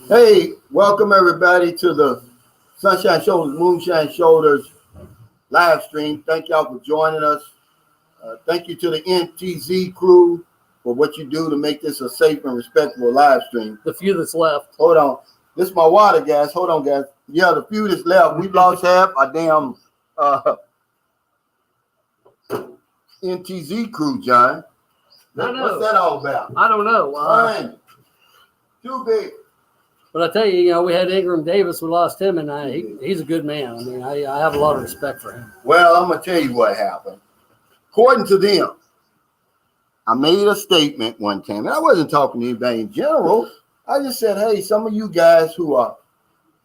Hey, welcome everybody to the Sunshine Shoulders, Moonshine Shoulders live stream. Thank y'all for joining us. Thank you to the NTZ crew for what you do to make this a safe and respectable live stream. The few that's left. Hold on. This is my water, guys. Hold on, guys. Yeah, the few that's left. We lost half our damn NTZ crew, John. What's that all about? I don't know. Fine. Too big. But I tell you, we had Ingram Davis. We lost him, and he's a good man. I mean, I have a lot of respect for him. Well, I'm going to tell you what happened. According to them, I made a statement one time, and I wasn't talking to anybody in general. I just said, hey, some of you guys who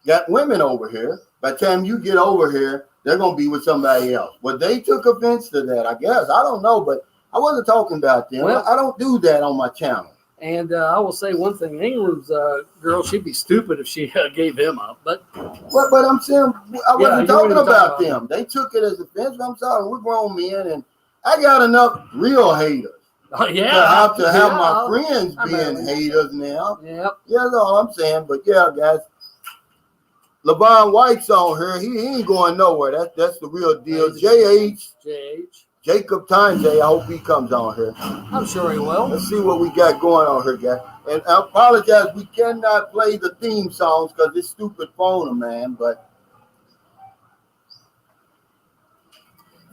got women over here, by the time you get over here, they're going to be with somebody else. Well, they took offense to that, I guess. I don't know, but I wasn't talking about them. Well, I don't do that on my channel. And I will say one thing: Ingram's girl, she'd be stupid if she gave him up. But I'm saying I wasn't talking about them. They took it as offense. I'm sorry, we're grown men, and I got enough real haters. Oh, yeah, to have my friends being haters now. Yep. Yeah, that's all I'm saying. But yeah, guys, LeVon White's on here. He ain't going nowhere. That's the real deal. JH. Jacob Tanjay, I hope he comes on here. I'm sure he will. Let's see what we got going on here, guys. And I apologize, we cannot play the theme songs because this stupid phone, man. But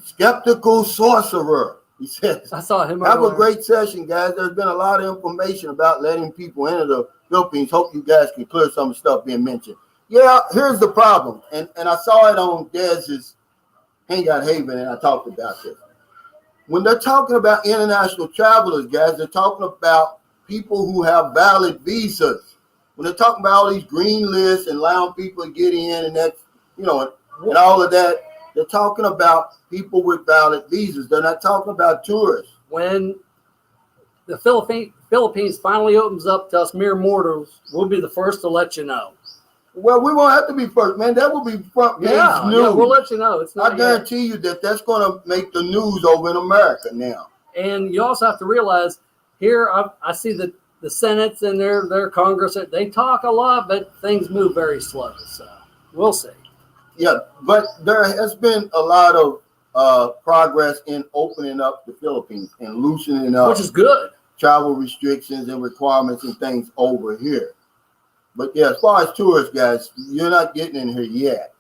Skeptical Sorcerer, he says. I saw him. Have a great session, guys. There's been a lot of information about letting people into the Philippines. Hope you guys can clear some stuff being mentioned. Yeah, here's the problem. And I saw it on Dez's Hangout Haven, and I talked about this. When they're talking about international travelers, guys, they're talking about people who have valid visas. When they're talking about all these green lists and allowing people to get in and that, and all of that, they're talking about people with valid visas. They're not talking about tourists. When the Philippines finally opens up to us mere mortals, we'll be the first to let you know. Well, we won't have to be first, man. That will be front page news. Yeah, we'll let you know. It's not I guarantee you that's going to make the news over in America now. And you also have to realize here, I see the Senates and their Congress, they talk a lot, but things move very slow. So we'll see. Yeah, but there has been a lot of progress in opening up the Philippines and loosening up, which is good, travel restrictions and requirements and things over here. But yeah, as far as tourists, guys, you're not getting in here yet.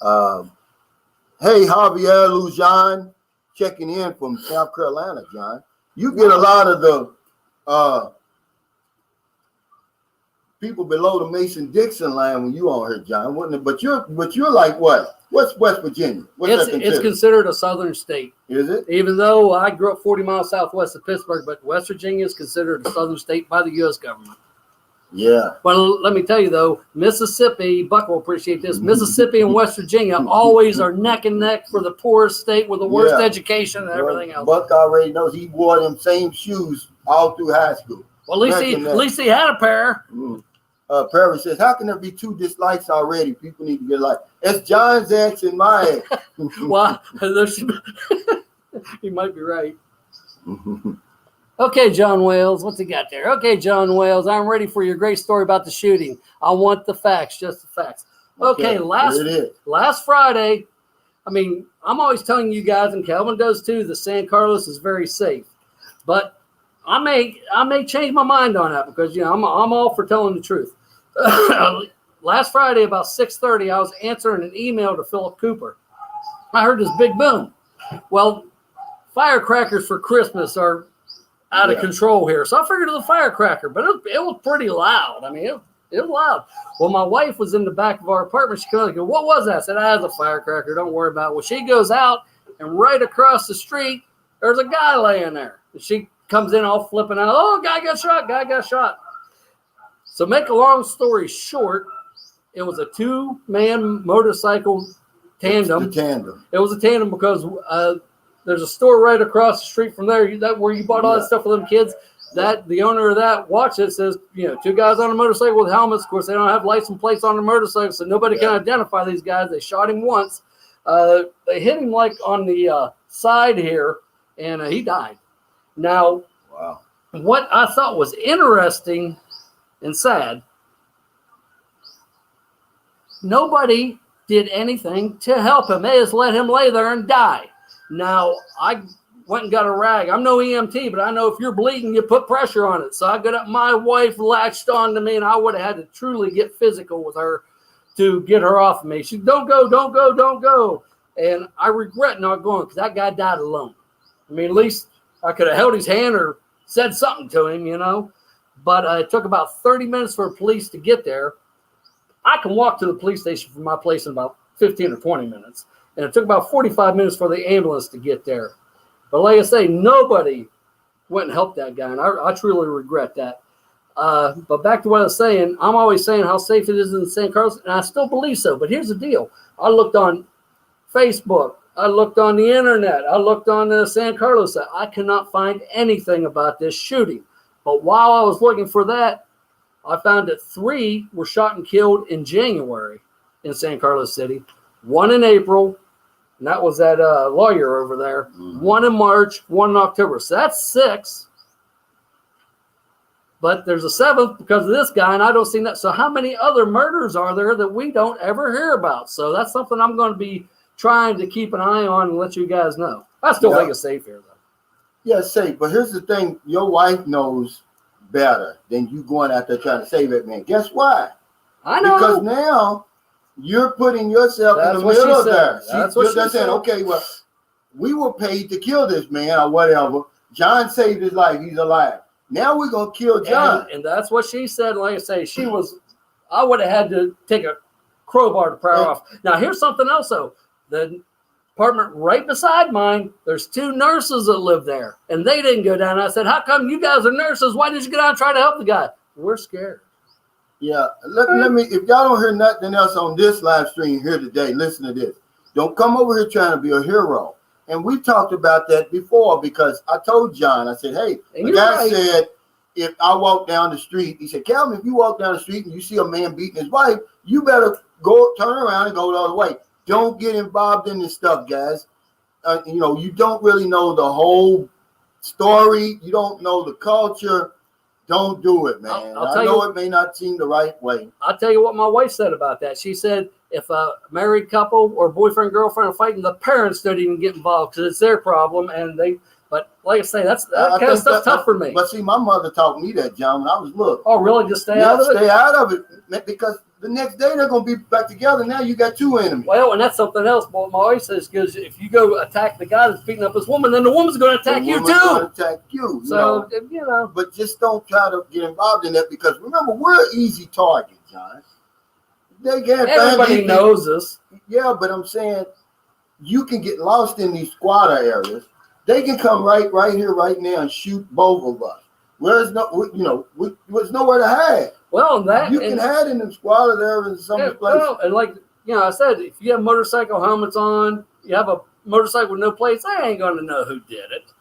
Hey, Javier Lujan, checking in from South Carolina, John. You get a lot of the people below the Mason-Dixon line when you on here, John. But you're like what? What's West Virginia? It's considered a southern state. Is it? Even though I grew up 40 miles southwest of Pittsburgh, but West Virginia is considered a southern state by the U.S. government. Yeah. Well, let me tell you, though, Mississippi, Buck will appreciate this, Mississippi and West Virginia always are neck and neck for the poorest state with the worst education and everything else. Buck already knows he wore them same shoes all through high school. Well, at least he had a pair. Perry says, how can there be 2 dislikes already? People need to get a like. It's John's ex and my ex. Well, he might be right. Okay, John Wales, what's he got there? Okay, John Wales, I'm ready for your great story about the shooting. I want the facts, just the facts. Okay, last Friday, I mean, I'm always telling you guys, and Calvin does too, that San Carlos is very safe. But I may change my mind on that because I'm all for telling the truth. Last Friday about 6:30, I was answering an email to Philip Cooper. I heard this big boom. Well, firecrackers for Christmas are out of control here. So I figured it was a firecracker, but it was pretty loud. I mean, it was loud. Well, my wife was in the back of our apartment. She comes and goes, what was that? I said, that's a firecracker. Don't worry about it. Well, she goes out, and right across the street, there's a guy laying there. And she comes in all flipping out. Oh, guy got shot. So make a long story short, it was a 2-man motorcycle tandem. It was a tandem because there's a store right across the street from there where you bought all that stuff for them kids. That the owner of that watch it says, 2 guys on a motorcycle with helmets. Of course, they don't have license plates on the motorcycle, so nobody can identify these guys. They shot him once. They hit him like on the side here, and he died. Now, what I thought was interesting and sad nobody did anything to help him. They just let him lay there and die. Now, I went and got a rag. I'm no EMT, but I know if you're bleeding, you put pressure on it. So I got up. My wife latched on to me, and I would have had to truly get physical with her to get her off of me. She said, don't go, don't go, don't go. And I regret not going because that guy died alone. I mean, at least I could have held his hand or said something to him, you know. But it took about 30 minutes for police to get there. I can walk to the police station from my place in about 15 or 20 minutes. And it took about 45 minutes for the ambulance to get there. But like I say, nobody went and helped that guy. And I truly regret that. But back to what I was saying, I'm always saying how safe it is in San Carlos, and I still believe so. But here's the deal. I looked on Facebook. I looked on the internet. I looked on the San Carlos site. I cannot find anything about this shooting. But while I was looking for that, I found that 3 were shot and killed in January in San Carlos City, 1 in April, and that was that lawyer over there, 1 in March, 1 in October. So that's 6. But there's a 7th because of this guy, and I don't see that. So how many other murders are there that we don't ever hear about? So that's something I'm going to be trying to keep an eye on and let you guys know. I still think it's safe here, though. Yeah, safe. But here's the thing. Your wife knows better than you going out there trying to save that man. Guess why? I know. Because now you're putting yourself in the middle of there. That's what she said. Okay, well, we were paid to kill this man or whatever. John saved his life. He's alive. Now we're going to kill John. And that's what she said. Like I say, I would have had to take a crowbar to pry her off. Now, here's something else, though. The apartment right beside mine, there's 2 nurses that live there, and they didn't go down. I said, how come you guys are nurses? Why did you go down and try to help the guy? We're scared. Yeah. Let me, if y'all don't hear nothing else on this live stream here today, listen to this. Don't come over here trying to be a hero. And we talked about that before because I told John, I said, hey, the guy said, if I walk down the street, he said, Calvin, if you walk down the street and you see a man beating his wife, you better turn around and go the other way. Don't get involved in this stuff, guys. You don't really know the whole story. You don't know the culture. Don't do it, man. I know it may not seem the right way. I'll tell you what my wife said about that. She said if a married couple or boyfriend, girlfriend are fighting, the parents don't even get involved because it's their problem. But like I say, that kind of stuff's tough for me. But see, my mother taught me that, John, when I was little. Oh, really? Just stay out of it? Stay out of it, because the next day they're going to be back together. Now you got 2 enemies. Well, and that's something else. But my wife says, because if you go attack the guy that's beating up his woman, then the woman's going to attack you too. So, But just don't try to get involved in that because remember, we're an easy target, John. Everybody knows us. Yeah, but I'm saying you can get lost in these squatter areas. They can come right here, right now, and shoot both of us. There's nowhere to hide. Well, you can hide in them squatter areas in some places. Well, and like I said, if you have motorcycle helmets on, you have a motorcycle with no plates, they ain't going to know who did it.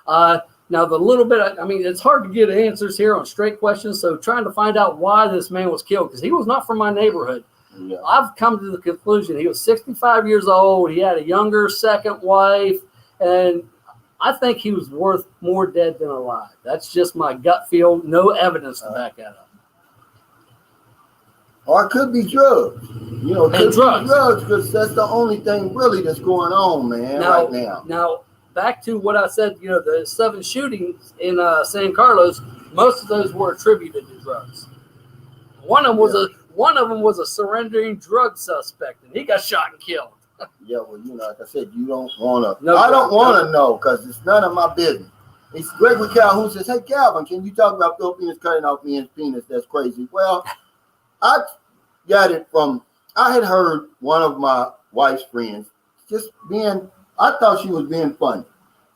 Now, the little bit, it's hard to get answers here on straight questions. So trying to find out why this man was killed, because he was not from my neighborhood. Yeah. I've come to the conclusion he was 65 years old. He had a younger second wife, and I think he was worth more dead than alive. That's just my gut feel. No evidence to back that up. Or it could be drugs. Drugs, because that's the only thing really that's going on, man, right now. Now, back to what I said, the 7 shootings in San Carlos, most of those were attributed to drugs. One of them was a surrendering drug suspect, and he got shot and killed. Yeah, well, like I said, you don't want to. I don't want to know because it's none of my business. It's Gregory Calhoun says, "Hey, Calvin, can you talk about Filipinos cutting off men's penis? That's crazy." Well, I got it from. I had heard one of my wife's friends I thought she was being funny.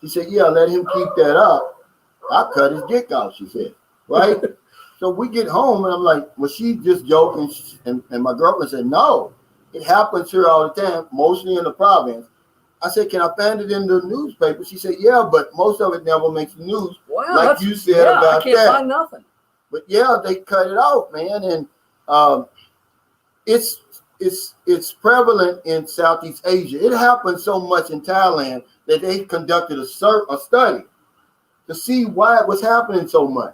She said, "Yeah, let him keep that up. I cut his dick off." She said, "Right." So we get home and I'm like, "Was she just joking?" And my girlfriend said, "No. It happens here all the time, mostly in the province." I said, "Can I find it in the newspaper?" She said, "Yeah, but most of it never makes the news." Wow, like you said about that. I can't find nothing. But yeah, they cut it off, man, and it's prevalent in Southeast Asia. It happens so much in Thailand that they conducted a study to see why it was happening so much.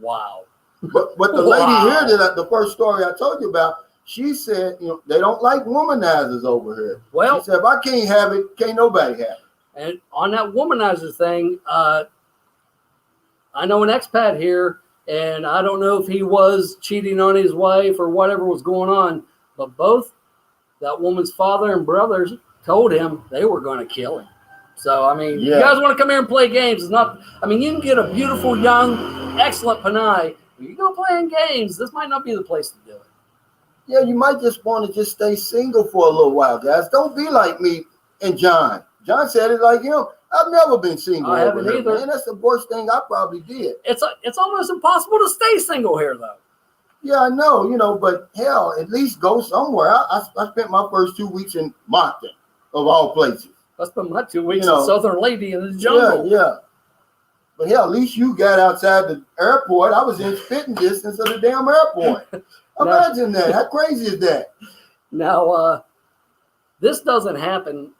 Wow. But the lady here the first story I told you about. She said, they don't like womanizers over here. Well, she said, if I can't have it, can't nobody have it. And on that womanizer thing, I know an expat here, and I don't know if he was cheating on his wife or whatever was going on, but both that woman's father and brothers told him they were going to kill him. So, I mean, you guys want to come here and play games. It's not, I mean, you can get a beautiful, young, excellent Panay. But you go playing games, this might not be the place to do it. Yeah, you might just want to just stay single for a little while, guys. Don't be like me and John. John said it like him. I've never been single. I haven't either. Man, that's the worst thing I probably did. It's almost impossible to stay single here, though. Yeah, I know, but hell, at least go somewhere. I spent my first 2 weeks in Moncton, of all places. I spent my 2 weeks in Southern Lady in the jungle. Yeah. But hell, at least you got outside the airport. I was in spitting distance of the damn airport. Imagine that. How crazy is that? Now, this doesn't happen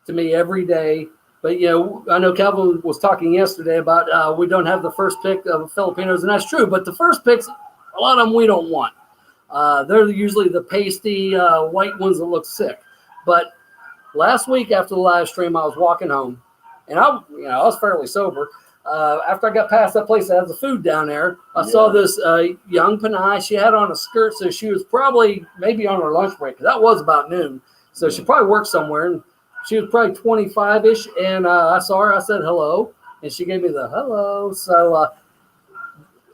to me every day. But, I know Calvin was talking yesterday about we don't have the first pick of Filipinos, and that's true. But the first picks, a lot of them we don't want. They're usually the pasty white ones that look sick. But last week after the live stream, I was walking home, and I was fairly sober. After I got past that place that has the food down there, I saw this young Panay. She had on a skirt, so she was probably maybe on her lunch break. That was about noon, so she probably worked somewhere. And she was probably 25-ish, and I saw her. I said hello, and she gave me the hello. So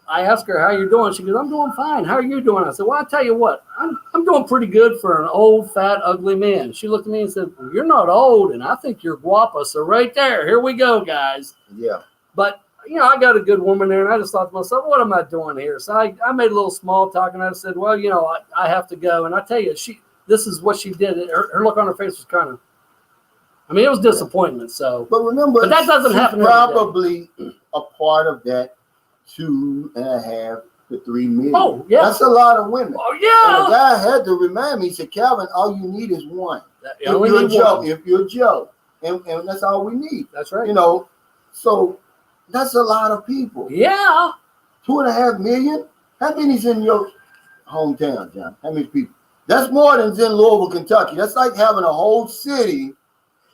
I asked her, how you doing? She goes, I'm doing fine. How are you doing? I said, well, I tell you what, I'm doing pretty good for an old, fat, ugly man. She looked at me and said, well, you're not old, and I think you're guapa. So right there, here we go, guys. Yeah. But, I got a good woman there, and I just thought to myself, what am I doing here? So I made a little small talk, and I said, well, I have to go. And I tell you, this is what she did. Her look on her face was kind of, it was disappointment. So, but that doesn't happen. Probably a part of that 2.5 to 3 million. Oh, yeah. That's a lot of women. Oh, yeah. And the guy had to remind me, he said, Calvin, all you need is one. If you're Joe. And that's all we need. That's right. So that's a lot of people. Yeah. 2.5 million? How many's in your hometown, John? How many people? That's more than's in Louisville, Kentucky. That's like having a whole city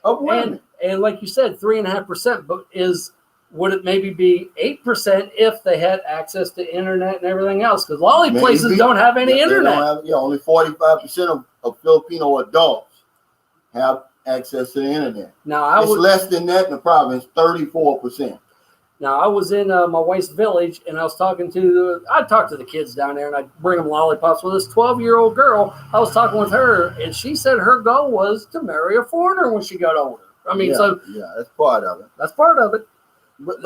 of women. And like you said, 3.5%, but would it maybe be 8% if they had access to internet and everything else? Because a lot of these places don't have any internet. Only 45% of Filipino adults have access to the internet. Now, it's less than that in the province, 34%. Now, I was in my wife's village, and I talked to the kids down there, and I'd bring them lollipops. Well, this 12-year-old girl, I was talking with her, and she said her goal was to marry a foreigner when she got older. That's part of it. That's part of it. But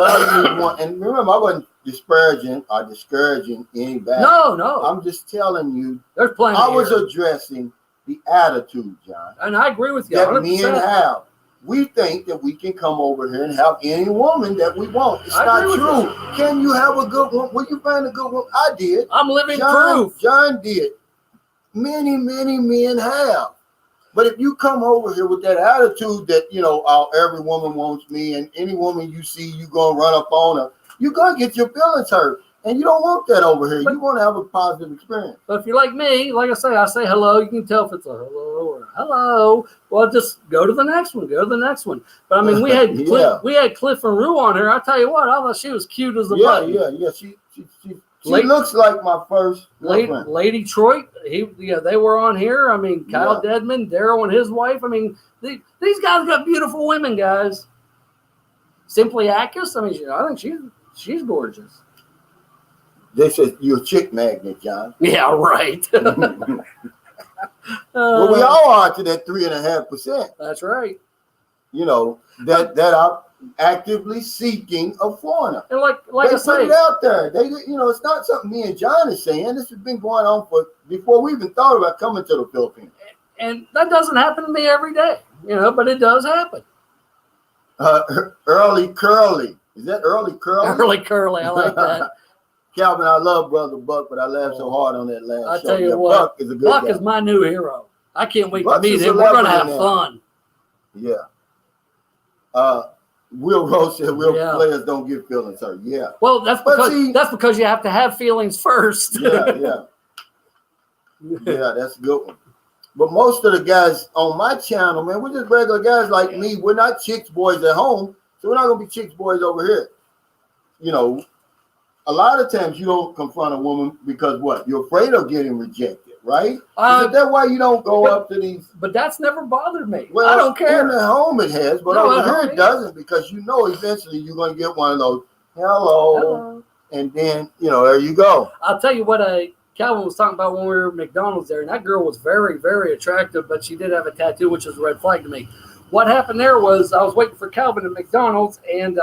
and remember, I wasn't disparaging or discouraging anybody. No. I'm just telling you. There's plenty. I was addressing the attitude, John. And I agree with you. That 100%. men have. We think that we can come over here and have any woman that we want. It's not true. Can you have a good one? Will you find a good one? I did. I'm living proof. John did. Many, many men have. But if you come over here with that attitude that, every woman wants me, and any woman you see, you're going to run up on her, you're going to get your feelings hurt. And you don't want that over here. You want to have a positive experience. But if you're like me, like I say hello. You can tell if it's a hello or a hello. Well, just go to the next one. But we had Cliff and Rue on her. I tell you what, I thought she was cute as a button. Yeah. She looks like my first Lady Troy. They were on here. Kyle Deadman, Daryl and his wife. These guys got beautiful women, guys. Simply Akis. I think she's gorgeous. They said you're a chick magnet, John. Yeah, right. Well, we all are to that 3.5%. That's right. That are actively seeking a foreigner. And like they I say, put it out there. It's not something me and John is saying. This has been going on before we even thought about coming to the Philippines. And that doesn't happen to me every day, but it does happen. Early curly. Is that early curly? Early curly. I like that. Calvin, I love Brother Buck, but I laughed so hard on that last show. I tell you what, Buck is my new hero. I can't wait to meet him. We're going to have fun. Yeah. Will Rose said players don't get feelings hurt. Yeah. Well, that's because you have to have feelings first. Yeah. Yeah, that's a good one. But most of the guys on my channel, man, we're just regular guys like me. We're not chicks boys at home, so we're not gonna be chicks boys over here. You know, a lot of times you don't confront a woman because what? You're afraid of getting rejected, right? Is that why you don't go up to these? But that's never bothered me. Well, I don't care. In the home it has, but over here it doesn't, because you know eventually you're going to get one of those, hello. And then, you know, there you go. I'll tell you what Calvin was talking about when we were at McDonald's there, and that girl was very, very attractive, but she did have a tattoo, which is a red flag to me. What happened there was I was waiting for Calvin at McDonald's, and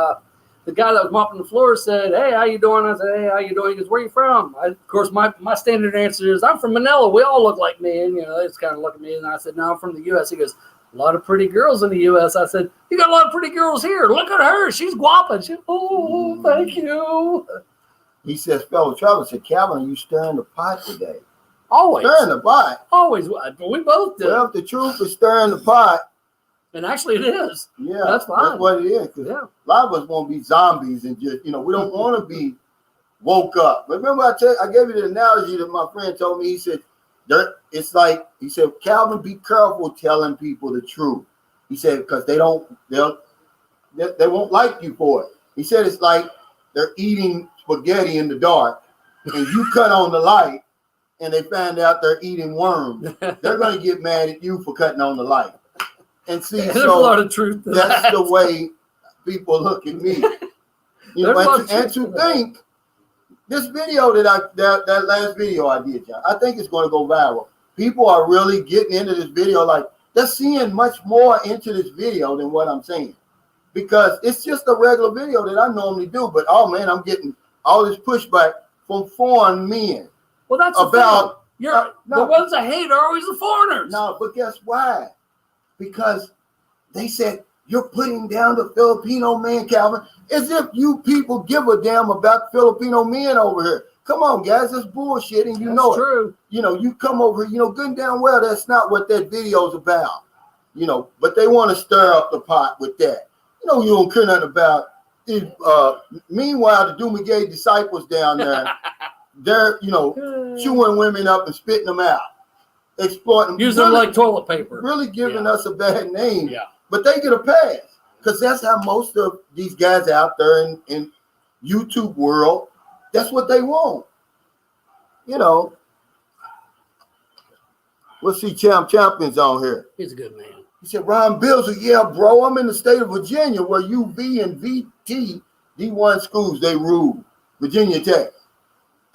the guy that was mopping the floor said, "Hey, how you doing?" I said, "Hey, how you doing?" He goes, "Where you from?" Of course, my standard answer is, "I'm from Manila. We all look like me." And, you know, it's kind of looking at me, and I said, "No, I'm from the U.S." He goes, "A lot of pretty girls in the U.S." I said, "You got a lot of pretty girls here. Look at her. She's guapa." She, "Oh, thank you." He says, fellow traveler, said, "Calvin, are you stirring the pot today?" Always. Stirring the pot? Always. We both do. Well, if the truth is stirring the pot. And actually it is. Yeah. That's fine. That's what it is. Yeah. A lot of us want to be zombies and just, you know, we don't want to be woke up. Remember I gave you the analogy that my friend told me. He said, it's like, he said, "Calvin, be careful telling people the truth." He said, because they won't like you for it. He said, it's like they're eating spaghetti in the dark and you cut on the light and they find out they're eating worms. They're going to get mad at you for cutting on the light. And see, there's a lot of truth to that's that. the way people look at me. You know, and to think this video that last video I did, John, I think it's going to go viral. People are really getting into this video, like they're seeing much more into this video than what I'm saying, because it's just a regular video that I normally do. But oh man, I'm getting all this pushback from foreign men. Well, that's about the ones I hate are always the foreigners. No, but guess why? Because they said, "You're putting down the Filipino man, Calvin," as if you people give a damn about Filipino men over here. Come on, guys, that's bullshit, and you know it. True. You know, you come over here, you know good and damn well that's not what that video's about. You know, but they want to stir up the pot with that. You know, you don't care nothing about it. Meanwhile, the Dumigay disciples down there, they're, you know, chewing women up and spitting them out. Exploiting, using them like toilet paper, really giving us a bad name. Yeah, but they get a pass because that's how most of these guys out there in YouTube world, that's what they want. You know, we'll see Champion's on here. He's a good man. He said, "Ron Bills, yeah, bro, I'm in the state of Virginia where UV and VT D1 schools, they rule. Virginia Tech.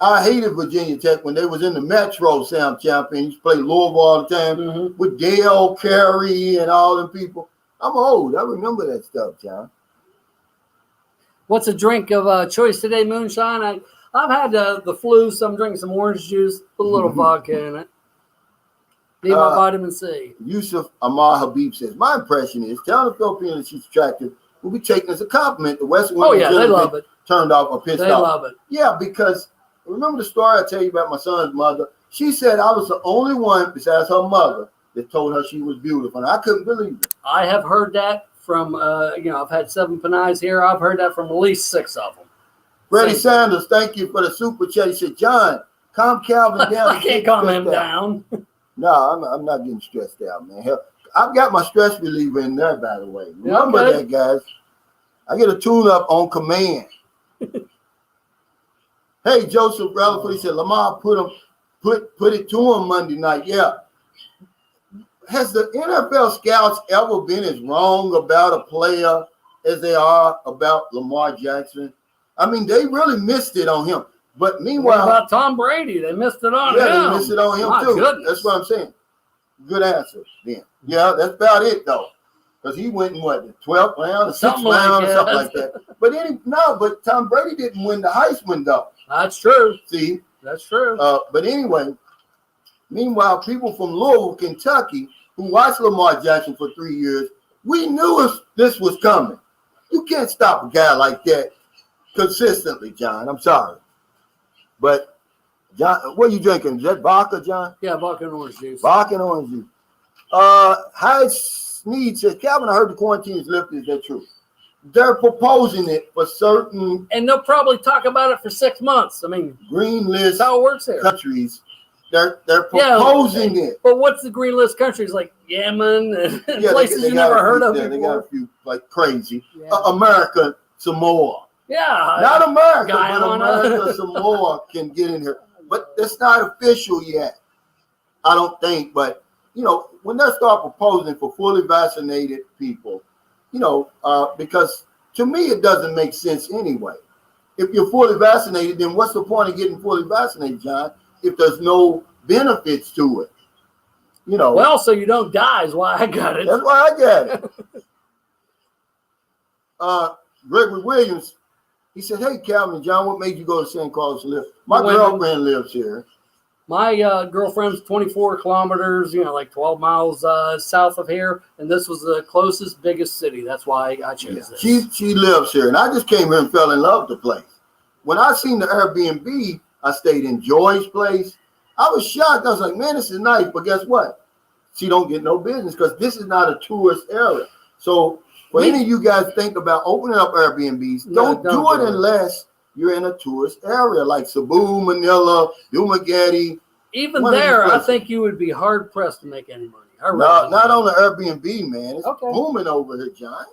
I hated Virginia Tech when they was in the Metro, Sam Champion. He used to play Louisville all the time with Dale Carey and all them people. I'm old. I remember that stuff, John. What's a drink of choice today, Moonshine? I've had the flu, so I'm drinking some orange juice, put a little vodka in it. Need my vitamin C. Yusuf Amar Habib says, "My impression is telling the Filipino that she's attractive will be taken as a compliment. The Western women they love it. Turned off or pissed off. They love it. Yeah, because remember the story I tell you about my son's mother? She said I was the only one besides her mother that told her she was beautiful. And I couldn't believe it. I have heard that from, I've had 7 Panay's here. I've heard that from at least 6 of them. Freddie Sanders, thank you for the super chat. He said, "John, calm Calvin down." I can't calm him down. No, I'm not getting stressed out, man. Hell, I've got my stress reliever in there, by the way. Remember that, guys. I get a tune-up on command. Hey, Joseph Rutherford, he said, "Lamar put it to him Monday night." Yeah. Has the NFL scouts ever been as wrong about a player as they are about Lamar Jackson? I mean, they really missed it on him. But meanwhile, what about Tom Brady? They missed it on him. Yeah, they missed it on him too. Goodness. That's what I'm saying. Good answer, then. Yeah, that's about it though. Because he went in what, the 12th round, the 6th round, or something like that. But Tom Brady didn't win the Heisman though. That's true. See? That's true. But anyway, meanwhile, people from Louisville, Kentucky, who watched Lamar Jackson for 3 years, we knew this was coming. You can't stop a guy like that consistently, John. I'm sorry. But, John, what are you drinking? Is that vodka, John? Yeah, vodka and orange juice. Vodka and orange juice. Hyde Sneed says, "Calvin, I heard the quarantine is lifted. Is that true?" They're proposing it for certain. And they'll probably talk about it for 6 months. I mean, green list how it works there. Countries. they're proposing it. But what's the green list countries like Yemen and places you never heard of before? They got a few like crazy. America, Samoa. Yeah. Not America, Guyana. but America, Samoa can get in here. But it's not official yet. I don't think. But, when they start proposing for fully vaccinated people, because to me, it doesn't make sense anyway. If you're fully vaccinated, then what's the point of getting fully vaccinated, John, if there's no benefits to it? Well, so you don't die is why I got it. That's why I got it. Gregory Williams, he said, hey, Calvin and John, what made you go to San Carlos to live? My girlfriend lives here. My girlfriend's 24 kilometers, like 12 miles south of here. And this was the closest, biggest city. That's why I chose this. She lives here. And I just came here and fell in love with the place. When I seen the Airbnb, I stayed in Joy's place. I was shocked. I was like, man, this is nice. But guess what? She don't get no business because this is not a tourist area. So for any of you guys think about opening up Airbnbs, don't do it unless you're in a tourist area like Cebu, Manila, Dumaguete. Even there, I think you would be hard pressed to make any money. Not on the Airbnb, man. It's booming over here, John.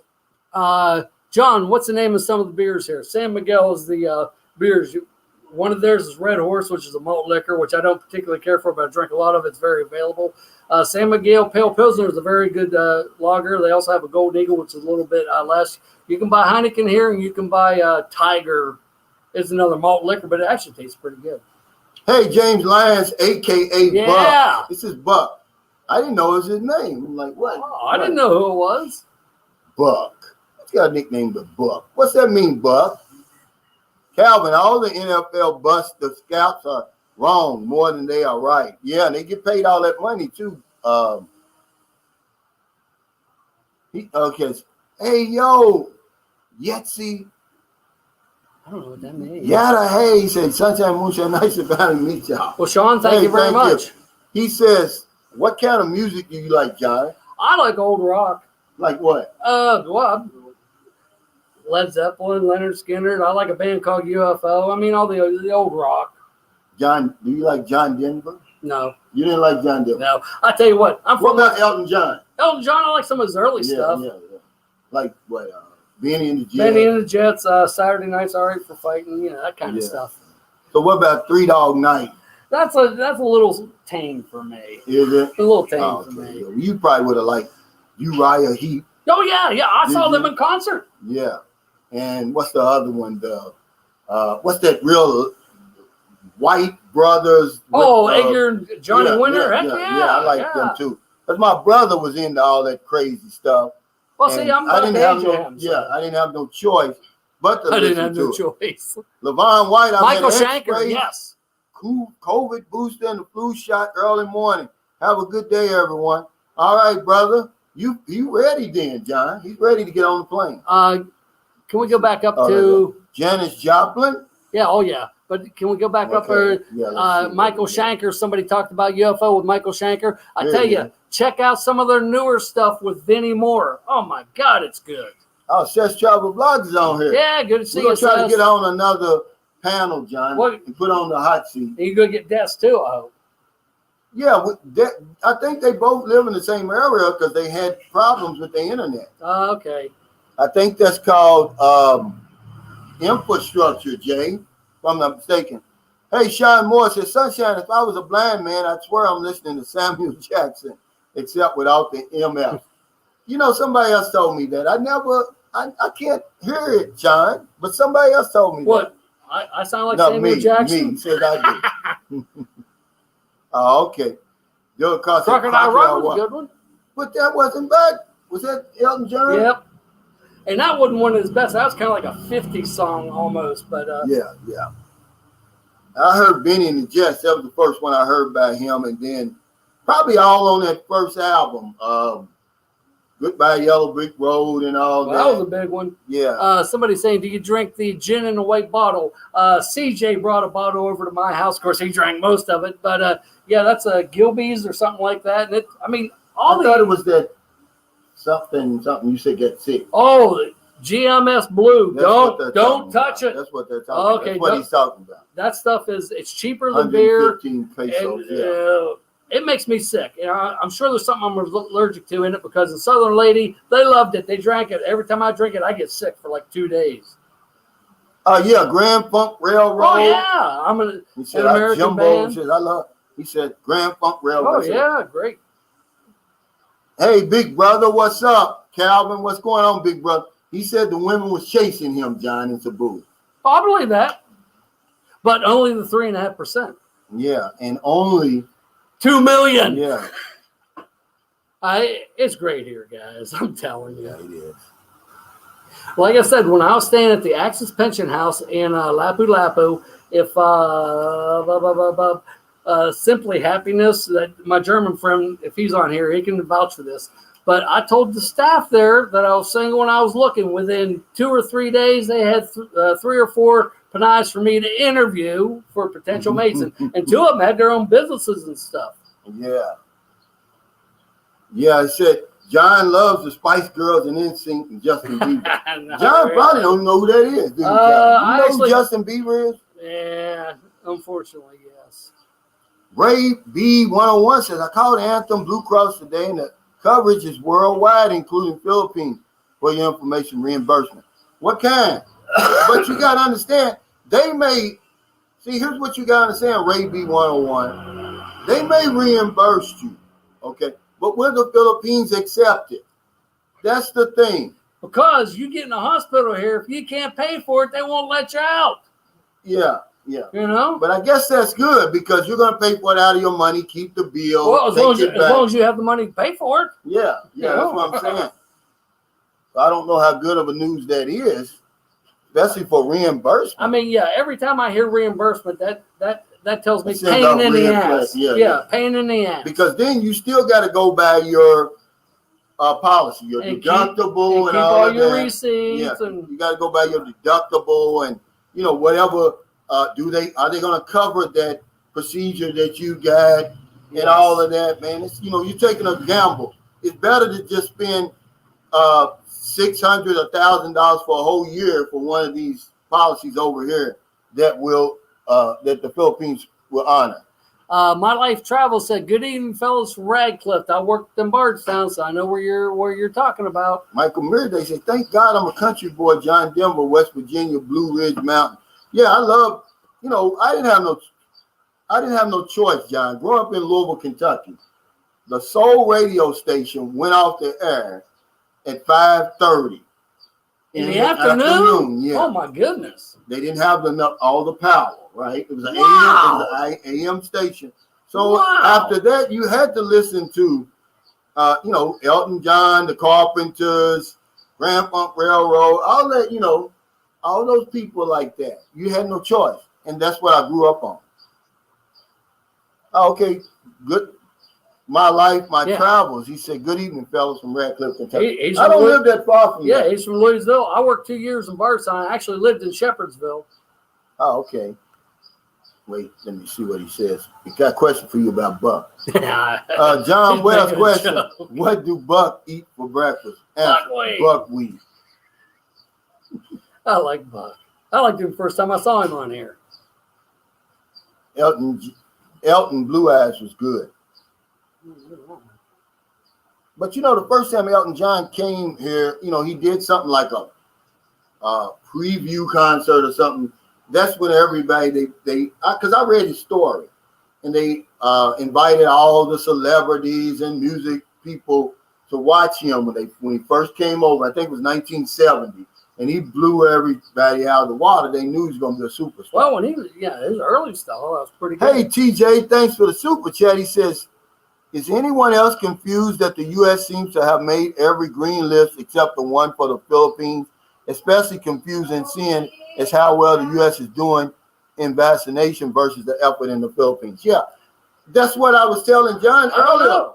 John, what's the name of some of the beers here? San Miguel is the beers. One of theirs is Red Horse, which is a malt liquor, which I don't particularly care for, but I drink a lot of. It's very available. San Miguel Pale Pilsner is a very good lager. They also have a Golden Eagle, which is a little bit less. You can buy Heineken here, and you can buy Tiger. It's another malt liquor, but it actually tastes pretty good. Hey, James Lyons, a.k.a. Buck. This is Buck. I didn't know it was his name. I'm like, what? Oh, I didn't know who it was. Buck. He's got a nickname, but Buck. What's that mean, Buck? Calvin, all the NFL busts, the scouts are wrong more than they are right. Yeah, and they get paid all that money, too. Hey, yo, Yetsy. I don't know what that means. Yada, hey, he said, Sunshine, Moonshine, nice to finally meet y'all. Well, Sean, thank you very much. He says, what kind of music do you like, John? I like old rock. Like what? Led Zeppelin, Leonard Skinner. I like a band called UFO. I mean, all the old rock. John, do you like John Denver? No. You didn't like John Denver? No. I tell you what. What about Elton John? Elton John, I like some of his early stuff. Yeah. Like what? Benny and the Jets. Benny and the Jets. Saturday Night's All Right for Fighting. That kind of stuff. So what about Three Dog Night? That's a little tame for me. Is it? A little tame for me. You probably would have liked Uriah Heep. Oh yeah. I saw them in concert. Yeah. And what's the other one? What's that real White Brothers? Edgar and Johnny Winter. Yeah, I like them too. Because my brother was into all that crazy stuff. Well, see, I didn't have no choice but to listen to choice. LaVon White, Michael Shanker, yes. COVID booster and the flu shot early morning. Have a good day, everyone. All right, brother. You ready then, John? He's ready to get on the plane. Can we go back up to Janis Joplin? Yeah, yeah. But can we go back up there? Michael Shanker, somebody talked about UFO with Michael Shanker. I tell you, check out some of their newer stuff with Vinnie Moore. Oh, my God, it's good. Oh, Seth's Travel Vlogs is on here. Yeah, good to see you, We're going to try to get on another panel, John, and put on the hot seat. And you're going to get Des, too, I hope. Yeah, I think they both live in the same area because they had problems with the internet. Okay. I think that's called infrastructure, Jay, if I'm not mistaken. Hey, Sean Moore says, Sunshine, if I was a blind man, I'd swear I'm listening to Samuel Jackson, except without the MF. Somebody else told me that. I can't hear it, John, but somebody else told me that. I sound like Samuel Jackson? Me, says I do. Oh, okay. Crocodile Rock was a good one. But that wasn't bad. Was that Elton John? Yep. And that wasn't one of his best. That was kind of like a 50s song almost. But yeah. I heard Benny and the Jets. That was the first one I heard by him. And then probably all on that first album. Goodbye Yellow Brick Road and all that. That was a big one. Yeah. Somebody saying, do you drink the gin in a white bottle? CJ brought a bottle over to my house. Of course, he drank most of it. But, that's a Gilby's or something like that. And I thought it was that something you said get sick. Oh, GMS Blue. Don't touch it. That's what they're talking about. That's what he's talking about. That stuff it's cheaper than beer. 115 pesos, and, it makes me sick. I'm sure there's something I'm allergic to in it because the Southern lady, they loved it. They drank it. Every time I drink it, I get sick for like 2 days. Yeah, Grand Funk Railroad. Oh yeah, I'm an American band. He said Grand Funk Railroad. Oh yeah, great. Hey, big brother, what's up? Calvin, what's going on, big brother? He said the women was chasing him, John, in Cebu. Oh, I believe that, but only the 3.5%. Yeah, and only 2 million. Yeah. It's great here, guys. I'm telling you. Yeah, it is. Like I said, when I was staying at the Axis Pension House in Lapu-Lapu, if Simply Happiness, that my German friend, if he's on here, he can vouch for this. But I told the staff there that I was single when I was looking. Within 2 or 3 days, they had 3 or 4 panais for me to interview for potential mates, and 2 of them had their own businesses and stuff. Yeah. Yeah, I said John loves the Spice Girls and NSYNC and Justin Bieber. John probably don't know who that is. Do you know who Justin Bieber is? Yeah, unfortunately, yes. Ray B101 says, I called Anthem Blue Cross today, and the coverage is worldwide, including Philippines, for your information reimbursement. What kind? But you got to understand, here's what you got to understand, Ray B101. They may reimburse you, okay? But will the Philippines accept it? That's the thing. Because you get in a hospital here, if you can't pay for it, they won't let you out. Yeah. You know? But I guess that's good because you're going to pay for it out of your money, keep the bill. Well, as long as you have the money to pay for it. Yeah, that's what I'm saying. So I don't know how good of a news that is, especially for reimbursement. I mean, yeah, every time I hear reimbursement, that tells me pain in the ass. Yeah, pain in the ass. Because then you still got to go by your policy, your deductible and all of that. Your receipts. Yeah, you got to go by your deductible and whatever. Are they going to cover that procedure that you got and all of that, man? It's you're taking a gamble. It's better to just spend $600, $1,000 for a whole year for one of these policies over here that the Philippines will honor. My Life Travel said, "Good evening, fellas from Radcliffe. I worked in Bardstown, so I know where you're talking about." Michael Mirday said, "Thank God I'm a country boy, John Denver, West Virginia, Blue Ridge Mountain." Yeah, I love. I didn't have no choice, John. Growing up in Louisville, Kentucky, the Soul radio station went off the air at 5:30 in the afternoon. Yeah. Oh my goodness! They didn't have all the power, right? It was an AM station. So after that, you had to listen to, Elton John, the Carpenters, Grand Funk Railroad, all that, all those people like that. You had no choice. And that's what I grew up on. Okay, good. My life, my travels. He said, "Good evening, fellas from Radcliffe, Kentucky." I don't live that far from there. Yeah, he's from Louisville. I worked 2 years in Bardstown. I actually lived in Shepherdsville. Oh, okay. Wait, let me see what he says. He got a question for you about Buck. John Wells' question: what do Buck eat for breakfast? Buckwheat. I like Buck. I liked him the first time I saw him on here. Elton Blue Eyes was good. But the first time Elton John came here, he did something like a preview concert or something. That's when everybody because I read his story, and they invited all the celebrities and music people to watch him when he first came over. I think it was 1970. And he blew everybody out of the water. They knew he was going to be a superstar. Well, when his early stuff, that was pretty good. Hey, TJ, thanks for the super chat. He says, is anyone else confused that the U.S. seems to have made every green list except the one for the Philippines? Especially confusing seeing as how well the U.S. is doing in vaccination versus the effort in the Philippines. Yeah, that's what I was telling John earlier.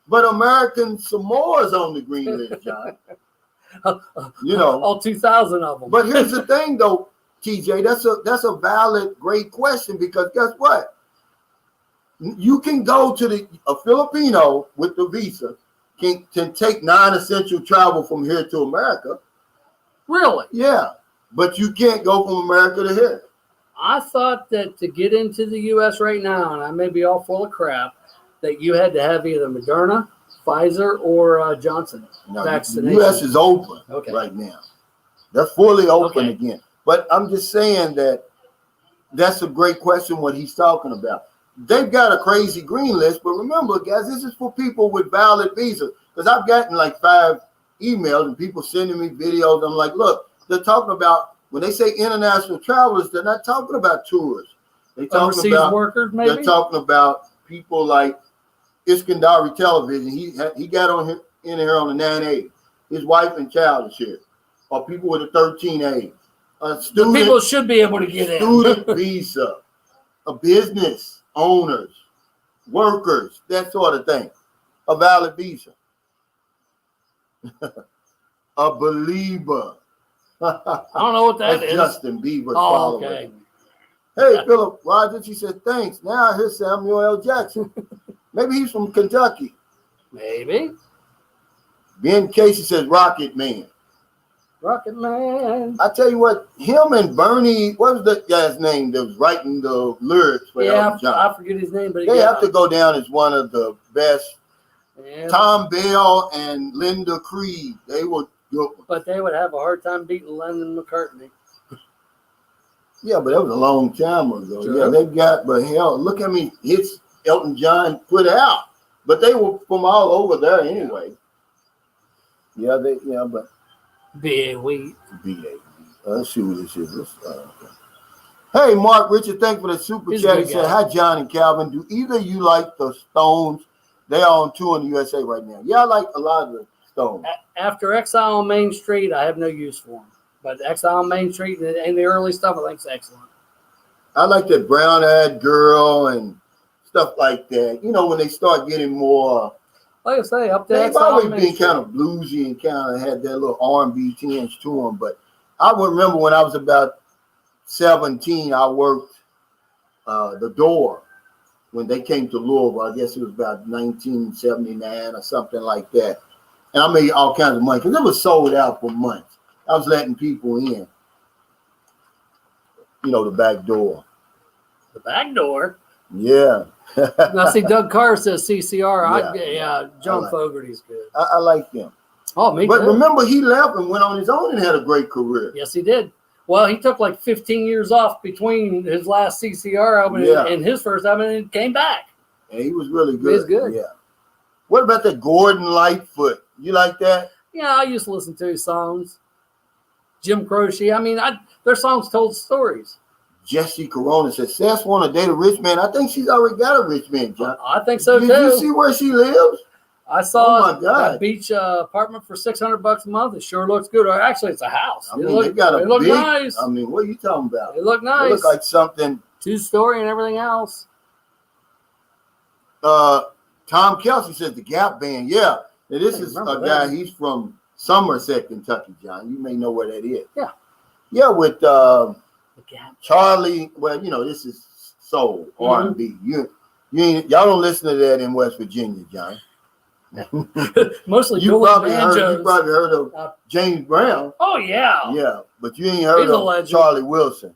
But American Samoa is on the green list, John. All 2,000 of them. But here's the thing, though, TJ. That's a valid, great question because guess what? You can go to a Filipino with the visa can take non-essential travel from here to America, Really? Yeah, but you can't go from America to here. I thought that to get into the U.S. right now, and I may be all full of crap, that you had to have either Moderna, Pfizer, or Johnson vaccination. The U.S. is open right now. They're fully open again. But I'm just saying that's a great question what he's talking about. They've got a crazy green list, but remember, guys, this is for people with valid visas. Because I've gotten like 5 emails and people sending me videos. I'm like, look, they're talking about, when they say international travelers, they're not talking about tourists. They're talking overseas about workers, maybe? They're talking about people like Iskandari Television. He got in here on the 9A. His wife and child is here. Or people with a 13A. People should be able to get in. Student visa. A business owners, workers, that sort of thing. A valid visa. A believer. I don't know what that is. Justin Bieber's follower. Okay. Hey, Philip Rogers, he said, thanks. Now I hear Samuel L. Jackson. Maybe he's from Kentucky. Maybe. Ben Casey says Rocket Man. Rocket Man. I tell you what, him and Bernie, what was that guy's name that was writing the lyrics for Elton John? I forget his name, but they have to go down as one of the best. Yeah. Tom Bell and Linda Creed, they were good. But they would have a hard time beating Lennon McCartney. Yeah, but that was a long time ago. Sure. Yeah, they got, but hell, look how many hits Elton John put out. But they were from all over there anyway. Yeah, but B.A. Wheat. Let's see what this is. Hey, Mark Richard, thanks for the super chat. He said, hi, John and Calvin. Do either you like the Stones? They are on tour in the USA right now. Yeah, I like a lot of the Stones. After Exile on Main Street, I have no use for them. But Exile on Main Street and the early stuff, I think is excellent. I like that Brown-Eyed Girl and stuff like that. You know, when they start getting more... Like I say, up there, they've always been kind of bluesy and kind of had that little R&B tinge to them. But I would remember when I was about 17, I worked the Door when they came to Louisville. I guess it was about 1979 or something like that. And I made all kinds of money because it was sold out for months. I was letting people in. You know, the back door. The back door? Yeah. Now, see, Doug Carr says CCR. John Fogerty's good. I like him. Oh, me too. But remember, he left and went on his own and had a great career. Yes, he did. Well, he took like 15 years off between his last CCR album and his first album, and came back. And he was really good. He was good. Yeah. What about that Gordon Lightfoot? You like that? Yeah, I used to listen to his songs. Jim Croce. I mean, their songs told stories. Jesse Corona says, Seth want to date a rich man. I think she's already got a rich man, John. I think so, too. Did you see where she lives? I saw a beach apartment for $600 a month. It sure looks good. Or actually, it's a house. I mean, they got a big, nice. I mean, what are you talking about? It looked nice. It looked like something. 2-story and everything else. Tom Kelsey says the Gap Band. Yeah. Now, this is a guy. He's from Somerset, Kentucky, John. You may know where that is. Yeah. Yeah, with Charlie. Well, you know, this is soul, R&B. Y'all don't listen to that in West Virginia, John. Mostly you probably heard of James Brown. Oh yeah. Yeah, but you ain't heard of Charlie Wilson.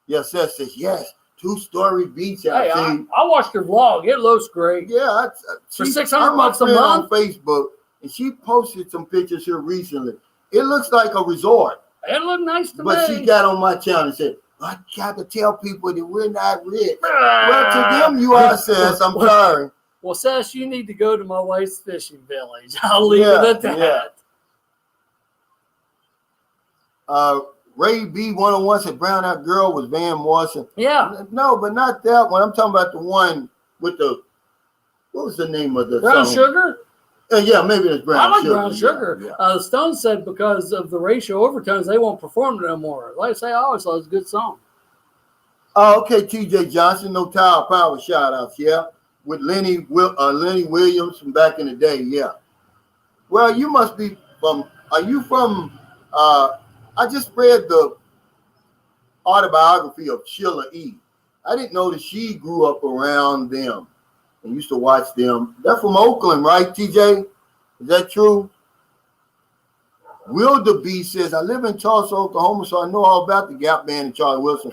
Yes, Seth says yes. 2-story beach house. Hey, I watched her vlog. It looks great. Yeah, for $600 a month on Facebook, and she posted some pictures here recently. It looks like a resort. It looked nice to me. But she got on my channel and said, I got to tell people that we're not rich. Well, to them you are, Seth. I'm sorry. Well, Seth, you need to go to my wife's fishing village. I'll leave it at that. Yeah. Ray B101 said Brown-Eyed Girl was Van Morrison. Yeah. No, but not that one. I'm talking about the one with what was the name of the Brown song? Sugar? Yeah, maybe it's Brown Sugar. I like Brown Sugar. Yeah. The Stones said because of the racial overtones, they won't perform it no more. Like I say, I always thought it was a good song. Oh, okay, TJ Johnson, no Tower Power shout-outs, yeah. With Lenny Williams from back in the day, yeah. Well, you must be from, are you from, I just read the autobiography of Sheila E. I didn't know that she grew up around them and used to watch them. They're from Oakland, right, TJ? Is that true? Wildebeest says, I live in Tulsa, Oklahoma, so I know all about the Gap Band and Charlie Wilson.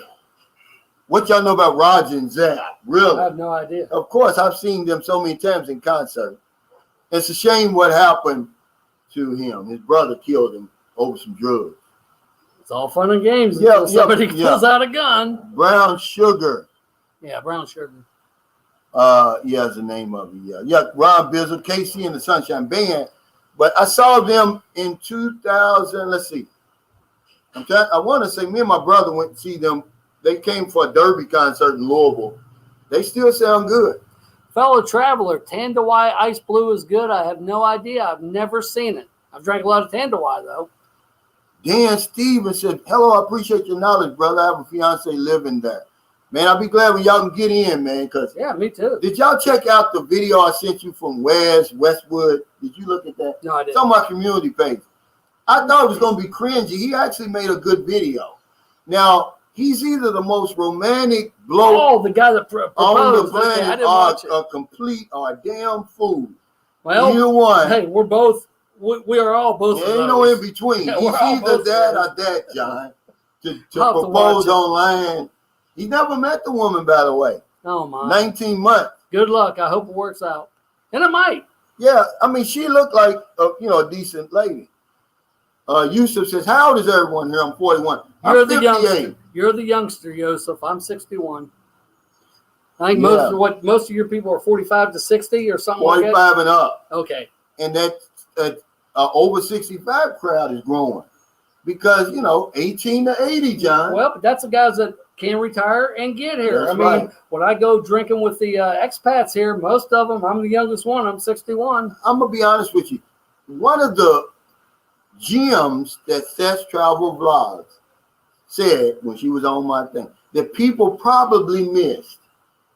What y'all know about Roger and Zach? Really? I have no idea. Of course, I've seen them so many times in concert. It's a shame what happened to him. His brother killed him over some drugs. It's all fun and games until somebody pulls out a gun. Brown Sugar. Yeah, Brown Sugar. Yeah, is the name of it. Yeah, Ron Bizzle, KC and the Sunshine Band. But I saw them in 2000. Let's see. I want to say me and my brother went to see them. They came for a Derby concert in Louisville. They still sound good. Fellow traveler, Tanduay Ice Blue is good. I have no idea. I've never seen it. I've drank a lot of Tanduay, though. Dan Stevens said, hello, I appreciate your knowledge, brother. I have a fiance living there. Man, I'll be glad when y'all can get in, man. Yeah, me too. Did y'all check out the video I sent you from Westwood? Did you look at that? No, I didn't. It's on my community page. I thought it was going to be cringy. He actually made a good video. Now, he's either the most romantic bloke the guy that proposed on the planet I didn't watch it. a complete or a damn fool. Well, you won. Hey, we're both. We are all both. There ain't no in between. Yeah, he's either that or that, John. To propose online. He never met the woman, by the way. Oh my! 19 months. Good luck. I hope it works out, and it might. Yeah, I mean, she looked like a decent lady. Yusuf says, "How old is everyone here? I'm 41. You're the youngster. You're the youngster, Yusuf. I'm 61. I think most of your people are 45 to 60 or something like that. 45 and up. Okay. And that over 65 crowd is growing because 18 to 80, John. Well, but that's the guys that can retire and get here. That's right. When I go drinking with the expats here, most of them, I'm the youngest one. I'm 61. I'm gonna be honest with you. One of the gems that Seth's Travel Vlogs said when she was on my thing that people probably missed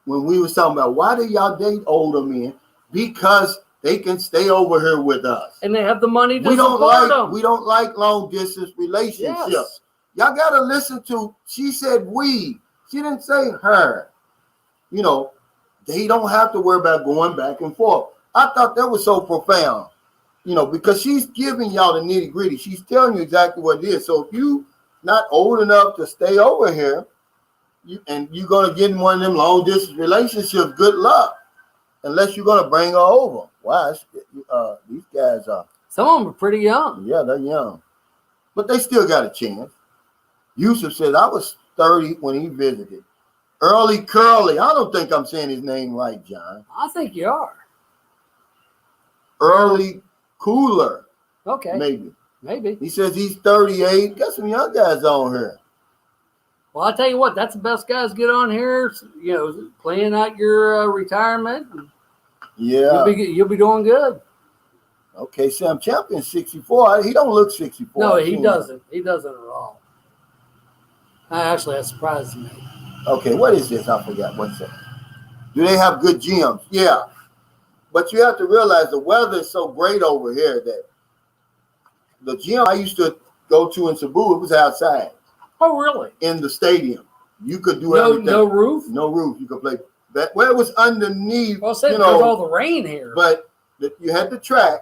when we was talking about why do y'all date older men? Because they can stay over here with us. And they have the money to support them. We don't like long distance relationships. Yes. Y'all got to listen to, she said we. She didn't say her. They don't have to worry about going back and forth. I thought that was so profound, because she's giving y'all the nitty gritty. She's telling you exactly what it is. So if you not old enough to stay over here, you're going to get in one of them long distance relationships, good luck. Unless you're going to bring her over. Wow, these guys are. Some of them are pretty young. Yeah, they're young. But they still got a chance. Yusuf says, I was 30 when he visited. Early Curly. I don't think I'm saying his name right, John. I think you are. Early Cooler. Okay. Maybe. He says he's 38. Got some young guys on here. Well, I tell you what, that's the best guys get on here, playing out your retirement. Yeah. You'll be doing good. Okay, Sam Champion's 64. He don't look 64. No, he doesn't. He doesn't at all. That surprised me. Okay, what is this? I forgot. What's that? Do they have good gyms? Yeah. But you have to realize the weather is so great over here that the gym I used to go to in Cebu, it was outside. Oh, really? In the stadium. You could do everything. No roof? No roof. You could play that. Well, it was underneath. Well, there's all the rain here. But you had the track.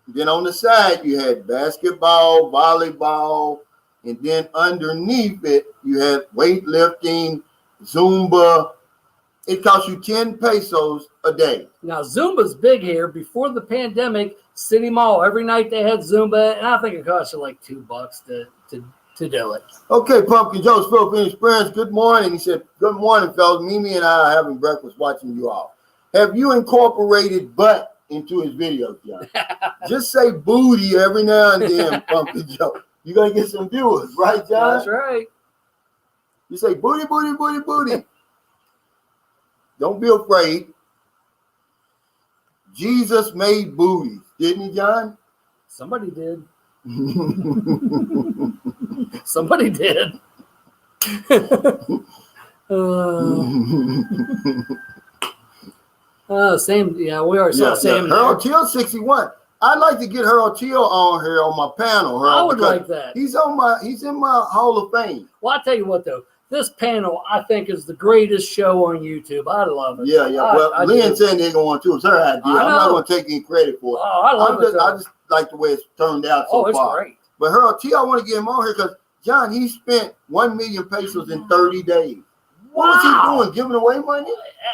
Then on the side, you had basketball, volleyball, and then underneath it, you had weightlifting, Zumba. It cost you 10 pesos a day. Now, Zumba's big here. Before the pandemic, City Mall, every night they had Zumba, and I think it cost you like $2 to do it. Okay, Pumpkin Joe's Philippine Experience. Good morning. He said, good morning, fellas. Mimi and I are having breakfast watching you all. Have you incorporated butt into his videos, John? Just say booty every now and then, Pumpkin Joe. You're going to get some viewers, right, John? That's right. You say booty, booty, booty, booty. Don't be afraid. Jesus made booties, didn't he, John? Somebody did. Somebody did. Same. Yeah, we are. Yeah, same. Harold Teal 61. I'd like to get Harold Teal on here on my panel. Harold, I would like that. He's in my Hall of Fame. Well, I tell you what though, this panel I think is the greatest show on YouTube. I love it. Yeah. Well, Lynn said they're going to. It's her idea. I'm not going to take any credit for it. Oh, I love it. I just like the way it's turned out so far. It's great. But Harold T, I want to get him on here because John, he spent 1 million pesos in 30 days. What was he doing? Giving away money?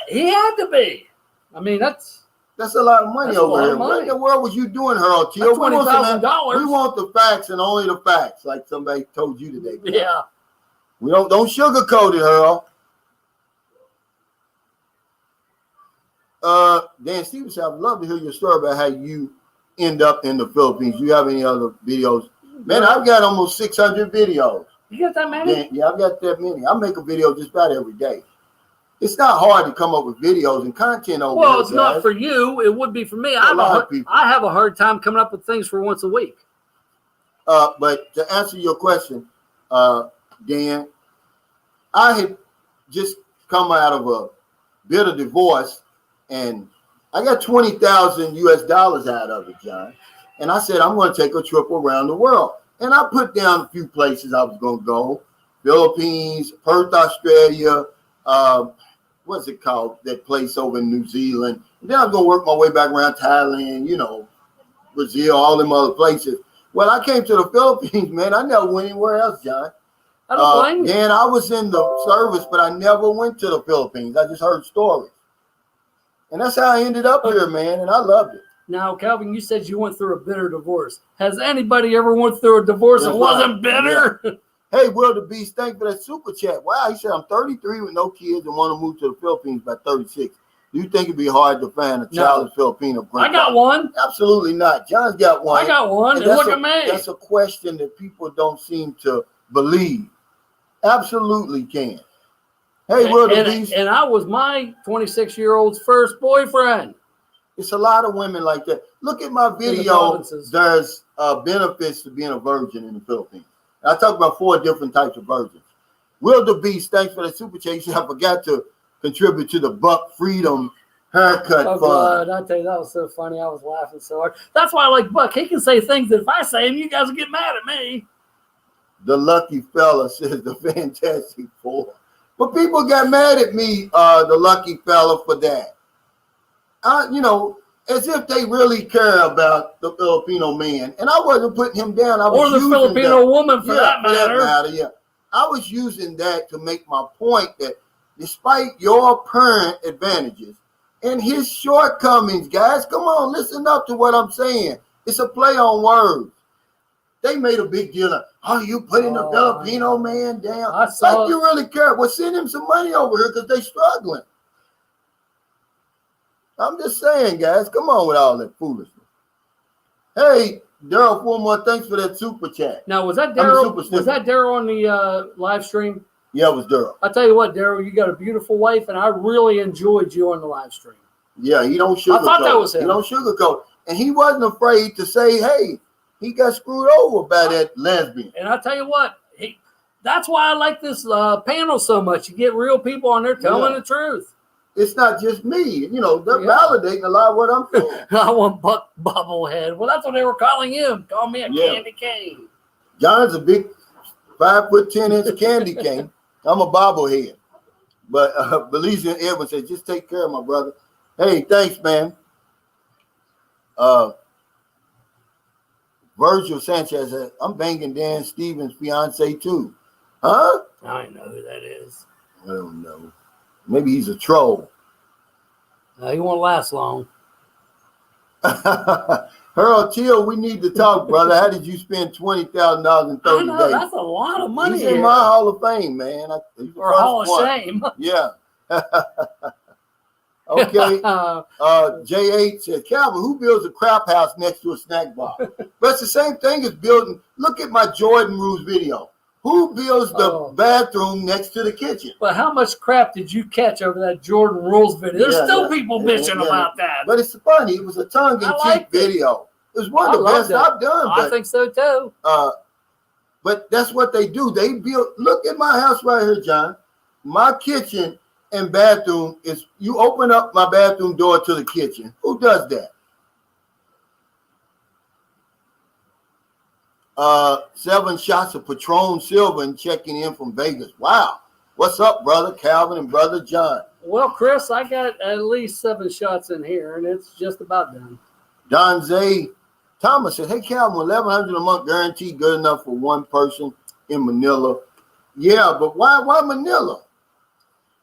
He had to be. I mean, that's a lot of money over here. What in the world was you doing, Harold T? $20,000. We want the facts and only the facts, like somebody told you today. Yeah. We don't sugarcoat it, Harold. Dan Stevens, I'd love to hear your story about how you end up in the Philippines. Do you have any other videos? Man, I've got almost 600 videos. You got that many? Yeah, I've got that many. I make a video just about every day. It's not hard to come up with videos and content over Well, here, it's not for you. It would be for me. I have a hard time coming up with things for once a week. But to answer your question, Dan, I had just come out of a bit of divorce, and I got $20,000 US out of it, John. And I said, I'm going to take a trip around the world. And I put down a few places I was going to go. Philippines, Perth, Australia, what's it called? That place over in New Zealand. And then I was going to work my way back around Thailand, Brazil, all them other places. Well, I came to the Philippines, man. I never went anywhere else, John. I don't blame you. Dan, I was in the service, but I never went to the Philippines. I just heard stories. And that's how I ended up here, man, and I loved it. Now, Calvin, you said you went through a bitter divorce. Has anybody ever went through a divorce and wasn't bitter? Yeah. Hey, Will the Beast, thank you for that super chat. Wow, he said, I'm 33 with no kids and want to move to the Philippines by 36. Do you think it'd be hard to find a childless Filipino? I got one. Absolutely not. John's got one. I got one. And look at me. That's a question that people don't seem to believe. Absolutely can. Hey, Will the Beast. And I was my 26-year-old's first boyfriend. It's a lot of women like that. Look at my video. There's benefits to being a virgin in the Philippines. I talk about 4 different types of virgins. Will the Beast, thanks for the super chat. I forgot to contribute to the Buck Freedom haircut fund. God, I tell you, that was so funny. I was laughing so hard. That's why I like Buck. He can say things that if I say them, you guys will get mad at me. The lucky fella says the Fantastic Four. But people got mad at me, the lucky fella, for that. As if they really care about the Filipino man. And I wasn't putting him down. Or the Filipino woman, for that matter. Yeah. I was using that to make my point that despite your apparent advantages and his shortcomings, guys, come on, listen up to what I'm saying. It's a play on words. They made a big deal of, you putting the Filipino man down. Like you really care. Well, send him some money over here because they're struggling. I'm just saying, guys, come on with all that foolishness. Hey, Daryl, 4 more. Thanks for that super chat. Now, was that Daryl? Was that Daryl on the live stream? Yeah, it was Daryl. I tell you what, Daryl, you got a beautiful wife, and I really enjoyed you on the live stream. Yeah, he don't sugarcoat. I thought that was him. He don't sugarcoat, and he wasn't afraid to say, "Hey, he got screwed over by that lesbian." And I tell you what, that's why I like this panel so much. You get real people on there telling the truth. It's not just me. They're validating a lot of what I'm saying. I want Buck Bubblehead. Well, that's what they were calling him. Call me a candy cane. John's a big 5'10" candy cane. I'm a bobblehead. But Belize and Edwin said, just take care of my brother. Hey, thanks, man. Virgil Sanchez said, I'm banging Dan Stevens' fiance too. Huh? I don't know who that is. I don't know. Maybe he's a troll. He won't last long. Harold Teal, we need to talk, brother. How did you spend $20,000 in 30 days? That's a lot of money. He's in my Hall of Fame, man. Or Hall of Shame. Yeah. Okay. J8 said, Calvin, who builds a crap house next to a snack bar? But it's the same thing as building. Look at my Jordan Rules video. Who builds the bathroom next to the kitchen? But how much crap did you catch over that Jordan Rules video? There's still people bitching about that. But it's funny. It was a tongue-in-cheek video. It was one of the best I've done. I think so too. But that's what they do. They build. Look at my house right here, John. My kitchen and bathroom is. You open up my bathroom door to the kitchen. Who does that? 7 shots of Patron Silver and checking in from Vegas. Wow. What's up, brother Calvin and brother John? Well, Chris, I got at least 7 shots in here, and it's just about done. Don Zay Thomas said, hey, Calvin, $1,100 a month guaranteed good enough for one person in Manila. Yeah, but why Manila?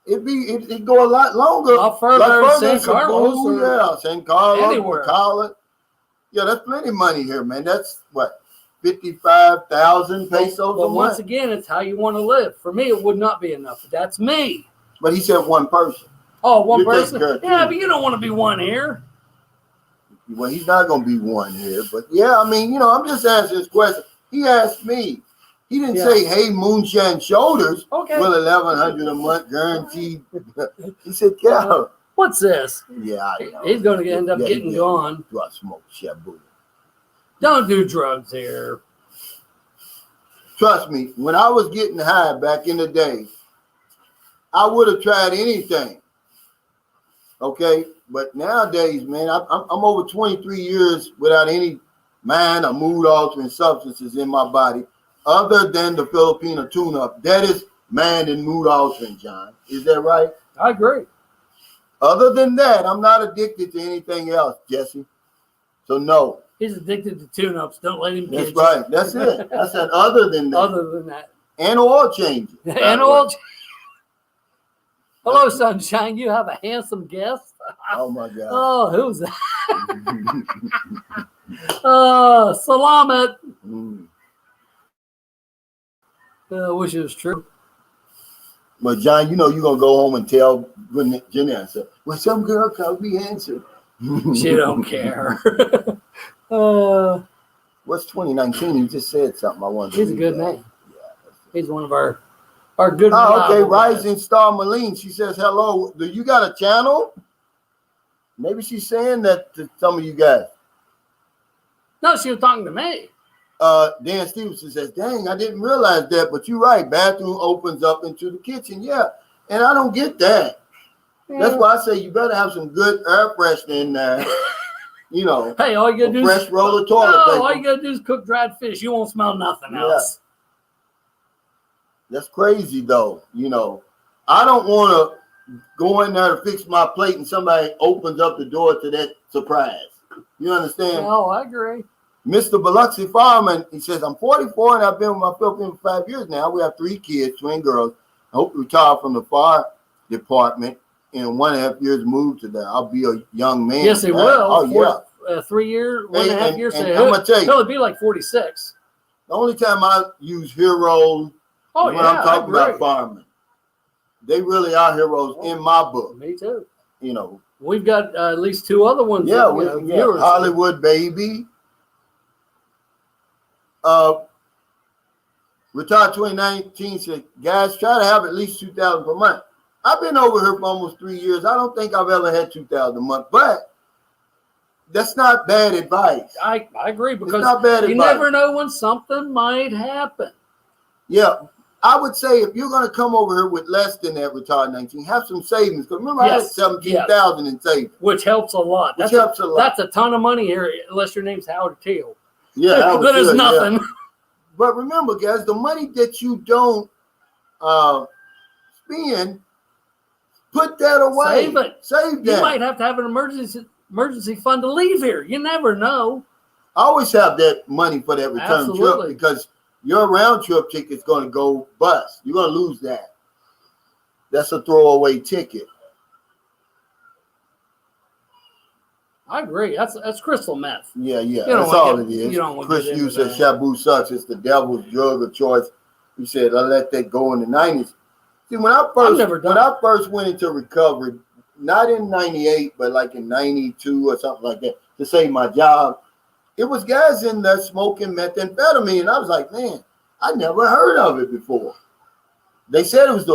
It'd go a lot longer. A lot further, like San Carlos. Cebu, yeah, San Carlos, anywhere. McAllen. Yeah, that's plenty of money here, man. That's what, 55,000 pesos but a month. Once again, it's how you want to live. For me, it would not be enough. That's me. But he said one person. Oh, one person? Yeah, but you don't want to be one here. Well, he's not going to be one here. But yeah, I mean, I'm just asking this question. He asked me. He didn't say, hey, Moonshine Shoulders, okay. Well, $1,100 a month guaranteed. He said, Cal. What's this? Yeah, I know. He's going to end up getting gone. Do I smoke shabu? Don't do drugs here. Trust me, when I was getting high back in the day, I would have tried anything. Okay? But nowadays, man, I'm over 23 years without any mind or mood-altering substances in my body other than the Filipino tune-up. That is mind and mood-altering, John. Is that right? I agree. Other than that, I'm not addicted to anything else, Jesse. So, no. He's addicted to tune-ups. Don't let him That's right. That's it. I said other than that. Other than that. And oil changes. And oil changes. Hello, Sunshine. You have a handsome guest. Oh, my God. Oh, who's that? Salamat. I wish it was true. But, John, you're going to go home and tell Jeanette, well, some girl called me handsome. She don't care. What's 2019? You just said something. I wanted to He's a good that. name. Yeah, he's one of our good. Oh, okay. Rising Star Malene. She says, hello. Do you got a channel? Maybe she's saying that to some of you guys. No, she was talking to me. Dan Stevenson says, dang, I didn't realize that, but you're right. Bathroom opens up into the kitchen. Yeah. And I don't get that. Yeah. That's why I say you better have some good air freshener in there. Hey, all you gotta do fresh roll of toilet paper. All you gotta do is cook dried fish. You won't smell nothing else. That's crazy, though. I don't want to go in there to fix my plate and somebody opens up the door to that surprise. You understand? Oh, I agree. Mr. Biloxi Fireman, he says, I'm 44 and I've been with my Philippines for 5 years now. We have 3 kids, twin girls. I hope to retire from the fire department in 1.5 years move to that. I'll be a young man. Yes, he will. Oh, yeah. 3 years, 1.5 years. And I'm going to tell you. He'll be like 46. The only time I use heroes when I'm talking about firemen. They really are heroes in my book. Me too. We've got at least 2 other ones. Yeah, Hollywood Baby. Retired 2019 said, guys, try to have at least $2,000 per month. I've been over here for almost 3 years. I don't think I've ever had $2,000 a month, but that's not bad advice. I agree, because it's not bad you advice. Never know when something might happen. Yeah, I would say if you're going to come over here with less than that retired 19, have some savings. Because remember, I had 17,000 in savings, which helps a lot. That's a ton of money here, unless your name's Howard Teal. Yeah, but it's nothing. Yeah. But remember, guys, the money that you don't spend, put that away. Save it. Save that. You might have to have an emergency fund to leave here. You never know. I always have that money for that return trip, because your round trip ticket's going to go bust. You're going to lose that. That's a throwaway ticket. I agree. That's crystal meth. Yeah. That's all it is. Chris Hughes said shabu sucks. It's the devil's drug of choice. He said, I let that go in the 90s. See, when I first went into recovery, not in 98, but like in 92 or something like that, to save my job, it was guys in there smoking methamphetamine. And I was like, man, I never heard of it before. They said it was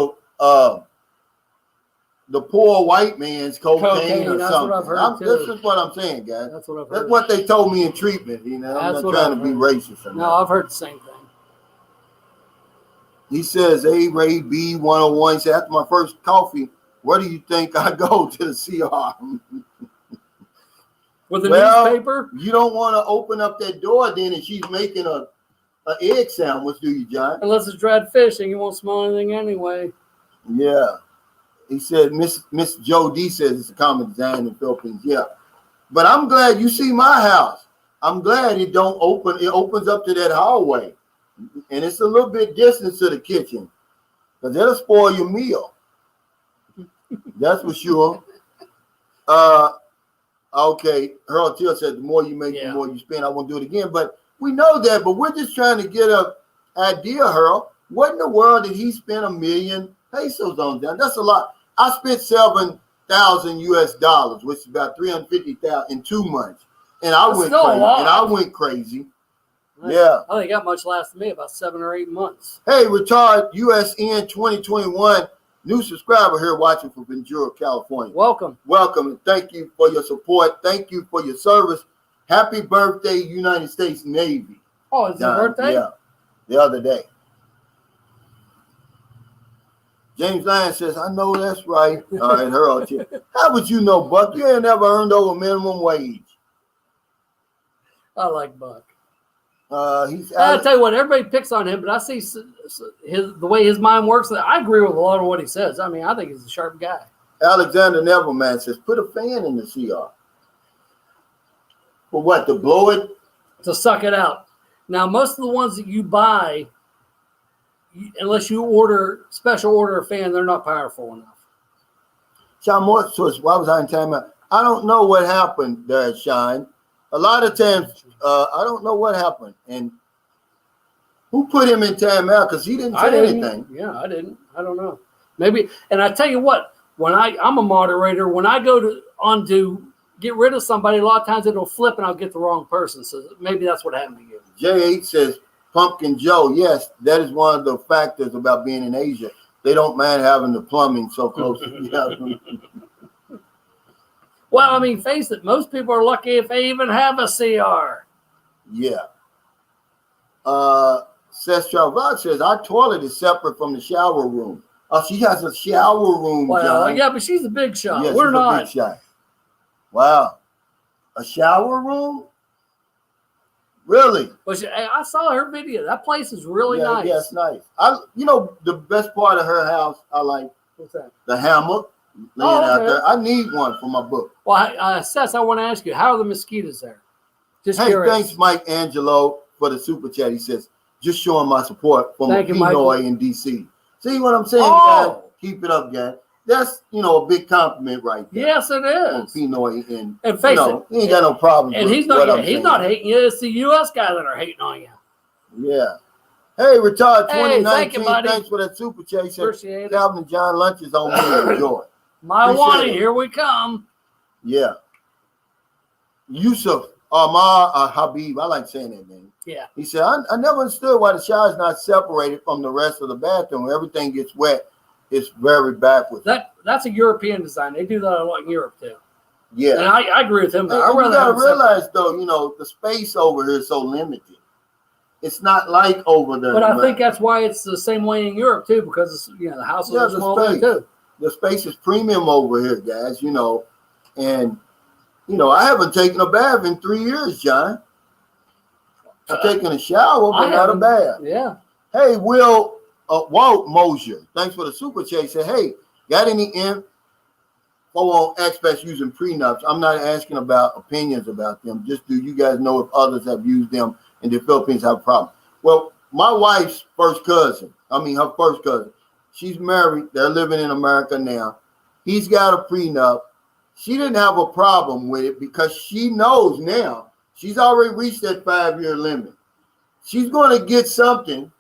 the poor white man's cocaine or something. What I've heard too. This is what I'm saying, guys. That's what I've heard. That's what they told me in treatment. I'm not trying to be racist. No, I've heard the same thing. He says, A Ray B101 said, after my first coffee, where do you think I go to the CR? With a newspaper? You don't want to open up that door then and she's making an egg sandwich, do you, John? Unless it's dried fish and you won't smell anything anyway. Yeah. He said, Miss Joe D says it's a common design in the Philippines. Yeah. But I'm glad you see my house. I'm glad it don't open. It opens up to that hallway, and it's a little bit distance to the kitchen, because that'll spoil your meal. That's for sure. Okay, Harold Till said the more you make, the more you spend. I won't do it again, but we know that. But we're just trying to get an idea, Harold. What in the world did he spend $1 million pesos on that? That's a lot. I spent $7,000 which is about $350,000 in 2 months, and I went crazy. And I went crazy. Yeah, I think that much lasted me about 7 or 8 months. Hey, Retard USN 2021. New subscriber here watching from Ventura, California. Welcome. Welcome, and thank you for your support. Thank you for your service. Happy birthday, United States Navy. Oh, it's your birthday? Yeah, the other day. James Lyon says, I know that's right. All right, Harold. How would you know, Buck? You ain't never earned over minimum wage. I like Buck. I'll tell you what, everybody picks on him, but I see the way his mind works. I agree with a lot of what he says. I mean, I think he's a sharp guy. Alexander Neverman says, put a fan in the CR. For what, to blow it? To suck it out. Now, most of the ones that you buy, unless you special order a fan, they're not powerful enough. Sean Moore, why was I in time out? I don't know what happened there, Sean. A lot of times, I don't know what happened. And who put him in timeout? Because he didn't say anything. Yeah, I didn't. I don't know. Maybe. And I tell you what, when I'm a moderator, when I go to get rid of somebody, a lot of times it'll flip and I'll get the wrong person. So maybe that's what happened to you. J8 says, Pumpkin Joe, yes, that is one of the factors about being in Asia. They don't mind having the plumbing so close to the other. Well, I mean, face it, most people are lucky if they even have a CR. Yeah. Seth Travag says, our toilet is separate from the shower room. Oh, she has a shower room, well, John. Yeah, but she's a big shot. Yeah, we're not. A big shot. Wow. A shower room? Really? Well, I saw her video. That place is really nice. Yeah, it's nice. The best part of her house I like. What's that? The hammock laying out there. I need one for my book. Well, Seth, I want to ask you, how are the mosquitoes there? Just curious. Thanks, Mike Angelo, for the super chat. He says, just showing my support from Pinoy in D.C. See what I'm saying, guys? Keep it up, guys. That's, a big compliment right there. Yes, it is. From Pinoy and face it, he ain't got no problem. And he's not hating you. It's the U.S. guys that are hating on you. Yeah. Hey, Retard 2019. Thank you, buddy. Thanks for that super chat. Appreciate it. Calvin and John lunches on me. Enjoy. My Wani, here we come. Yeah. Yusuf Amar Habib. I like saying that name. Yeah. He said, I never understood why the shower is not separated from the rest of the bathroom. Everything gets wet. It's very backwards. That's a European design. They do that a lot in Europe too. Yeah. And I agree with him. You gotta realize though, the space over here is so limited. It's not like over there. But I think that's why it's the same way in Europe too, because the houses are small there too. The space is premium over here, guys, and I haven't taken a bath in 3 years, John. I've taken a shower, but not a bath. Yeah. Hey, Walt Mosier, thanks for the super chat. Said, hey, got any info on expats using prenups? I'm not asking about opinions about them. Just do you guys know if others have used them and the Philippines have a problem? Well, my wife's her first cousin, she's married. They're living in America now. He's got a prenup. She didn't have a problem with it because she knows now she's already reached that 5-year limit. She's going to get something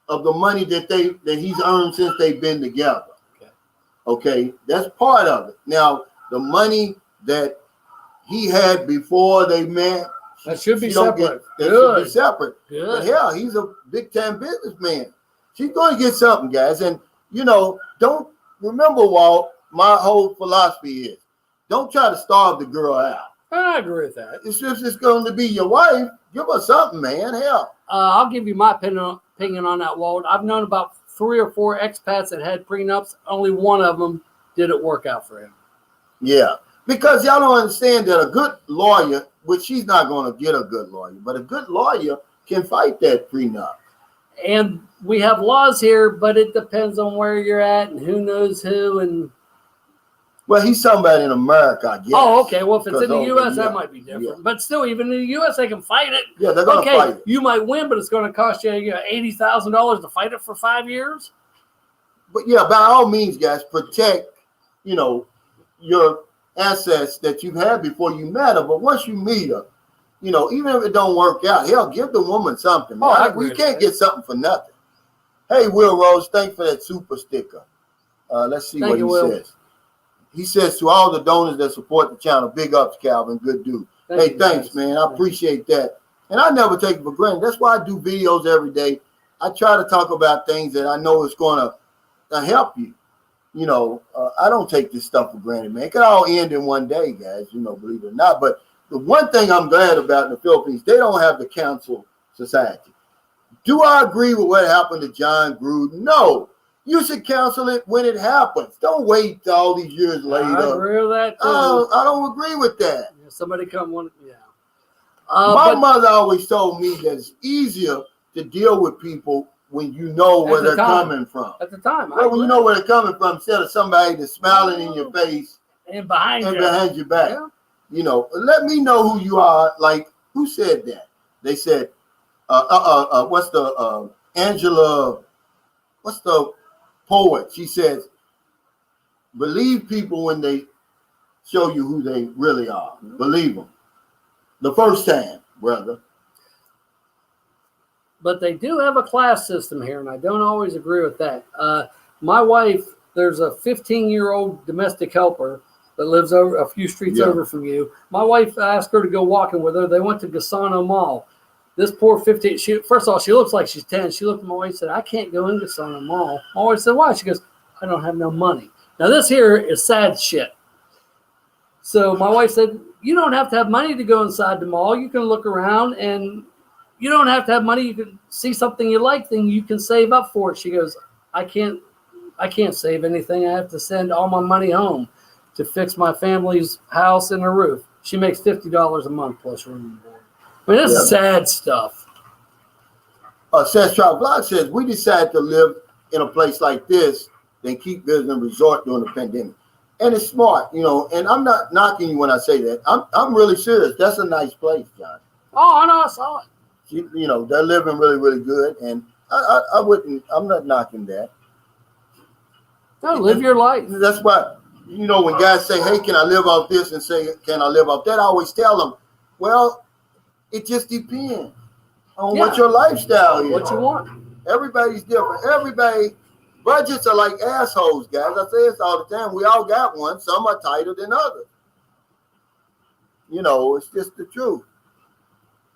of the money that he's earned since they've been together. Okay, that's part of it. Now, the money that he had before they met, that should be separate. Should be separate. Good. But yeah, he's a big time businessman. She's going to get something, guys. And don't remember, Walt. My whole philosophy is don't try to starve the girl out. I agree with that. It's just it's going to be your wife. Give her something, man. Hell. I'll give you my opinion on that, Walt. I've known about 3 or 4 expats that had prenups. Only one of them didn't work out for him. Yeah, because y'all don't understand that a good lawyer, which she's not going to get a good lawyer, but a good lawyer can fight that prenup. And we have laws here, but it depends on where you're at and who knows who. And Well, he's talking about in America, I guess. Oh, okay. Well, if it's in the U.S., yeah, that might be different. yeah. But still, even in the U.S., they can fight it. Yeah, they're going to fight it. You might win, but it's going to cost you, $80,000 to fight it for 5 years. But yeah, by all means, guys, protect, your assets that you've had before you met her. But once you meet her, even if it don't work out, hell, give the woman something. Man. We can't get something for nothing. Hey, Will Rose, thanks for that super sticker. Let's see what he says. He says to all the donors that support the channel, big ups, Calvin. Good dude. Thanks, man. I appreciate that. And I never take it for granted. That's why I do videos every day. I try to talk about things that I know is going to help you. I don't take this stuff for granted, man. It could all end in one day, guys, believe it or not. But the one thing I'm glad about in the Philippines, they don't have the council society. Do I agree with what happened to John Gruden? No. You should counsel it when it happens. Don't wait all these years later. I agree with that, too. I don't agree with that. Yeah, somebody come one, yeah. My mother always told me that it's easier to deal with people when you know where they're coming from. At the time. Well, when you know where they're coming from, instead of somebody that's smiling in your face and behind your back. Yeah. Let me know who you are. Like, who said that? They said, what's the Angela, what's the poet? She says, believe people when they show you who they really are. Mm-hmm. Believe them. The first time, brother. But they do have a class system here, and I don't always agree with that. My wife, there's a 15-year-old domestic helper that lives over a few streets over from you. My wife asked her to go walking with her. They went to Gasano Mall. This poor 15, first of all, she looks like she's 10. She looked at my wife and said, I can't go in Gasano Mall. My wife said, why? She goes, I don't have no money. Now, this here is sad shit. So my wife said, you don't have to have money to go inside the mall. You can look around, and you don't have to have money. You can see something you like, then you can save up for it. She goes, I can't save anything. I have to send all my money home to fix my family's house and a roof. She makes $50 a month plus room and board. I mean, this is sad stuff. Seth Trout Vlog says, we decided to live in a place like this than keep visiting resort during the pandemic. And it's smart, and I'm not knocking you when I say that. I'm really serious. That's a nice place, John. Oh, I know, I saw it. They're living really, really good, and I'm not knocking that. No, live your life. That's why, when guys say, hey, can I live off this, and say, can I live off that, I always tell them, well, it just depends on what your lifestyle is. What you want. Everybody's different. Budgets are like assholes, guys. I say this all the time. We all got one. Some are tighter than others. It's just the truth.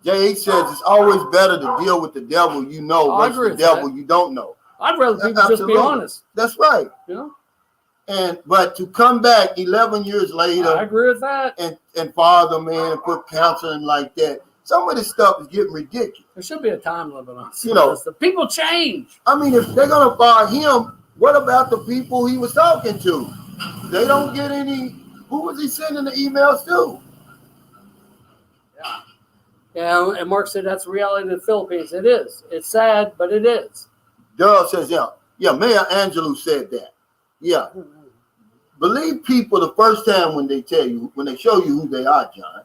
J.H. says it's always better to deal with the devil you know versus the devil you don't know. I'd rather people just be honest. That's right. But to come back 11 years later, I agree with that. And father, man, and put counseling like that. Some of this stuff is getting ridiculous. There should be a time limit on this. The people change. I mean, if they're gonna fire him, what about the people he was talking to? They don't get any. Who was he sending the emails to? Yeah, and Mark said that's reality of the Philippines. It is. It's sad, but it is. Daryl says, yeah, Mayor Angelou said that. Yeah. Believe people the first time when they show you who they are, John.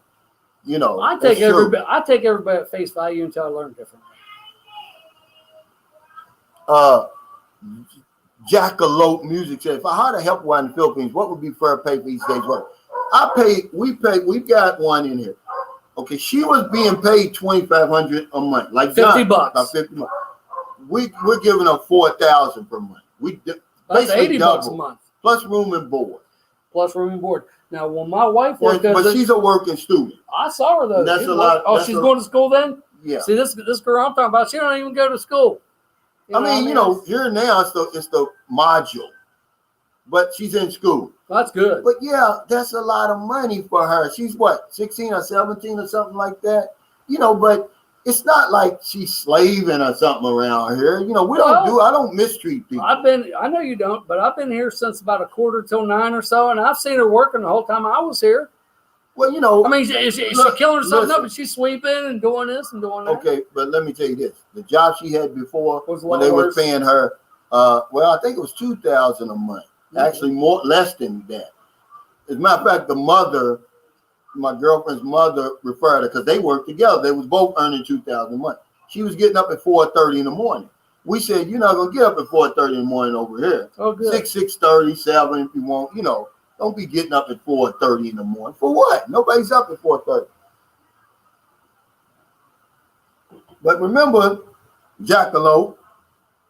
I take everybody at face value until I learn differently. Jackalope Music said, if I hired a helper in the Philippines, what would be fair pay for each day's work? We've got one in here. Okay, she was being paid $2,500 a month, like $50. About $50. We're giving her $4,000 per month. That's $80 a month, plus room and board. Now, when my wife worked, but she's a working student. I saw her though. That's a lot. Oh, she's going to school then. Yeah. See, this girl I'm talking about, she don't even go to school. Here now it's the module, but she's in school. That's good. But yeah, that's a lot of money for her. She's what, 16 or 17 or something like that. But it's not like she's slaving or something around here. I don't mistreat people. I know you don't, but I've been here since about 8:45 or so, and I've seen her working the whole time I was here. Well, I mean, is she killing herself? No, but she's sweeping and doing this and doing that. Okay, but let me tell you this. The job she had before, when they were paying her, I think it was $2,000 a month. Mm-hmm. Actually, less than that. As a matter of fact, the mother, my girlfriend's mother, referred her because they worked together. They was both earning $2,000 a month. She was getting up at 4:30 in the morning. We said, you're not gonna get up at 4:30 in the morning over here. Oh, good. 6:30, 7 if you want. Don't be getting up at 4:30 in the morning. For what? Nobody's up at 4:30. But remember, Jackalope,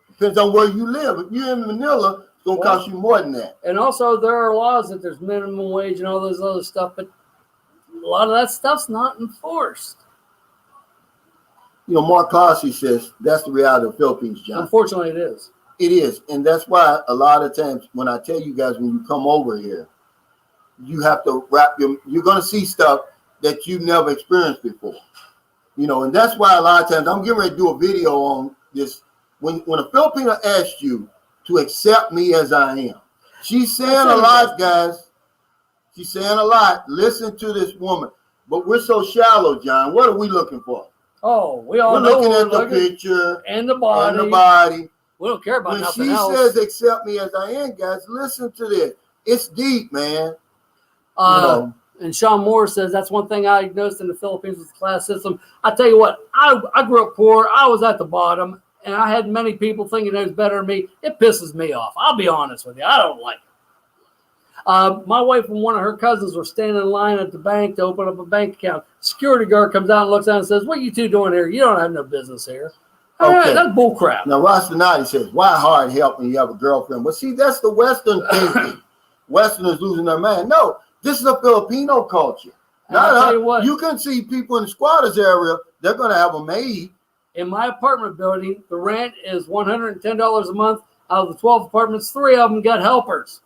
depends on where you live. If you're in Manila, it's gonna cost you more than that. And also, there are laws that there's minimum wage and all this other stuff, but a lot of that stuff's not enforced. Mark Cosby says that's the reality of the Philippines, John. Unfortunately, it is. It is, and that's why a lot of times when I tell you guys when you come over here, you have to you're gonna see stuff that you've never experienced before. And that's why a lot of times I'm getting ready to do a video on this. When a Filipino asks you to accept me as I am, she's saying a lot, guys. She's saying a lot. Listen to this woman. But we're so shallow, John. What are we looking for? Oh, we all we're know looking at the picture and the body. We don't care about nothing else. When she says accept me as I am, guys, listen to this. It's deep, man. And Sean Moore says that's one thing I noticed in the Philippines with the class system. I tell you what, I grew up poor. I was at the bottom, and I had many people thinking they was better than me. It pisses me off. I'll be honest with you. I don't like it. My wife and one of her cousins were standing in line at the bank to open up a bank account. Security guard comes out and looks out and says, "What are you two doing here? You don't have no business here." Okay. That's bull crap. Now, Rostonati says, why hard help when you have a girlfriend? Well, see, that's the Western thinking. Westerners losing their mind. No, this is a Filipino culture. You can see people in the squatters area, they're going to have a maid. In my apartment building, the rent is $110 a month. Out of the 12 apartments, 3 of them got helpers.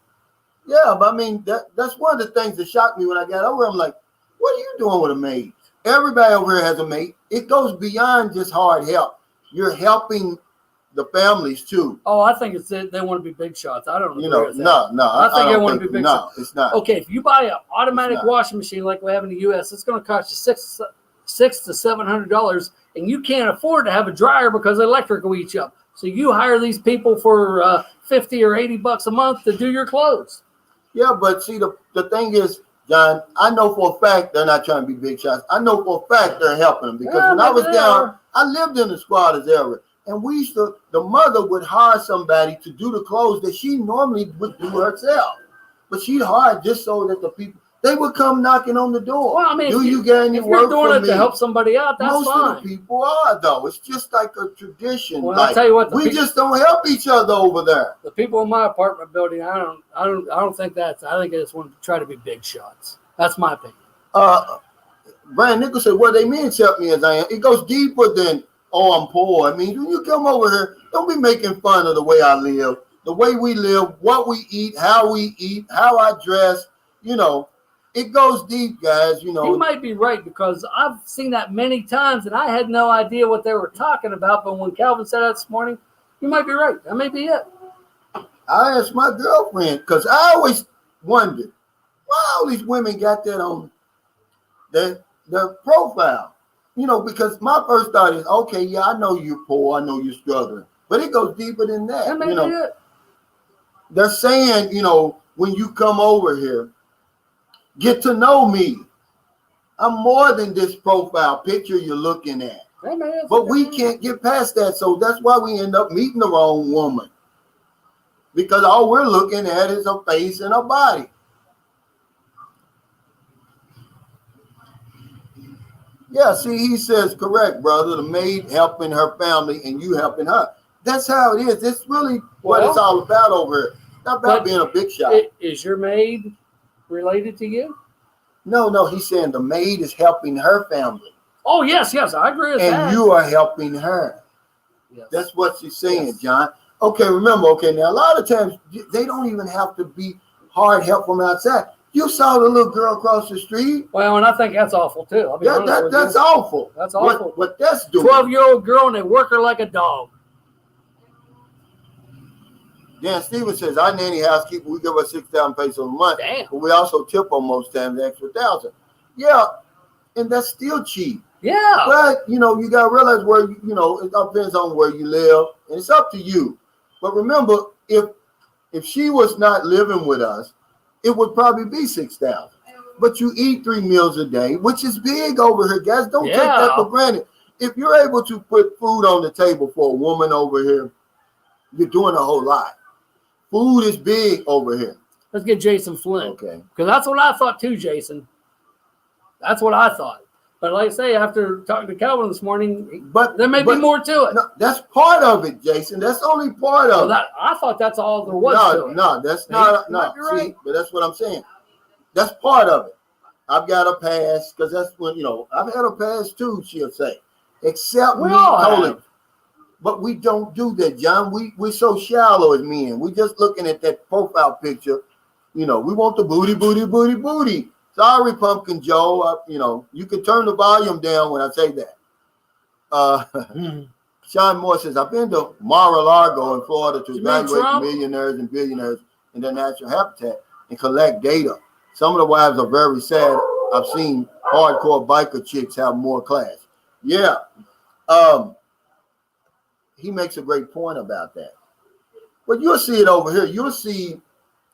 Yeah, but I mean, that's one of the things that shocked me when I got over. I'm like, what are you doing with a maid? Everybody over here has a maid. It goes beyond just hard help. You're helping the families too. Oh, I think they want to be big shots. I don't know. No. I think they want to be big shots. No, it's not. Okay, if you buy an automatic washing machine like we have in the U.S., it's going to cost you $600 to $700, and you can't afford to have a dryer because the electric will eat you up. So you hire these people for $50 or $80 a month to do your clothes. Yeah, but see, the thing is, John, I know for a fact they're not trying to be big shots. I know for a fact they're helping them because when I was down, I lived in the squatters area, and the mother would hire somebody to do the clothes that she normally would do herself, but she'd hire just so that the people, they would come knocking on the door. Well, I mean, if you're doing it to help somebody out, that's most fine. Most of the people are, though. It's just like a tradition. Well, I'll tell you what, we just don't help each other over there. The people in my apartment building, I don't think that's. I think they just want to try to be big shots. That's my opinion. Brian Nichols said, "What they mean, accept me as I am." It goes deeper than, "Oh, I'm poor." I mean, when you come over here, don't be making fun of the way I live, the way we live, what we eat, how I dress. It goes deep, guys. He might be right because I've seen that many times, and I had no idea what they were talking about. But when Calvin said that this morning, you might be right. That may be it. I asked my girlfriend because I always wondered why all these women got that on their profile. Because my first thought is, okay, yeah, I know you're poor, I know you're struggling, but it goes deeper than that. That may be it. They're saying, when you come over here, get to know me. I'm more than this profile picture you're looking at. But we can't get past that. So that's why we end up meeting the wrong woman. Because all we're looking at is her face and her body. Yeah, see, he says, correct, brother. The maid helping her family and you helping her. That's how it is. It's really what it's all about over here. Not about being a big shot. Is your maid related to you? No, he's saying the maid is helping her family. Oh, yes, I agree with that. And you are helping her. Yes. That's what she's saying, John. Okay, remember, now a lot of times they don't even have to be hard help from outside. You saw the little girl across the street. Well, and I think that's awful too. That's awful. That's awful. What that's doing. 12-year-old girl and they work her like a dog. Dan Stevens says, our nanny housekeeper, we give her 6,000 pesos a month. Damn. But we also tip her most times the extra 1,000. Yeah, and that's still cheap. Yeah. But, you got to realize where, it depends on where you live. And it's up to you. But remember, if she was not living with us it would probably be 6,000. But you eat 3 meals a day, which is big over here, guys. Don't take that for granted. If you're able to put food on the table for a woman over here, you're doing a whole lot. Food is big over here. Let's get Jason Flynn. Okay. Because that's what I thought too, Jason. That's what I thought. But like I say, after talking to Calvin this morning, there may be more to it. No, that's part of it, Jason. That's only part of it. I thought that's all there was to it. No, that's not. No, see, right. But that's what I'm saying. That's part of it. I've got a pass because that's when, I've had a pass too, she'll say. Except me totally. But we don't do that, John. We're so shallow as men. We're just looking at that profile picture. We want the booty, booty, booty, booty. Sorry, Pumpkin Joe. You can turn the volume down when I say that. Sean Moore says, I've been to Mar-a-Lago in Florida to evaluate millionaires and billionaires in their natural habitat and collect data. Some of the wives are very sad. I've seen hardcore biker chicks have more class. Yeah. He makes a great point about that. But you'll see it over here. You'll see,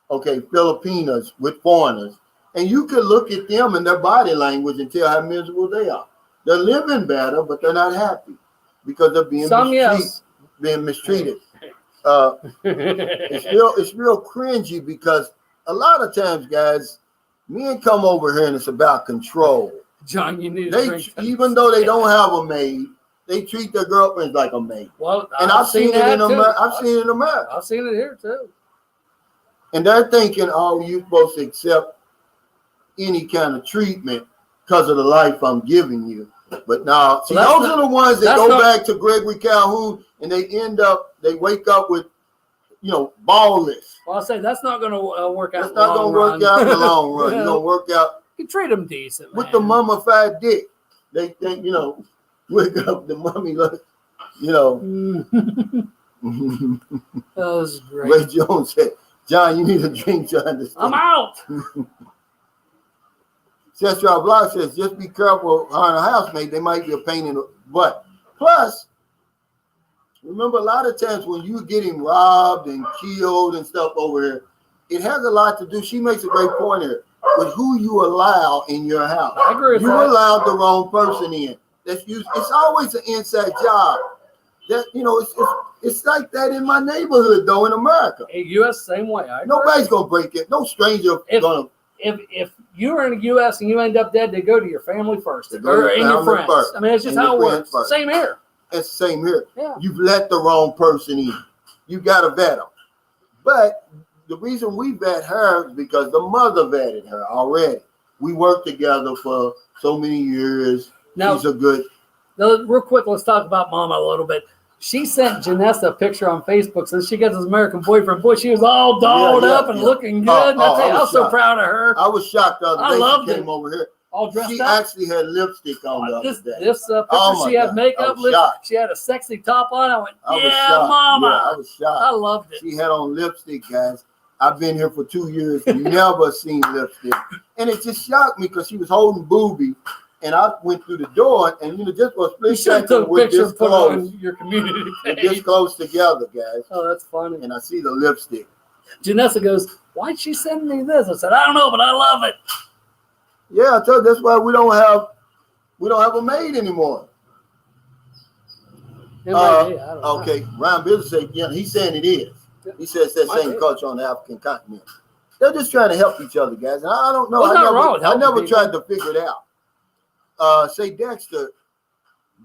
Filipinos with foreigners. And you can look at them and their body language and tell how miserable they are. They're living better, but they're not happy because they're being mistreated. It's real cringy because a lot of times, guys, men come over here and it's about control. John, you need even though they don't have a maid, they treat their girlfriends like a maid. Well, and I've seen it in America. I've seen it in America. I've seen it here too. And they're thinking, you're supposed to accept any kind of treatment because of the life I'm giving you. But now, those are the ones that go back to Gregory Calhoun and they wake up with, ballless. Well, I'll say that's not going to work out. That's not going to work out in the long run. You're going to work out. You treat them decent, with the mummified dick. They think, wake up, the mummy, That was great. Ray Jones said, John, you need a drink to understand. I'm out. Central Block says, just be careful hiring a housemate. They might be a pain in the butt. Plus, remember a lot of times when you're getting robbed and killed and stuff over here, it has a lot to do. She makes a great point here with who you allow in your house. I agree with that. You allowed the wrong person in. It's always an inside job. That it's like that in my neighborhood though in America. In U.S. same way. Nobody's gonna break it. No stranger gonna. If you're in the U.S. and you end up dead, they go to your family first, or in your friends. First. I mean, it's just how it works. First. Same here. It's the same here. Yeah. You've let the wrong person in. You got to vet them. But the reason we vet her is because the mother vetted her already. We worked together for so many years. Now, she's a good. Real quick, let's talk about Mama a little bit. She sent Janessa a picture on Facebook since she got this American boyfriend. Boy, she was all dolled up and looking good. I was so proud of her. I was shocked the other day she came over here. All dressed she up. She actually had lipstick on the other day. This picture, she had makeup. She had a sexy top on. I went, Mama. Yeah, I was shocked. I loved it. She had on lipstick, guys. I've been here for 2 years, never seen lipstick. And it just shocked me because she was holding booby. And I went through the door, and just for a split second, we're this close. On your community page. We're this close together, guys. Oh, that's funny. And I see the lipstick. Janessa goes, "Why'd she send me this?" I said, "I don't know, but I love it." Yeah, I told you that's why we don't have a maid anymore. Okay, Ryan Bill said, yeah, he's saying it is. He says that same culture on the African continent. They're just trying to help each other, guys. And I don't know. I never tried to figure it out. Say Dexter,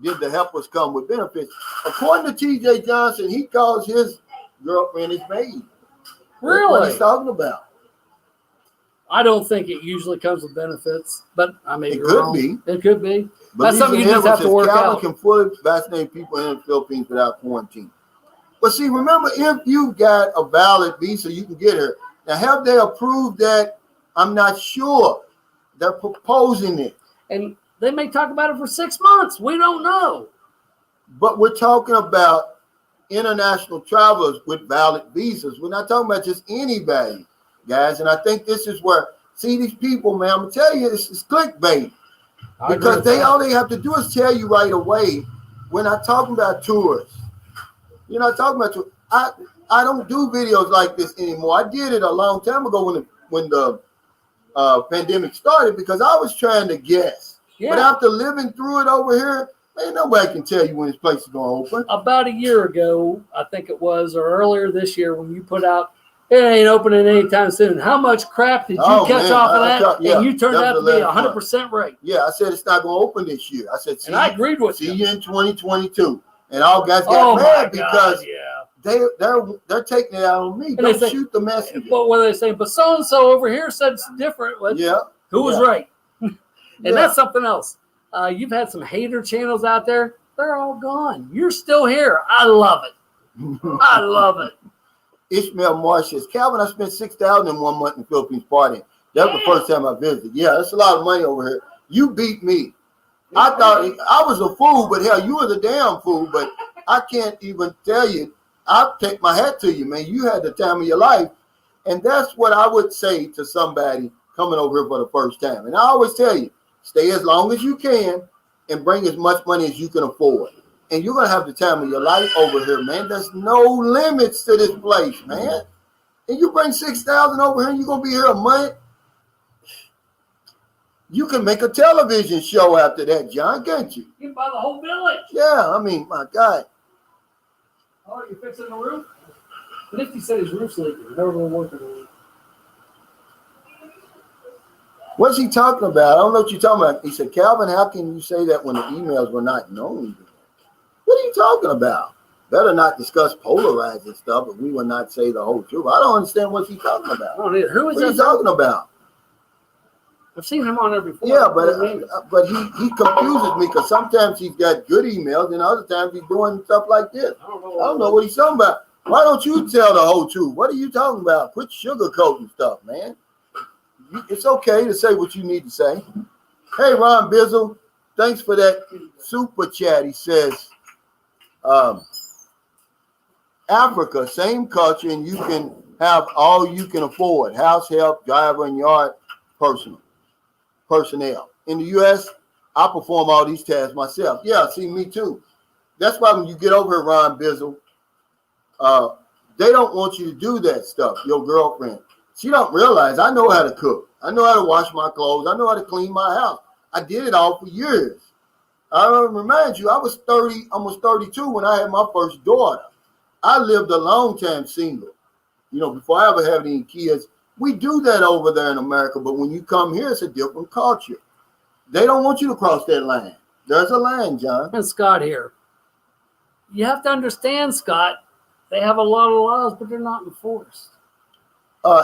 did the helpers come with benefits? According to T.J. Johnson, he calls his girlfriend his maid. Really? That's what he's talking about. I don't think it usually comes with benefits, but I may be wrong. It could be. But that's something you just have to work out. Can fully vaccinate people in the Philippines without quarantine. But see, remember, if you got a valid visa, you can get here. Now, have they approved that? I'm not sure. They're proposing it. And they may talk about it for 6 months. We don't know. But we're talking about international travelers with valid visas. We're not talking about just anybody, guys. And I think this is where, see, these people, man, I'm going to tell you, it's clickbait. Because all they have to do is tell you right away, we're not talking about tourists. You're not talking about tourists. I don't do videos like this anymore. I did it a long time ago when when the pandemic started because I was trying to guess. Yeah. But after living through it over here, man, nobody can tell you when this place is going to open. About a year ago, I think it was, or earlier this year, when you put out, it ain't opening anytime soon. How much crap did you catch off of that? And you turned out to be 100% right. Yeah, I said it's not going to open this year. I said, and I agreed with you. See you in 2022. And all guys got mad because they're taking it out on me. Don't shoot the messenger. But what are they saying? But so-and-so over here said it's different. Well, who was right? And that's something else. You've had some hater channels out there. They're all gone. You're still here. I love it. I love it. Ishmael Marsh says, Calvin, I spent $6,000 in 1 month in the Philippines partying. That was the first time I visited. Yeah, that's a lot of money over here. You beat me. I thought I was a fool, but hell, you were the damn fool. But I can't even tell you. I'll take my hat to you, man. You had the time of your life. And that's what I would say to somebody coming over here for the first time. And I always tell you, stay as long as you can and bring as much money as you can afford. And you're going to have the time of your life over here, man. There's no limits to this place, man. And you bring $6,000 over here and you're going to be here a month. You can make a television show after that, John, can't you? You can buy the whole village. Yeah, I mean, my God. Oh, you're fixing the roof? Nifty said his roof's leaking. Never been working on it. What's he talking about? I don't know what you're talking about. He said, Calvin, how can you say that when the emails were not known? What are you talking about? Better not discuss polarizing stuff if we will not say the whole truth. I don't understand what he's talking about. I don't either. Who is what are you talking about? I've seen him on there before. Yeah, but he confuses me because sometimes he's got good emails and other times he's doing stuff like this. I don't know what he's talking about. Why don't you tell the whole truth? What are you talking about? Quit sugarcoating stuff, man. It's okay to say what you need to say. Hey, Ron Bizzle, thanks for that super chat. He says, Africa, same culture, and you can have all you can afford. House help, driver, and yard personnel. In the U.S., I perform all these tasks myself. Yeah, see, me too. That's why when you get over here, Ron Bizzle, they don't want you to do that stuff, your girlfriend. She don't realize I know how to cook. I know how to wash my clothes. I know how to clean my house. I did it all for years. I remind you, I was 30, almost 32 when I had my first daughter. I lived a long time single. You know, before I ever had any kids. We do that over there in America, but when you come here, it's a different culture. They don't want you to cross that line. There's a line, John. And Scott here. You have to understand, Scott, they have a lot of laws, but they're not enforced.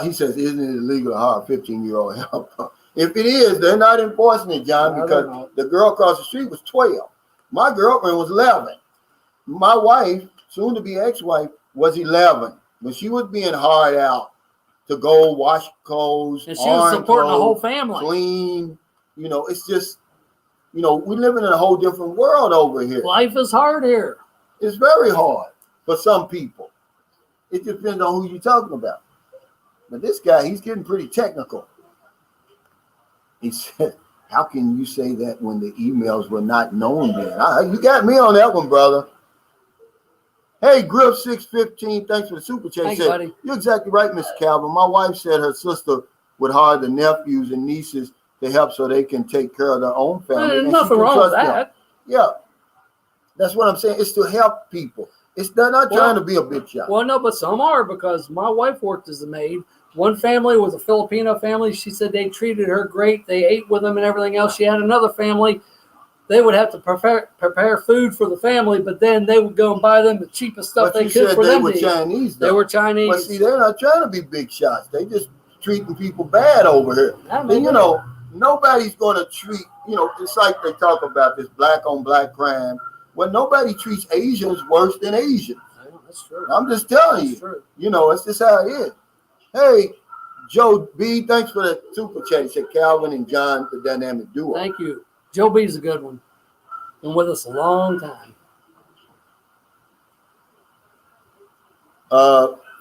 He says, isn't it illegal to hire a 15-year-old help? If it is, they're not enforcing it, John, because the girl across the street was 12. My girlfriend was 11. My wife, soon to be ex-wife, was 11. When she was being hired out to go wash clothes, and she was supporting the whole family, clean. You know, it's just, you know, we're living in a whole different world over here. Life is hard here. It's very hard for some people. It depends on who you're talking about. But this guy, he's getting pretty technical. He said, how can you say that when the emails were not known then? You got me on that one, brother. Hey, Griff 615, thanks for the super chat. Thanks, buddy. You're exactly right, Mr. Calvin. My wife said her sister would hire the nephews and nieces to help so they can take care of their own family. There's nothing wrong with that. Them. Yeah. That's what I'm saying. It's to help people. They're not trying to be a big shot. Well, no, but some are, because my wife worked as a maid. One family was a Filipino family. She said they treated her great. They ate with them and everything else. She had another family. They would have to prepare food for the family, but then they would go and buy them the cheapest stuff they could for them to eat. Chinese, they were Chinese. But see, they're not trying to be big shots. They just treating people bad over here. And, you know, nobody's going to treat, you know, it's like they talk about this black on black crime. Well, nobody treats Asians worse than Asians. That's true. I'm just telling you. True. You know, it's just how it is. Hey, Joe B, thanks for the super chat. He said Calvin and John, the dynamic duo. Thank you. Joe B's a good one. Been with us a long time.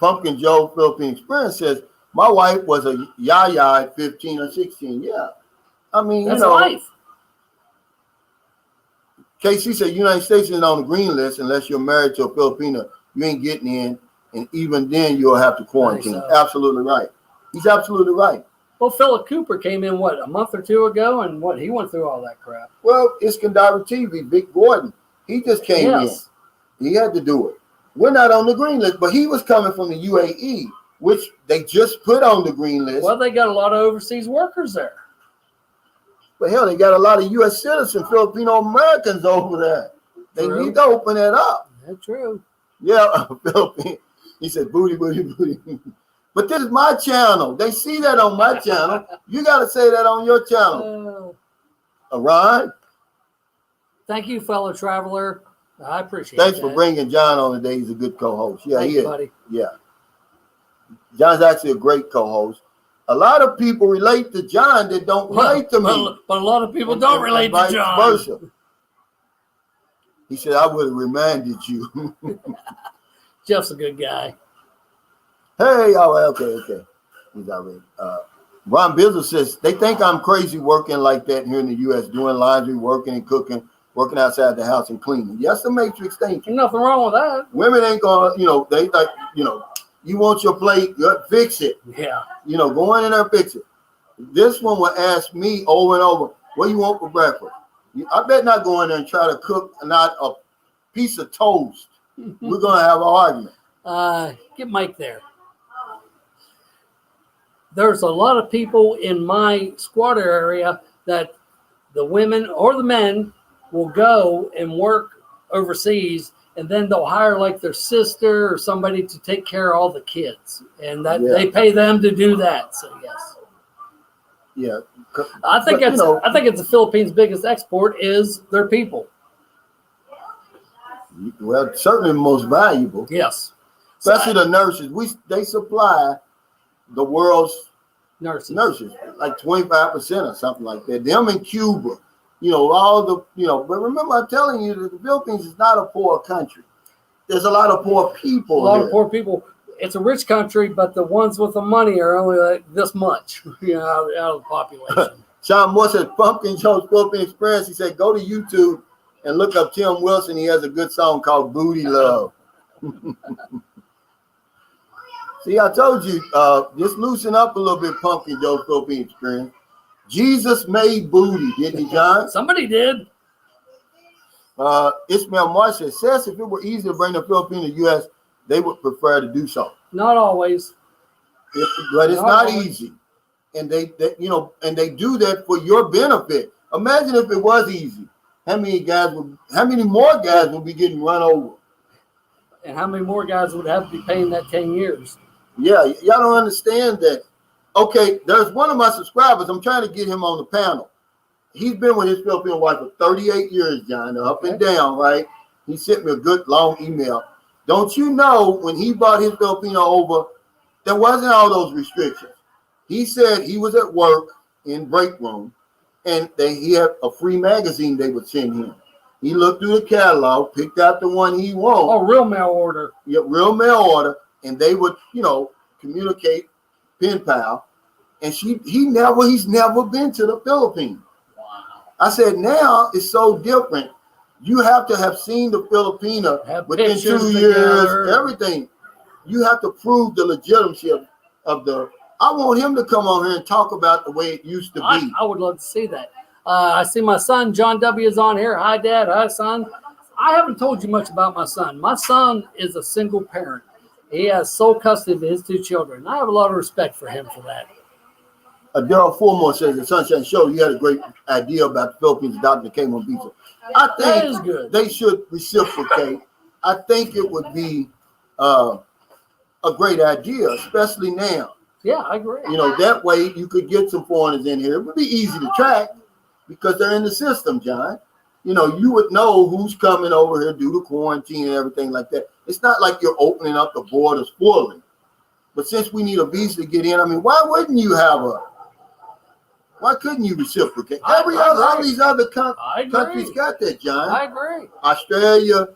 Pumpkin Joe Philippine Experience says, my wife was a yaya at 15 or 16. Yeah. I mean, that's you know. Life. KC said United States isn't on the green list unless you're married to a Filipino. You ain't getting in. And even then, you'll have to quarantine. So. Absolutely right. He's absolutely right. Well, Philip Cooper came in, a month or two ago, and he went through all that crap. Well, Iskandar TV, Vic Gordon, he just came in. He had to do it. We're not on the green list, but he was coming from the UAE, which they just put on the green list. Well, they got a lot of overseas workers there. But hell, they got a lot of U.S. citizens, Filipino Americans over there. They need to open that up. That's true. Yeah, Philippine. He said, booty, booty, booty. But this is my channel. They see that on my channel. You got to say that on your channel. Ron? Thank you, fellow traveler. I appreciate it. Thanks for bringing John on today. He's a good co-host. Yeah, Thank he you, is. buddy. Yeah. John's actually a great co-host. A lot of people relate to John that don't relate to me. But a lot of people don't relate to John. Versa. He said, I would have reminded you. Jeff's a good guy. Hey, okay. He's already. Ron Bizzle says, they think I'm crazy working like that here in the U.S., doing laundry, working and cooking, working outside the house and cleaning. Yes, the Matrix thinking. Nothing wrong with that. Women ain't going to, they like, you want your plate, fix it. Yeah. Go in there and fix it. This one will ask me over and over, what do you want for breakfast? I bet not go in there and try to cook not a piece of toast. We're going to have an argument. Get Mike there. There's a lot of people in my squatter area that the women or the men will go and work overseas, and then they'll hire like their sister or somebody to take care of all the kids, and they pay them to do that. So yes, yeah, I think it's the Philippines' biggest export is their people. Well, certainly the most valuable. Yes, especially the nurses. They supply the world's nurses, like 25% or something like that. Them in Cuba, all the, but remember I'm telling you that the Philippines is not a poor country. There's a lot of poor people. Of poor people. It's a rich country, but the ones with the money are only like this much, out of the population. Sean Moore said, Pumpkin Joe's Philippine Experience. He said, go to YouTube and look up Tim Wilson. He has a good song called Booty Love. See, I told you, just loosen up a little bit, Pumpkin Joe's Philippine Experience. Jesus made booty, didn't he, John? Somebody did. Ismail Marsh says if it were easy to bring the Philippines to the U.S., they would prefer to do so. Not always. But it's not easy. And they do that for your benefit. Imagine if it was easy. How many more guys would be getting run over? And how many more guys would have to be paying that 10 years? Yeah, y'all don't understand that. Okay, there's one of my subscribers. I'm trying to get him on the panel. He's been with his Filipino wife for 38 years, John, up and down, right? He sent me a good long email. Don't you know when he brought his Filipino over, there wasn't all those restrictions. He said he was at work in break room, and he had a free magazine they would send him. He looked through the catalog, picked out the one he wanted. Oh, real mail order. Yeah, real mail order, and they would, communicate, pen pal. And he's never been to the Philippines. Wow. I said, now it's so different. You have to have seen the Filipino within 2 years, everything. You have to prove the legitimacy of the. I want him to come on here and talk about the way it used to be. I would love to see that. I see my son, John W. is on here. Hi, Dad. Hi, son. I haven't told you much about my son. My son is a single parent. He has sole custody of his 2 children. I have a lot of respect for him for that. Daryl Formore says, the Sunshine Show, you had a great idea about the Philippines adopting the Cayman visa. I think they should reciprocate. I think it would be a great idea, especially now. Yeah, I agree. That way you could get some foreigners in here. It would be easy to track because they're in the system, John. You would know who's coming over here due to quarantine and everything like that. It's not like you're opening up the borders fully. But since we need a visa to get in, why couldn't you reciprocate? All these other countries got that, John. I agree. Australia,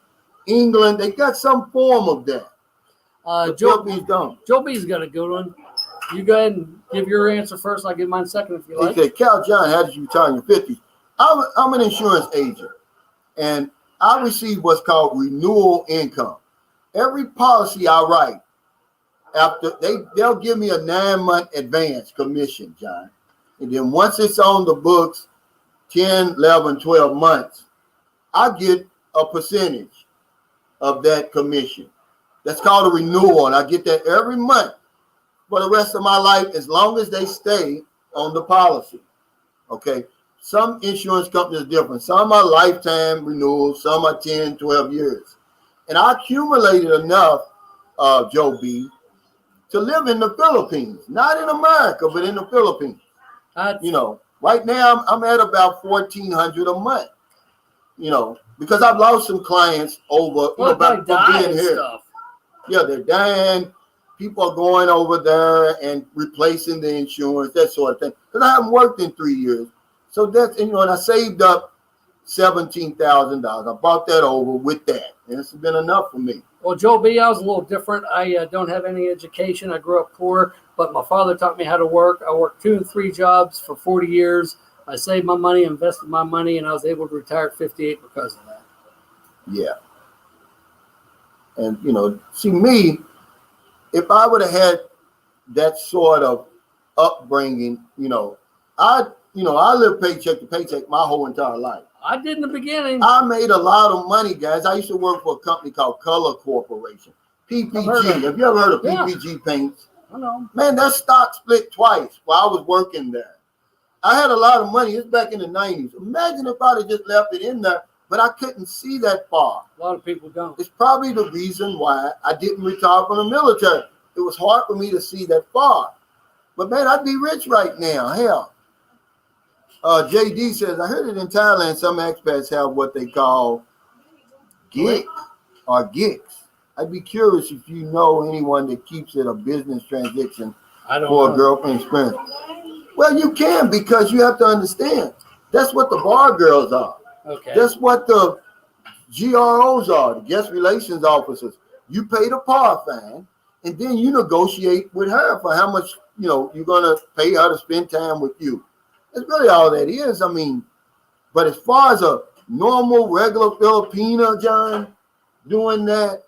England, they got some form of that. Joe B's got a good one. You go ahead and give your answer first. I'll give mine second if you like. He said, Cal John, how did you retire in your 50s? I'm an insurance agent, and I receive what's called renewal income. Every policy I write, after they'll give me a 9-month advance commission, John. And then once it's on the books, 10, 11, 12 months, I get a percentage of that commission. That's called a renewal, and I get that every month for the rest of my life as long as they stay on the policy. Okay? Some insurance companies are different. Some are lifetime renewals, some are 10, 12 years. And I accumulated enough, Joe B., to live in the Philippines. Not in America, but in the Philippines. Right now I'm at about $1,400 a month. Because I've lost some clients over about being here. Stuff. Yeah, they're dying. People are going over there and replacing the insurance, that sort of thing. Because I haven't worked in 3 years. So that's, and I saved up $17,000. I bought that over with that. And it's been enough for me. Well, Joe B., I was a little different. I don't have any education. I grew up poor, but my father taught me how to work. I worked 2 and 3 jobs for 40 years. I saved my money, invested my money, and I was able to retire at 58 because of that. Yeah. And, see me, if I would have had that sort of upbringing, I lived paycheck to paycheck my whole entire life. I did in the beginning. I made a lot of money, guys. I used to work for a company called Color Corporation. PPG. Have you ever heard of PPG paints? I know. Man, that stock split twice while I was working there. I had a lot of money. It's back in the 90s. Imagine if I'd have just left it in there, but I couldn't see that far. A lot of people don't. It's probably the reason why I didn't retire from the military. It was hard for me to see that far. But, man, I'd be rich right now. Hell. JD says, I heard it in Thailand, some expats have what they call gig or gigs. I'd be curious if you know anyone that keeps it a business transaction for a girlfriend experience. Well, you can, because you have to understand. That's what the bar girls are. Okay. That's what the GROs are, the guest relations officers. You pay the par fine, and then you negotiate with her for how much, you're going to pay her to spend time with you. That's really all that is. I mean, but as far as a normal, regular Filipino, John, doing that,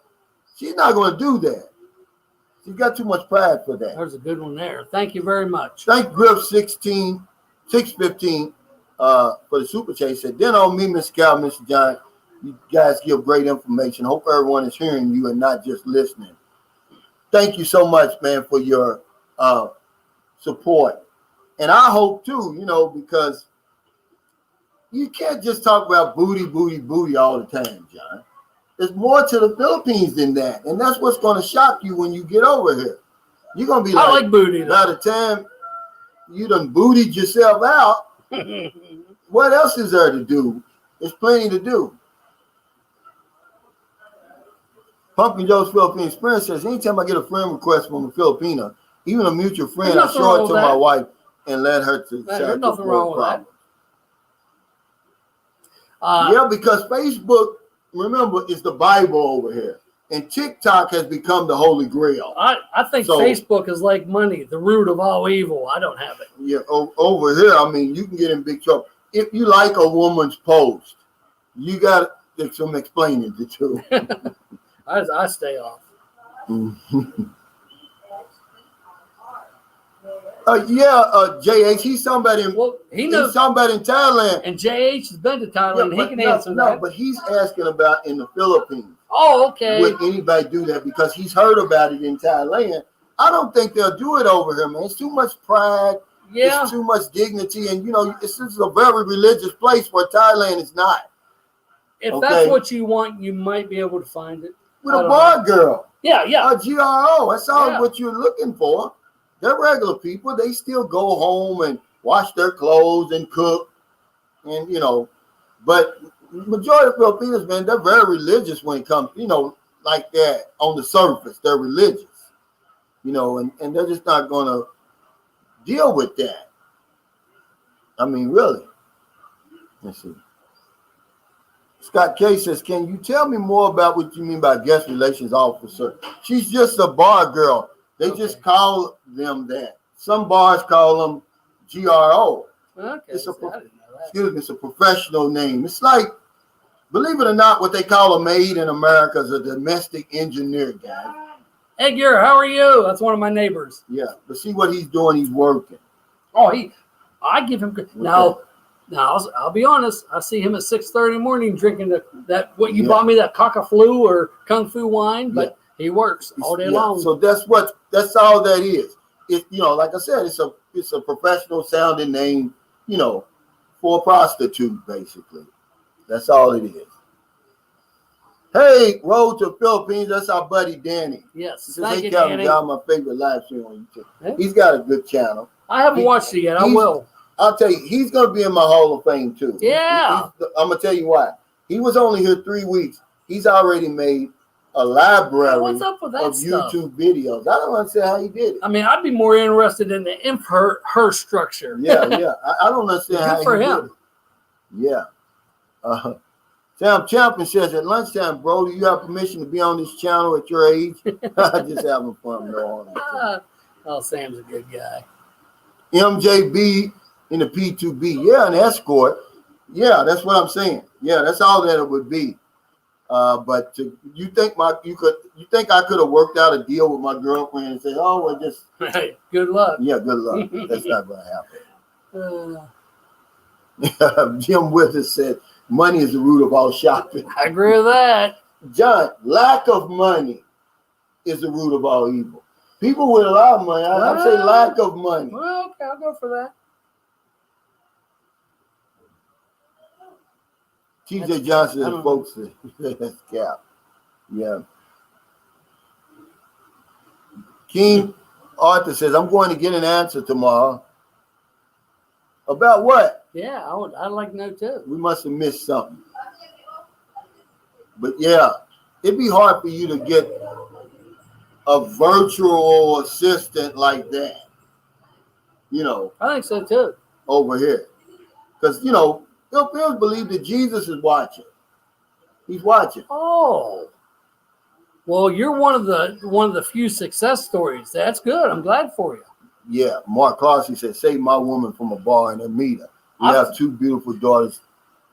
she's not going to do that. She's got too much pride for that. There's a good one there. Thank you very much. Thank Griff 615 for the super chat. He said, then on me, Mr. Cal, Mr. John, you guys give great information. Hope everyone is hearing you and not just listening. Thank you so much, man, for your support. And I hope too, because you can't just talk about booty, booty, booty all the time, John. There's more to the Philippines than that. And that's what's going to shock you when you get over here. You're going to be like, I like booty. By the time you done bootied yourself out, what else is there to do? There's plenty to do. Pumpkin Joe's Philippine Experience says, anytime I get a friend request from a Filipino, even a mutual friend, I show it to my wife and let her to chat. There's nothing wrong with that. Yeah, because Facebook, remember, is the Bible over here. And TikTok has become the Holy Grail. I think Facebook is like money, the root of all evil. I don't have it. Yeah, over here, I mean, you can get in big trouble. If you like a woman's post, you got some explaining to do. I stay off. JH, he's somebody. He's somebody in Thailand. And JH has been to Thailand. He can answer that. No, but he's asking about in the Philippines. Oh, okay. Would anybody do that? Because he's heard about it in Thailand. I don't think they'll do it over here, man. It's too much pride. Yeah. It's too much dignity, and this is a very religious place where Thailand is not. If that's what you want, you might be able to find it. With a bar girl. Yeah. A GRO. That's all what you're looking for. They're regular people. They still go home and wash their clothes and cook. And, but majority of Filipinos, man, they're very religious when it comes, like that on the surface. They're religious, and they're just not going to deal with that. I mean, really. Let's see. Scott K says, can you tell me more about what you mean by guest relations officer? She's just a bar girl. They just call them that. Some bars call them GRO. Okay. It's a professional name. It's like, believe it or not, what they call a maid in America is a domestic engineer, guy. Edgar, how are you? That's one of my neighbors. Yeah, but see what he's doing. He's working. Oh, I give him now. I'll be honest. I see him at 6:30 in the morning drinking that what you bought me, that coca flu or kung fu wine, but he works all day long. So that's all that is. It, like I said, it's a professional sounding name, for a prostitute, basically. That's all it is. Hey, Road to Philippines, that's our buddy Danny. Yes, thank you, Danny. Y'all my favorite live stream on YouTube. Hey. He's got a good channel. I haven't watched it yet. I will. I'll tell you, he's going to be in my Hall of Fame, too. Yeah. I'm going to tell you why. He was only here 3 weeks. He's already made a library of YouTube videos. I don't understand how he did it. I mean, I'd be more interested in the infrastructure. Yeah. I don't understand how he did it. Yeah. Sam Champion says, at lunchtime, bro, do you have permission to be on this channel at your age? Just having fun. Oh, Sam's a good guy. MJB in the P2B. Yeah, an escort. Yeah, that's what I'm saying. Yeah, that's all that it would be. But you think I could have worked out a deal with my girlfriend and say, oh, well, just hey, good luck. Yeah, good luck. That's not going to happen. Jim Withers said, money is the root of all shopping. I agree with that. John, lack of money is the root of all evil. People with a lot of money, I say lack of money. Well, okay, I'll go for that. TJ Johnson and folks, that's cap. Yeah. King Arthur says, I'm going to get an answer tomorrow. About what? Yeah, I'd like to know too. We must have missed something. But yeah, it'd be hard for you to get a virtual assistant like that. I think so too. Over here. Because, Filipinos believe that Jesus is watching. He's watching. Oh. Well, you're one of the few success stories. That's good. I'm glad for you. Yeah, Mark Clarksey said, save my woman from a bar in Amita. We have 2 beautiful daughters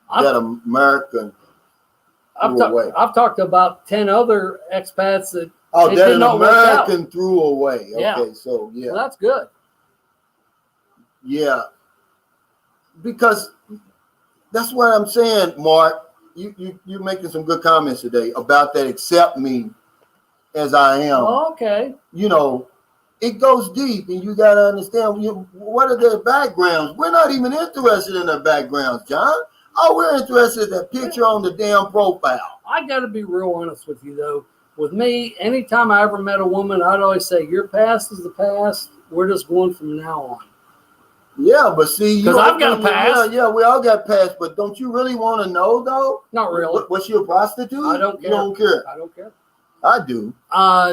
that American threw away. I've talked to about 10 other expats that that an American threw away. Okay, so yeah. Well, that's good. Yeah. Because that's what I'm saying, Mark. You're making some good comments today about that accept me as I am. Oh, okay. It goes deep, and you got to understand what are their backgrounds. We're not even interested in their backgrounds, John. All we're interested in that picture on the damn profile. I got to be real honest with you, though. With me, anytime I ever met a woman, I'd always say, your past is the past. We're just going from now on. Yeah, but see, because I've got a past. Yeah, we all got past, but don't you really want to know, though? Not really. Was she a prostitute? I don't care. You don't care? I don't care. I do.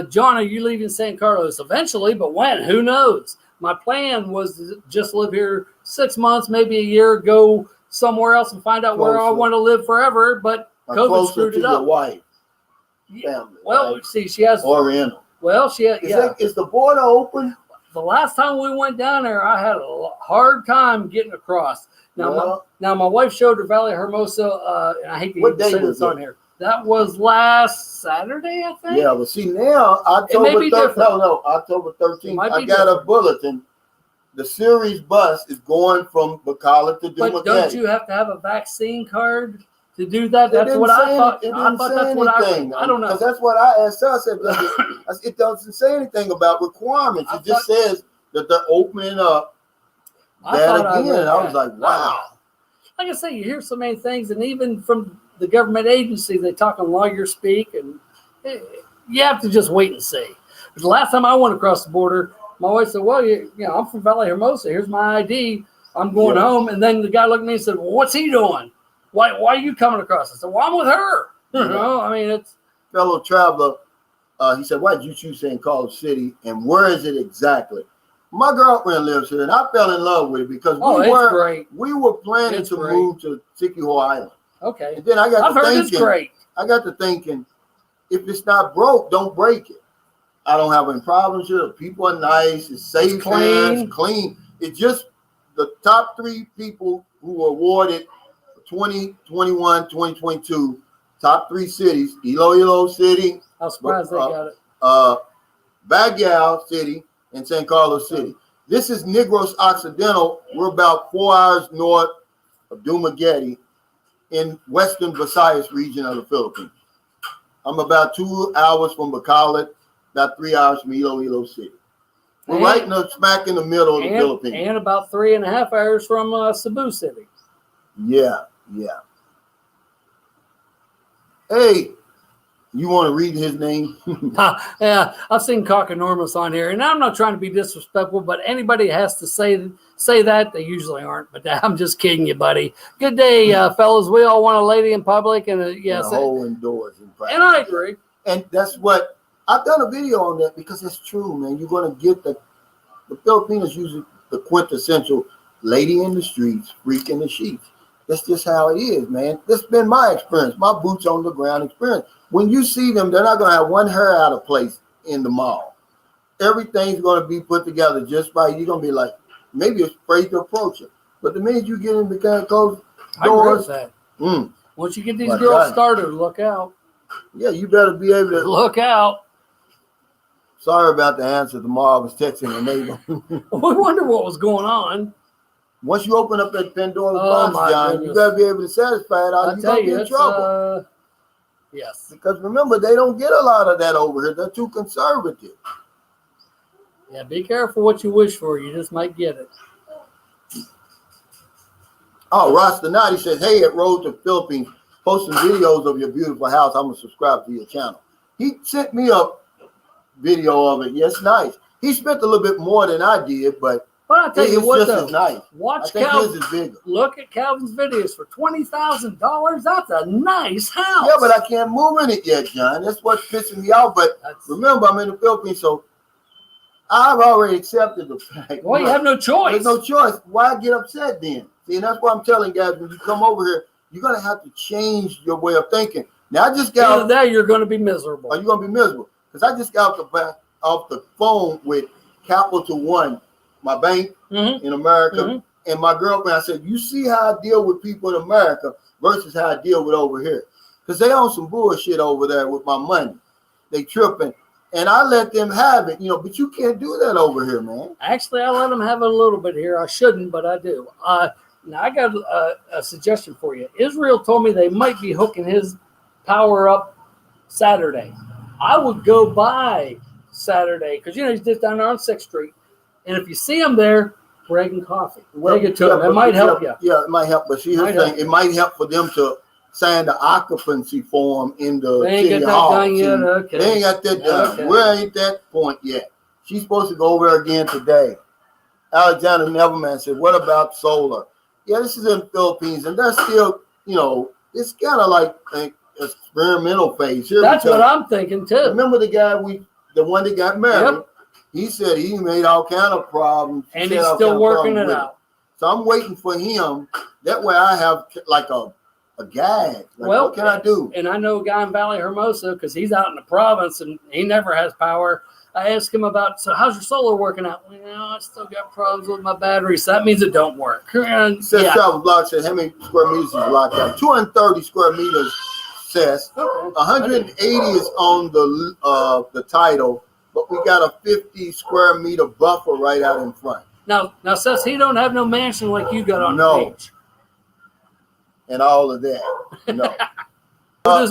John, are you leaving San Carlos eventually? But when? Who knows? My plan was to just live here 6 months, maybe a year, go somewhere else and find out where I want to live forever. But COVID screwed it up. Your wife, family. Well, right? See, she has Oriental. Well, she has. Is the border open? The last time we went down there, I had a hard time getting across. Now, my wife showed her Valley Hermosa, and I hate to even say this on here. That was last Saturday, I think. Yeah, but see now, October 13th. No, October 13th. I got a bulletin. The series bus is going from Bacala to Dumaguete. But don't you have to have a vaccine card to do that? That's what I thought. I thought that's what I don't know. Because that's what I asked her. I said, it doesn't say anything about requirements. It just says that they're opening up that again. I was like, wow. Like I say, you hear so many things, and even from the government agency, they talk in lawyer speak, and you have to just wait and see. But the last time I went across the border, my wife said, well, I'm from Valley Hermosa. Here's my ID. I'm going home. And then the guy looked at me and said, well, what's he doing? Why are you coming across? I said, well, I'm with her. I mean, it's. Fellow traveler, he said, why did you choose St. Carlos City, and where is it exactly? My girlfriend lives here, and I fell in love with it because we were planning to move to Siquijor Island. Okay. And then I got to thinking, if it's not broke, don't break it. I don't have any problems here. The people are nice. It's safe. It's clean. It's just the top 3 people who were awarded 2021, 2022, top 3 cities, Iloilo City. I'm surprised they got it. Baguio City, and San Carlos City. This is Negros Occidental. We're about 4 hours north of Dumaguete in western Visayas region of the Philippines. I'm about 2 hours from Bacolod, about 3 hours from Iloilo City. We're right in the smack in the middle of the Philippines. And about 3.5 hours from Cebu City. Yeah. Hey, you want to read his name? Yeah, I've seen Cockanormus on here, and I'm not trying to be disrespectful, but anybody has to say that, they usually aren't. But I'm just kidding you, buddy. Good day, fellas. We all want a lady in public, and yes, a hole indoors in practice. And I agree. And that's what I've done a video on that because it's true, man. You're going to get the Filipinos usually the quintessential lady in the streets, freak in the sheets. That's just how it is, man. That's been my experience, my boots on the ground experience. When you see them, they're not going to have one hair out of place in the mall. Everything's going to be put together just right. You're going to be like, maybe afraid to approach it. But the minute you get in the kind of closed doors, once you get these girls started, look out. Yeah, you better be able to look out. Sorry about the answer tomorrow. I was texting a neighbor. We wonder what was going on. Once you open up that Pandora's box, John, you better be able to satisfy it. You're going to be in trouble. Yes. Because remember, they don't get a lot of that over here. They're too conservative. Yeah, be careful what you wish for. You just might get it. Oh, Rastanati says, hey, at Road to Philippines, post some videos of your beautiful house. I'm going to subscribe to your channel. He sent me a video of it. Yes, nice. He spent a little bit more than I did, but I'll tell you what, though, nice. Watch Calvin. Look at Calvin's videos for $20,000. That's a nice house. Yeah, but I can't move in it yet, John. That's what's pissing me off. But remember, I'm in the Philippines, so I've already accepted the fact. Well, you have no choice. There's no choice. Why get upset then? See, and that's why I'm telling guys, when you come over here, you're gonna have to change your way of thinking. Now, I just got either that, you're gonna be miserable. Are you gonna be miserable? Because I just got off the phone with Capital One, my bank in America, and my girlfriend. I said, you see how I deal with people in America versus how I deal with over here. Because they own some bullshit over there with my money. They tripping. And I let them have it, but you can't do that over here, man. Actually, I let them have it a little bit here. I shouldn't, but I do. Now, I got a suggestion for you. Israel told me they might be hooking his power up Saturday. I would go by Saturday because, he's just down there on 6th Street. And if you see him there, breaking coffee. Take it to him. It might help you. Yeah, it might help. But see, here's the thing. It might help for them to sign the occupancy form in the city hall. They ain't got that done. Okay. We ain't that point yet. She's supposed to go over there again today. Alexander Neverman said, what about solar? Yeah, this is in the Philippines, and they're still, it's kind of like an experimental phase here. That's what I'm thinking, too. Remember the one that got married? Yep. He said he made all kind of problems. And he's still working it out. So I'm waiting for him. That way I have like a gag. What can I do? And I know a guy in Valley Hermosa because he's out in the province and he never has power. I asked him about, so how's your solar working out? Well, I still got problems with my battery, so that means it don't work. Travel Block said, how many square meters is locked out? 230 square meters, says. 180 is on the title, but we got a 50 square meter buffer right out in front. Now, says he don't have no mansion like you got on the page. And all of that. No.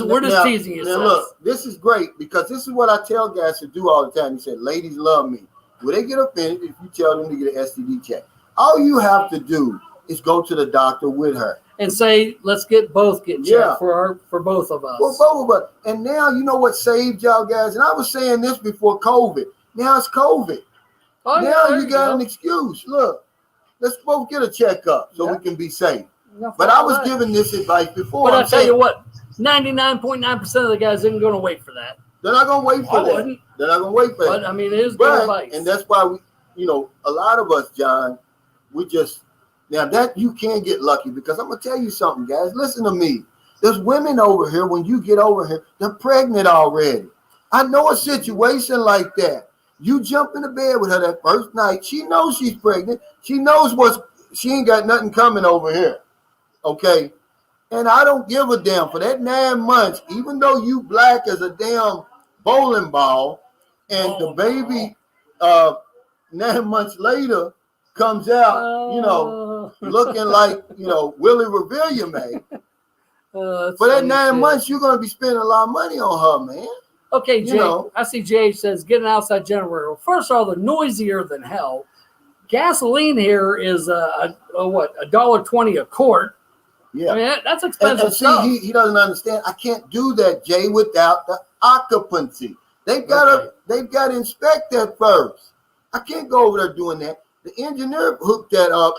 We're just teasing you. Now look, this is great because this is what I tell guys to do all the time. He said, ladies love me. Will they get offended if you tell them to get an STD check? All you have to do is go to the doctor with her. And say, let's get checked for both of us. For both of us. And now you know what saved y'all guys? And I was saying this before COVID. Now it's COVID. Oh, now you got an excuse. Look, let's both get a checkup so we can be safe. But I was giving this advice before. But I'll tell you what, 99.9% of the guys isn't going to wait for that. They're not going to wait for that. They're not going to wait for that. But, I mean, it is good advice. And that's why, a lot of us, John, now that you can get lucky because I'm going to tell you something, guys. Listen to me. There's women over here, when you get over here, they're pregnant already. I know a situation like that. You jump in the bed with her that first night. She knows she's pregnant. She knows she ain't got nothing coming over here. Okay? And I don't give a damn for that 9 months, even though you black as a damn bowling ball, And the baby, 9 months later, comes out, looking like, Willie Revere, man. For that 9 months, you're going to be spending a lot of money on her, man. Okay, Jay, I see Jay says, get an outside generator. Well, first of all, they're noisier than hell. Gasoline here is $1.20 a quart. Yeah, I mean that's expensive. And see, he doesn't understand. I can't do that, Jay, without the occupancy. They've got to inspect that first. I can't go over there doing that. The engineer hooked that up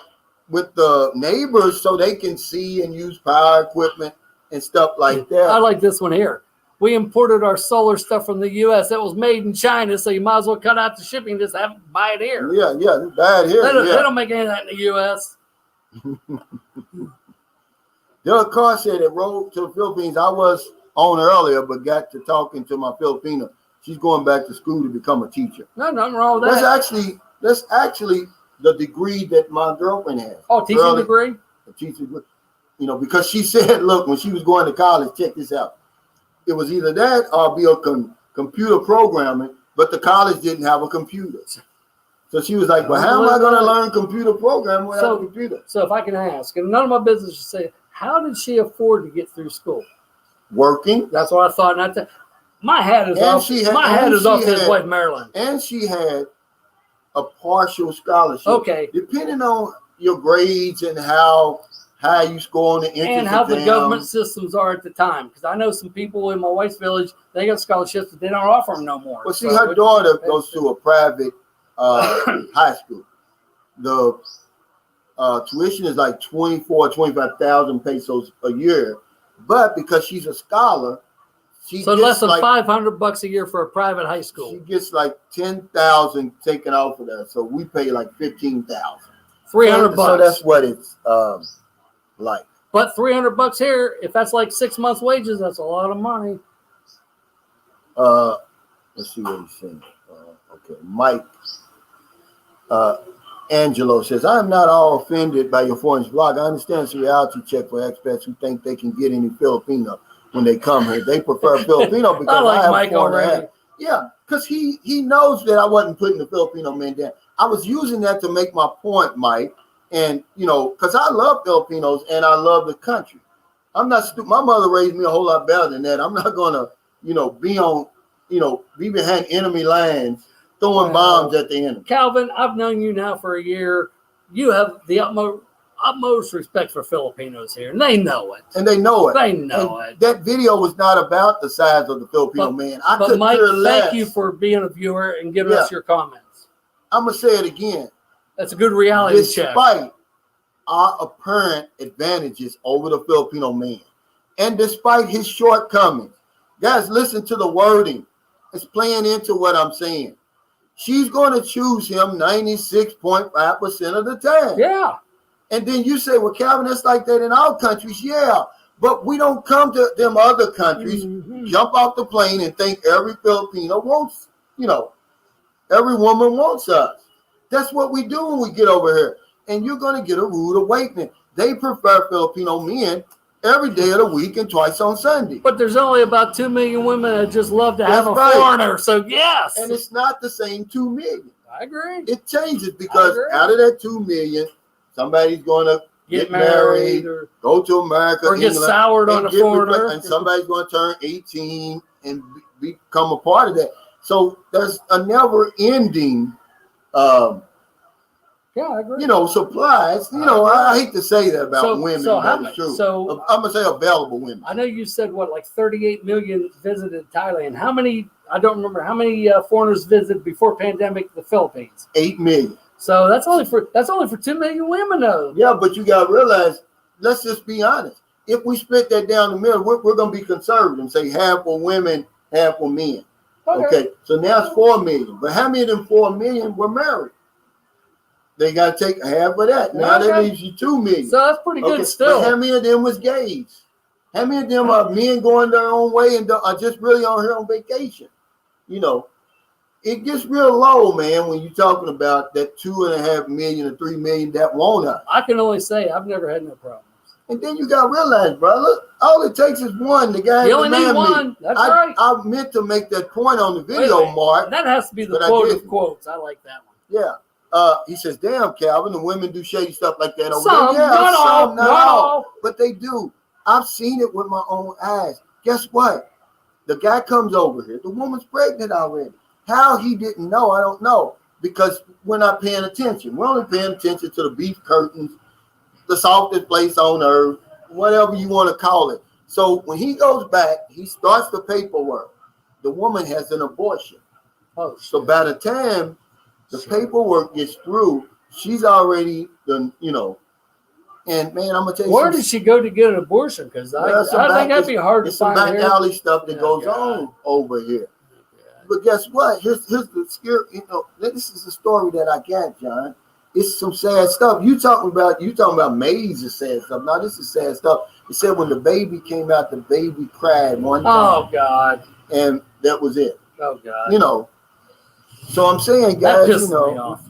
with the neighbors so they can see and use power equipment and stuff like that. I like this one here. We imported our solar stuff from the U.S. That was made in China, so you might as well cut out the shipping. Just buy it here. Yeah, buy it here. They don't make any of that in the U.S. Doug Carr said it rode to the Philippines. I was on earlier, but got to talking to my Filipino. She's going back to school to become a teacher. No, nothing wrong with that. That's actually the degree that my girlfriend has. Oh, teaching degree? A teaching degree. Because she said, look, when she was going to college, check this out. It was either that or be a computer programming, but the college didn't have a computer. So she was like, well, how am I going to learn computer programming without a computer? So if I can ask, and none of my business to say, how did she afford to get through school? Working. That's what I thought. My hat is off. My hat is off his wife, Marilyn. And she had a partial scholarship. Okay. Depending on your grades and how high you score on the entrance and how exam. the government systems are at the time. Because I know some people in my wife's village, they got scholarships, but they don't offer them no more. Well, see, her daughter goes to a private high school. The tuition is like 25,000 pesos a year. But because she's a scholar, she so gets less than $500 a year for a private high school. She gets like 10,000 taken off of that. So we pay like 15,000. $300. So that's what it's like. But $300 here, if that's like 6 months' wages, that's a lot of money. Let's see what he's saying. Okay, Mike Angelo says, I'm not all offended by your foreign vlog. I understand it's a reality check for expats who think they can get any Filipino when they come here. They prefer Filipino because I have Mike already. Yeah, because he knows that I wasn't putting the Filipino men down. I was using that to make my point, Mike. And, because I love Filipinos and I love the country. I'm not stupid. My mother raised me a whole lot better than that. I'm not going to, be behind enemy lines throwing bombs at the enemy. Calvin, I've known you now for a year. You have the utmost respect for Filipinos here, and they know it. And they know it. They know it. That video was not about the size of the Filipino man. But Mike, thank you for being a viewer and giving us your comments. I'm going to say it again. That's a good reality check. Despite our apparent advantages over the Filipino man, and despite his shortcomings, guys, listen to the wording. It's playing into what I'm saying. She's going to choose him 96.5% of the time. Yeah. And then you say, well, Calvin, it's like that in our countries. Yeah. But we don't come to them other countries, jump off the plane and think every Filipino wants, every woman wants us. That's what we do when we get over here. And you're going to get a rude awakening. They prefer Filipino men every day of the week and twice on Sunday. But there's only about 2 million women that just love to have a foreigner. So, yes. And it's not the same 2 million. I agree. It changes because out of that 2 million, somebody's going to get married or go to America. Or get soured on a foreigner. And somebody's going to turn 18 and become a part of that. So there's a never-ending I agree. Supplies. I hate to say that about women, but it's true. So I'm gonna say available women. I know you said like 38 million visited Thailand. How many? I don't remember how many foreigners visited before pandemic the Philippines. 8 million. So that's only for 2 million women, though. Yeah, but you gotta realize. Let's just be honest. If we split that down the middle, we're gonna be conservative and say half for women, half for men. Okay. So now it's 4 million. But how many of them 4 million were married? They got to take half of that. Now that leaves you 2 million. So that's pretty good still. But how many of them was gays? How many of them are men going their own way and are just really on here on vacation? It gets real low, man, when you're talking about that 2.5 million or 3 million that want us. I can only say I've never had no problems. And then you got to realize, brother, all it takes is one. The guy you only need one. That's right. I meant to make that point on the video, Mark. That has to be the quote of quotes. I like that one. Yeah. He says, damn, Calvin, the women do shady stuff like that over there. Yeah, not all. But they do. I've seen it with my own eyes. Guess what? The guy comes over here. The woman's pregnant already. How he didn't know, I don't know. Because we're not paying attention. We're only paying attention to the beef curtains, the softest place on earth, whatever you want to call it. So when he goes back, he starts the paperwork. The woman has an abortion. So by the time the paperwork gets through, she's already done, And man, I'm gonna tell you. Where did she go to get an abortion? Because I think that'd be hard to find. Some back alley stuff that goes on over here. But guess what? Here's the scare. This is the story that I got, John. It's some sad stuff. You talking about major sad stuff. Now this is sad stuff. It said when the baby came out, the baby cried one time. Oh God! And that was it. Oh God! So I'm saying, guys, me off.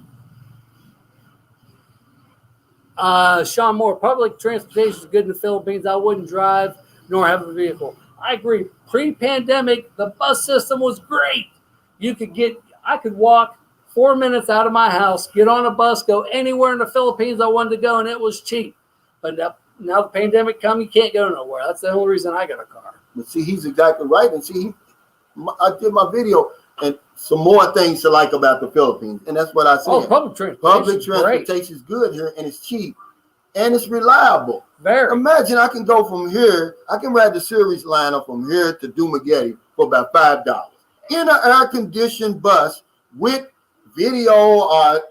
Sean Moore, public transportation is good in the Philippines. I wouldn't drive nor have a vehicle. I agree. Pre-pandemic, the bus system was great. I could walk 4 minutes out of my house, get on a bus, go anywhere in the Philippines I wanted to go, and it was cheap. But now the pandemic come, you can't go nowhere. That's the only reason I got a car. But see, he's exactly right. And see, I did my video and some more things to like about the Philippines. And that's what I said. Oh, public transportation is good here, and it's cheap, and it's reliable. Very. Imagine I can go from here, I can ride the series liner from here to Dumaguete for about $5 in an air-conditioned bus with video or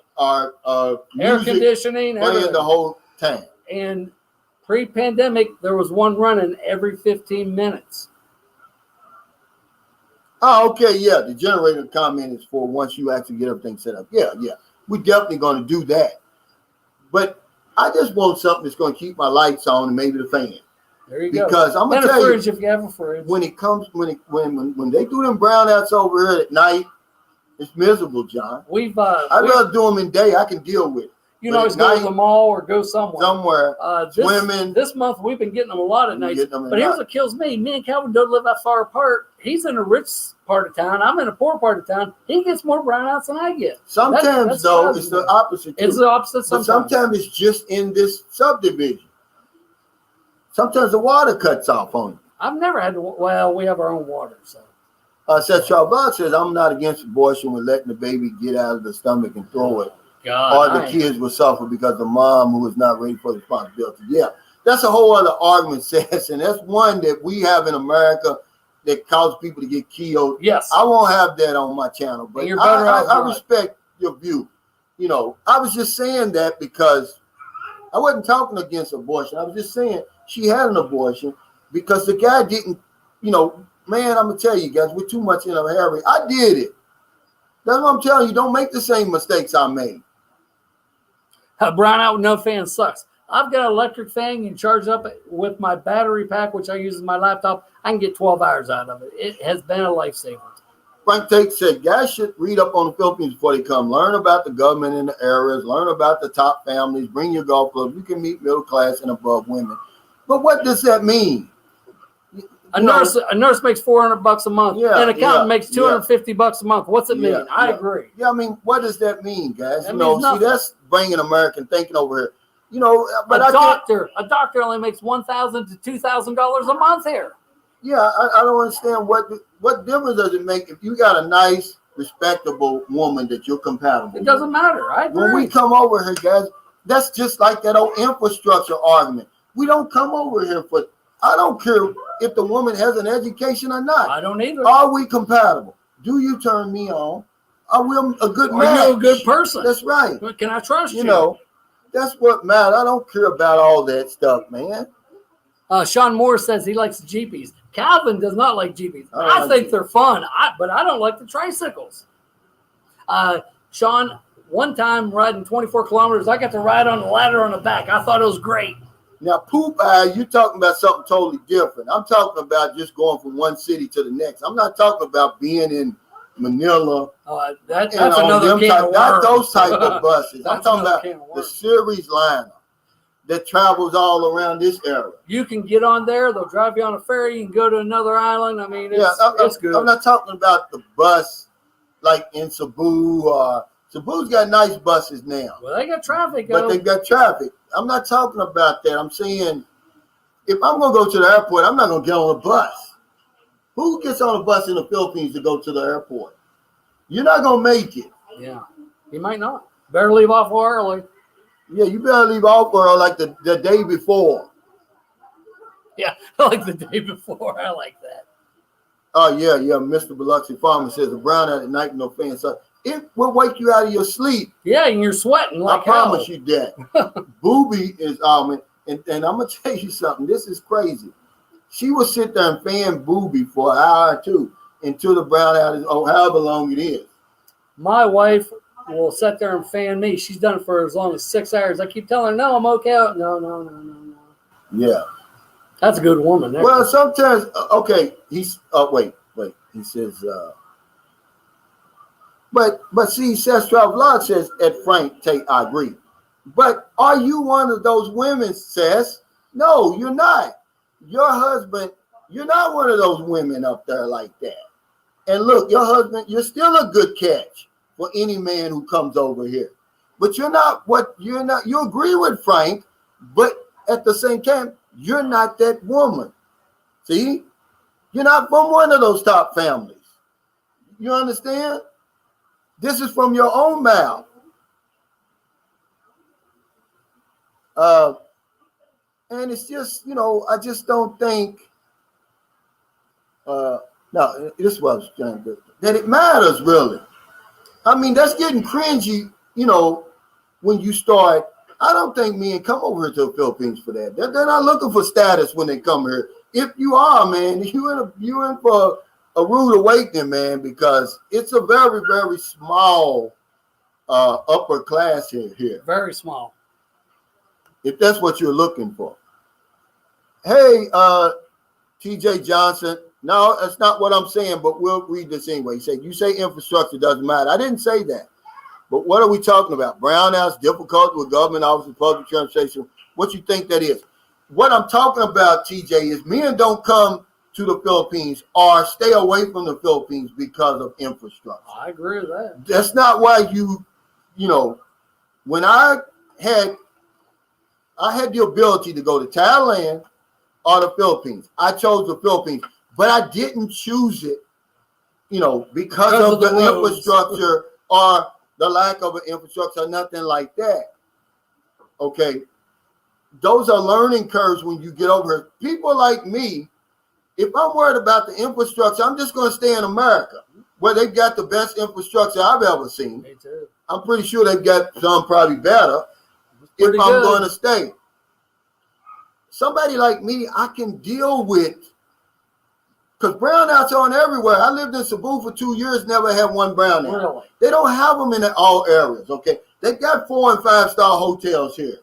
air conditioning, playing the whole time. And pre-pandemic, there was one running every 15 minutes. Oh, okay, yeah. The generator comment is for once you actually get everything set up. Yeah. We're definitely going to do that. But I just want something that's going to keep my lights on and maybe the fan. There you go. Because I'm going to tell you, if you have a fridge. when it comes, when they do them brownouts over here at night, it's miserable, John. I'd rather do them in day. I can deal with it. You can always go to the mall or go somewhere. Swimming. This month we've been getting them a lot of nights. But here's what kills me. Me and Calvin don't live that far apart. He's in a rich part of town. I'm in a poor part of town. He gets more brownouts than I get. Sometimes, it's the opposite. It's the opposite sometimes. But sometimes it's just in this subdivision. Sometimes the water cuts off on you. I've never had to. Well, we have our own water, so. Seth Charbot says, I'm not against abortion with letting the baby get out of the stomach and throw it. Or the kids will suffer because the mom who is not ready for the responsibility. Yeah, that's a whole other argument, Seth, and that's one that we have in America that causes people to get killed. Yes. I won't have that on my channel, but I respect your view. I was just saying that because I wasn't talking against abortion. I was just saying she had an abortion because the guy didn't, man, I'm going to tell you guys, we're too much in a hurry. I did it. That's what I'm telling you. Don't make the same mistakes I made. A brownout with no fan sucks. I've got an electric fan. You can charge up with my battery pack, which I use as my laptop. I can get 12 hours out of it. It has been a lifesaver. Frank Tate said, guys should read up on the Philippines before they come. Learn about the government in the areas. Learn about the top families. Bring your golf club. You can meet middle class and above women. But what does that mean? A nurse makes $400 a month. An accountant makes $250 a month. What's it mean? I agree. Yeah, I mean, what does that mean, guys? See, that's bringing American thinking over here. But a doctor only makes $1,000 to $2,000 a month here. Yeah, I don't understand what difference does it make if you got a nice, respectable woman that you're compatible with? It doesn't matter. I agree. When we come over here, guys, that's just like that old infrastructure argument. We don't come over here for. I don't care if the woman has an education or not. I don't either. Are we compatible? Do you turn me on? Are we a good man? Are you a good person? That's right. Can I trust you? That's what matters. I don't care about all that stuff, man. Sean Moore says he likes the Jeepies. Calvin does not like Jeepies. I think they're fun, but I don't like the tricycles. Sean, one time riding 24 kilometers, I got to ride on the ladder on the back. I thought it was great. Now, Poop Eye, you're talking about something totally different. I'm talking about just going from one city to the next. I'm not talking about being in Manila. That's another can of worms. Not those type of buses. I'm talking about the series liner. that travels all around this area. You can get on there. They'll drive you on a ferry. You can go to another island. I mean, it's good. I'm not talking about the bus like in Cebu. Cebu's got nice buses now. Well, they got traffic. But they got traffic. I'm not talking about that. I'm saying if I'm going to go to the airport, I'm not going to get on a bus. Who gets on a bus in the Philippines to go to the airport? You're not going to make it. Yeah, you might not. Better leave off early. Yeah, you better leave off early like the day before. Yeah, like the day before. I like that. Oh, yeah. Mr. Biloxi Farmer says a brownout at night, no fan. So it will wake you out of your sleep. Yeah, and you're sweating like I promise you that. Booby is and I'm going to tell you something. This is crazy. She will sit there and fan Booby for an hour or two until the brownout is however long it is. My wife will sit there and fan me. She's done it for as long as 6 hours. I keep telling her, no, I'm okay. No. Yeah. That's a good woman. Well, sometimes, okay, he's, wait. He says, but see, Seth Vlog says, at Frank Tate, I agree. But are you one of those women, Seth? No, you're not. Your husband, you're not one of those women up there like that. And look, your husband, you're still a good catch for any man who comes over here. But you're not, you agree with Frank, but at the same time, you're not that woman. See? You're not from one of those top families. You understand? This is from your own mouth. And it's just, I just don't think, no, this is what I was trying to do, that it matters really. I mean, that's getting cringy, when you start. I don't think men come over here to the Philippines for that. They're not looking for status when they come here. If you are, man, you're in for a rude awakening, man, because it's a very, very small upper class here. Very small. If that's what you're looking for. Hey, TJ Johnson. No, that's not what I'm saying, but we'll read this anyway. He said, you say infrastructure doesn't matter. I didn't say that. But what are we talking about? Brownouts, difficulty with government offices, public transportation. What you think that is? What I'm talking about, TJ, is men don't come to the Philippines or stay away from the Philippines because of infrastructure. I agree with that. That's not why when I had the ability to go to Thailand or the Philippines. I chose the Philippines, but I didn't choose it, because of the infrastructure or the lack of an infrastructure, nothing like that. Okay. Those are learning curves when you get over here. People like me, if I'm worried about the infrastructure, I'm just going to stay in America, where they've got the best infrastructure I've ever seen. Me too. I'm pretty sure they've got some probably better if I'm going to stay. Somebody like me, I can deal with, because brownouts aren't everywhere. I lived in Cebu for 2 years, never had one brownout. Really? They don't have them in all areas, okay? They've got 4- and 5-star hotels here,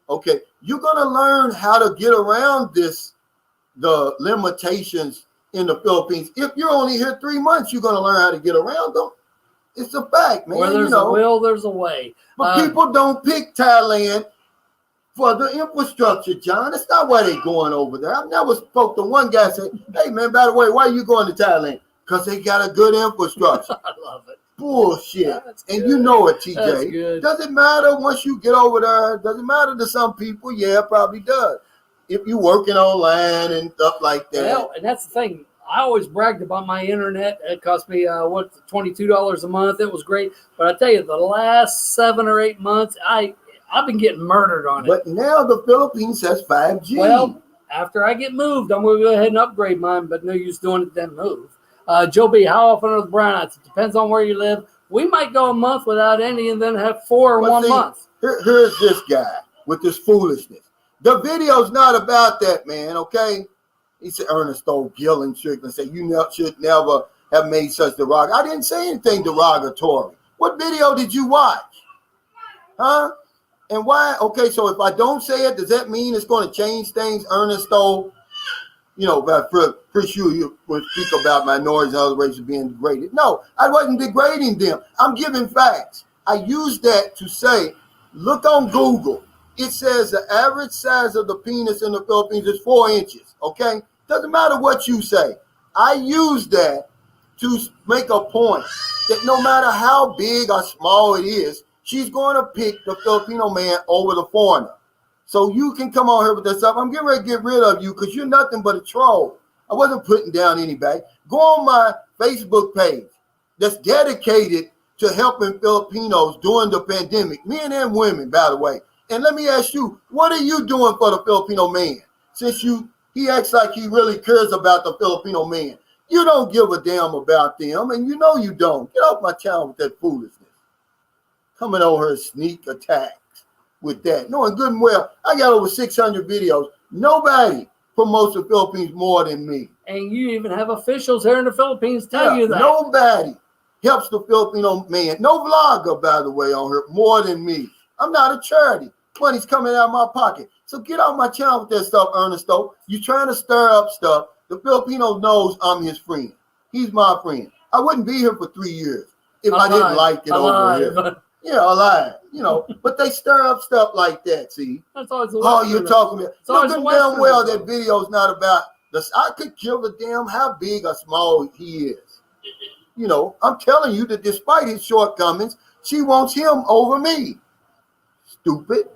okay? You're going to learn how to get around the limitations in the Philippines. If you're only here 3 months, you're going to learn how to get around them. It's a fact, man. Where there's a will, there's a way. But people don't pick Thailand for the infrastructure, John. That's not why they're going over there. I've never spoke to one guy say, hey, man, by the way, why are you going to Thailand? Because they got a good infrastructure. I love it. Bullshit. Yeah, and you know it, TJ. That's good. Does it matter once you get over there? Does it matter to some people? Yeah, it probably does. If you're working online and stuff like that. Well, and that's the thing. I always bragged about my internet. It cost me, $22 a month. It was great. But I tell you, the last 7 or 8 months, I've been getting murdered on it. But now the Philippines has 5G. Well, after I get moved, I'm going to go ahead and upgrade mine, but no use doing it then move. Joe B., how often are the brownouts? It depends on where you live. We might go a month without any and then have 4 in 1 month. Here's this guy with this foolishness. The video's not about that, man, okay? He said, Ernest Gill and Strickland said, you should never have made such derogatory. I didn't say anything derogatory. What video did you watch? Huh? And why? Okay, so if I don't say it, does that mean it's going to change things, Ernest Stowe? But pretty sure you would speak about minorities and other races being degraded. No, I wasn't degrading them. I'm giving facts. I use that to say, look on Google. it says the average size of the penis in the Philippines is 4 inches. Okay? Doesn't matter what you say. I use that to make a point that no matter how big or small it is, she's going to pick the Filipino man over the foreigner. So you can come on here with this stuff. I'm getting ready to get rid of you because you're nothing but a troll. I wasn't putting down anybody. Go on my Facebook page that's dedicated to helping Filipinos during the pandemic, men and women, by the way. And let me ask you, what are you doing for the Filipino man? Since he acts like he really cares about the Filipino man. You don't give a damn about them, and you know you don't. Get off my channel with that foolishness. Coming over here sneak attacks with that. Knowing good and well, I got over 600 videos. Nobody promotes the Philippines more than me. And you even have officials here in the Philippines tell you that. Nobody helps the Filipino man. No vlogger, by the way, on here more than me. I'm not a charity. Money's coming out of my pocket. So get off my channel with that stuff, Ernesto. You're trying to stir up stuff. The Filipino knows I'm his friend. He's my friend. I wouldn't be here for 3 years if I didn't like it over here. Yeah, alive. You know, but they stir up stuff like that, see? That's always you're talking about. Look damn well that video's not about this. I could give a damn how big or small he is. You know, I'm telling you that despite his shortcomings, she wants him over me. Stupid.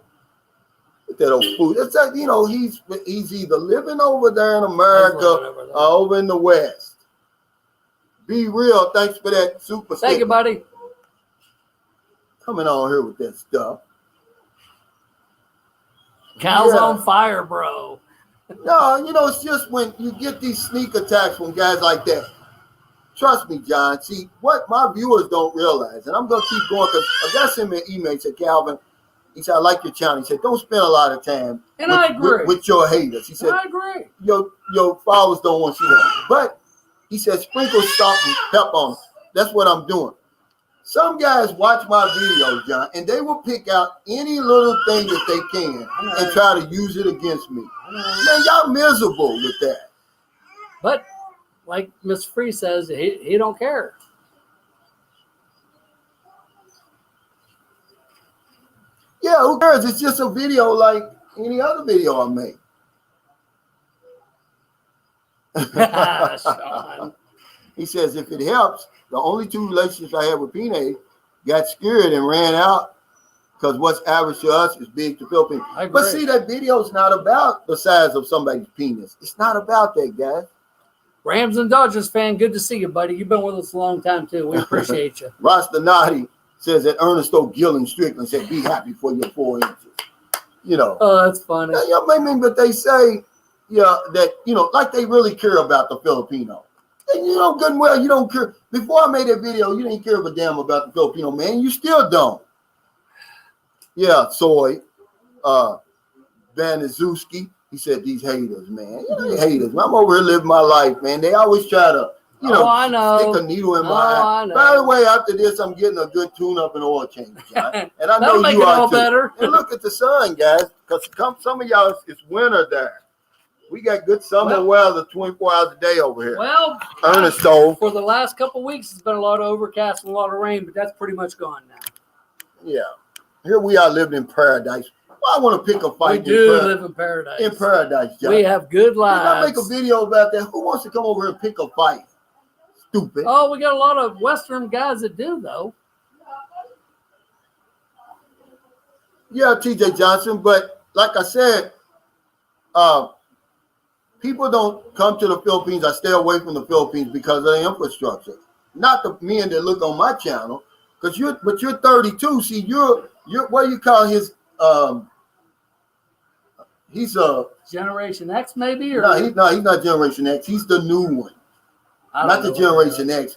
That old fool. It's like, you know, he's either living over there in America or over in the West. Be real. Thanks for that super. Thank you, buddy. Coming on here with that stuff. Cal's on fire, bro. No, you know, it's just when you get these sneak attacks from guys like that. Trust me, John. See, what my viewers don't realize, and I'm going to keep going because I got sent me an email. He said, Calvin, he said, I like your channel. He said, don't spend a lot of time I agree. With your haters. He said, I agree. Your followers don't want you to. But he said, sprinkle salt and pepper on them. That's what I'm doing. Some guys watch my videos, John, and they will pick out any little thing that they can and try to use it against me. Man, y'all miserable with that. But like Miss Free says, he don't care. Yeah, who cares? It's just a video like any other video I make. Sean. He says, if it helps, the only 2 relationships I had with Pine got scared and ran out because what's average to us is big to Philippines. But see, that video is not about the size of somebody's penis. It's not about that, guys. Rams and Dodgers fan, good to see you, buddy. You've been with us a long time, too. We appreciate you. Rasta Nadi says that Ernesto Gillen Strickland said, be happy for your 4 inches. You know. Oh, that's funny. But they say, that, like they really care about the Filipino. And you know good and well, you don't care. Before I made that video, you didn't care a damn about the Filipino man. You still don't. Yeah, Soy, Vanizuski, he said, these haters, man. They haters. I'm over here living my life, man. They always try to, I know. stick a needle in my eye. By the way, after this, I'm getting a good tune-up and oil change, John. And I know you are too. Better. And look at the sun, guys, because some of y'all, it's winter there. We got good summer weather 24 hours a day over here. Well, Ernesto. For the last couple of weeks, it's been a lot of overcast and a lot of rain, but that's pretty much gone now. Yeah. Here we are living in paradise. Well, I want to pick a fight. We do live in paradise. In paradise, John. We have good lives. Did I make a video about that? Who wants to come over here and pick a fight? Stupid. Oh, we got a lot of Western guys that do, though. Yeah, TJ Johnson. But like I said, people don't come to the Philippines. I stay away from the Philippines because of the infrastructure. Not the men that look on my channel, because you're 32. See, you're what do you call his? He's a Generation X, maybe, or no, he's not Generation X. He's the new one, not the Generation X.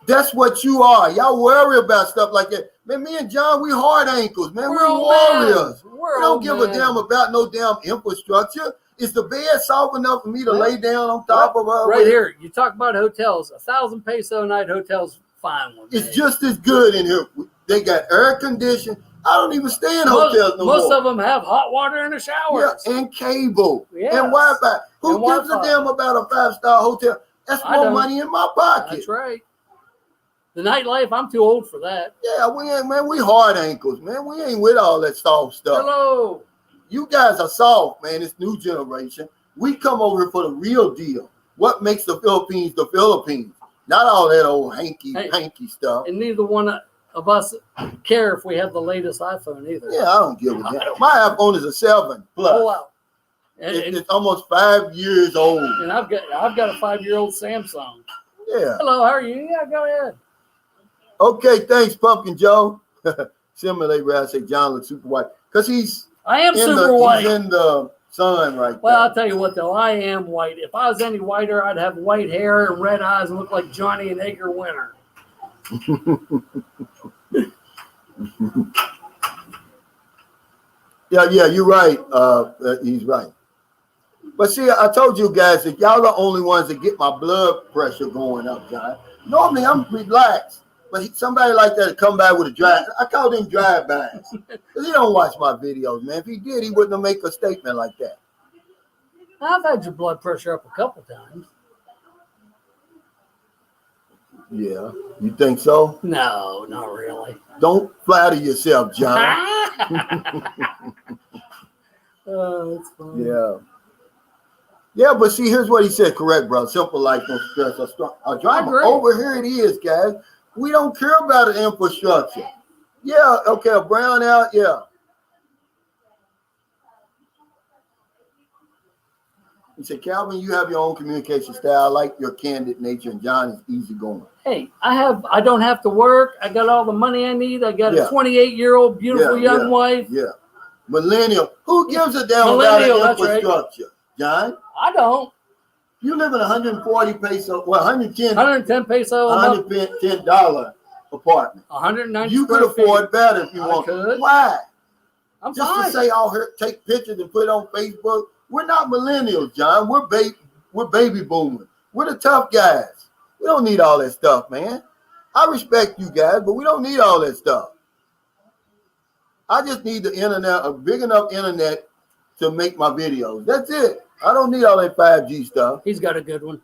That's what you are. Y'all worry about stuff like that. Man, me and John, we hard ankles, man. We're warriors. We don't give a damn about no damn infrastructure. Is the bed soft enough for me to lay down on top of her? Right here. You talk about hotels. 1,000 peso a night hotels, fine one. It's just as good in here. They got air conditioning. I don't even stay in hotels no more. Most of them have hot water in the showers. Yeah, and cable. Yes. And Wi-Fi. Who gives a damn about a 5-star hotel? That's more money in my pocket. That's right. The nightlife, I'm too old for that. Yeah, we hard ankles, man. We ain't with all that soft stuff. Hello. You guys are soft, man. This new generation. We come over here for the real deal. What makes the Philippines the Philippines? Not all that old hanky stuff. And neither one of us care if we have the latest iPhone either. Yeah, I don't give a damn. My iPhone is a 7 Plus. Pull out. It's almost 5 years old. And I've got a 5-year-old Samsung. Yeah. Hello, how are you? Yeah, go ahead. Okay, thanks, Pumpkin Joe. Simulate where I say John looks super white. Because I am super white. He's in the sun right Well, there. I'll tell you what, though. I am white. If I was any whiter, I'd have white hair and red eyes and look like Johnny and Edgar Winter. Yeah, you're right. He's right. But see, I told you guys that y'all are the only ones that get my blood pressure going up, John. Normally, I'm relaxed. But somebody like that to come by with a drive, I call them drive-bys. Because he don't watch my videos, man. If he did, he wouldn't have made a statement like that. I've had your blood pressure up a couple times. Yeah. You think so? No, not really. Don't flatter yourself, John. Oh, that's funny. Yeah. Yeah, but see, here's what he said. Correct, bro. Simple life, no stress or drama. Over here it is, guys. We don't care about the infrastructure. Yeah, okay, a brown out, yeah. He said, Calvin, you have your own communication style. I like your candid nature, and John is easygoing. Hey, I don't have to work. I got all the money I need. I got a 28-year-old beautiful young wife. Yeah. Millennial. Who gives a damn about the infrastructure? Right. John? I don't. You live in 140 peso, well, 110 peso, $110 apartment. 190. You could afford better if you want. Could. Why? I'm just fine. To say all here, take pictures and put it on Facebook. We're not millennials, John. We're baby boomers. We're the tough guys. We don't need all that stuff, man. I respect you guys, but we don't need all that stuff. I just need the internet, a big enough internet to make my videos. That's it. I don't need all that 5G stuff. He's got a good one.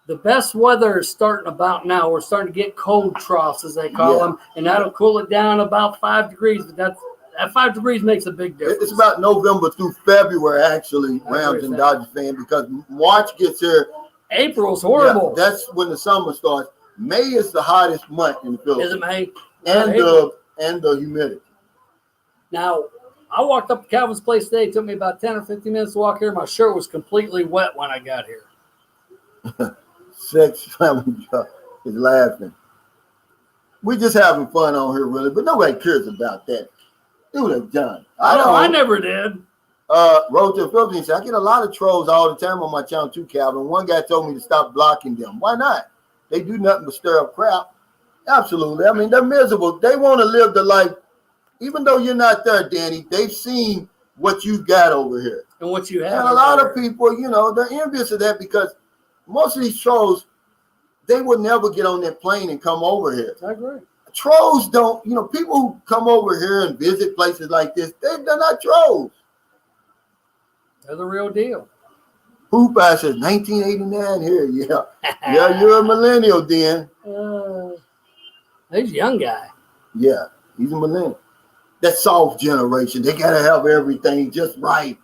The best weather is starting about now. We're starting to get cold troughs, as they call them, and that'll cool it down about 5 degrees. But that 5 degrees makes a big difference. It's about November through February, actually, Rams and Dodgers fan, because March gets here. April's horrible. Yeah, that's when the summer starts. May is the hottest month in the Philippines. Is it May? And the humidity. Now, I walked up to Calvin's place today. It took me about 10 or 15 minutes to walk here. My shirt was completely wet when I got here. Sex family is laughing. We're just having fun on here, really, but nobody cares about that. Do that, John. I never did. Road to the Philippines. I get a lot of trolls all the time on my channel too, Calvin. One guy told me to stop blocking them. Why not? They do nothing but stir up crap. Absolutely. I mean, they're miserable. They want to live the life. Even though you're not there, Danny, they've seen what you've got over here. And what you have. And a lot of people, they're envious of that because most of these trolls, they would never get on that plane and come over here. I agree. Trolls don't, people who come over here and visit places like this, they're not trolls. They're the real deal. Poop I says 1989 here. Yeah. Yeah, you're a millennial then. He's a young guy. Yeah, he's a millennial. That soft generation, they got to have everything just right.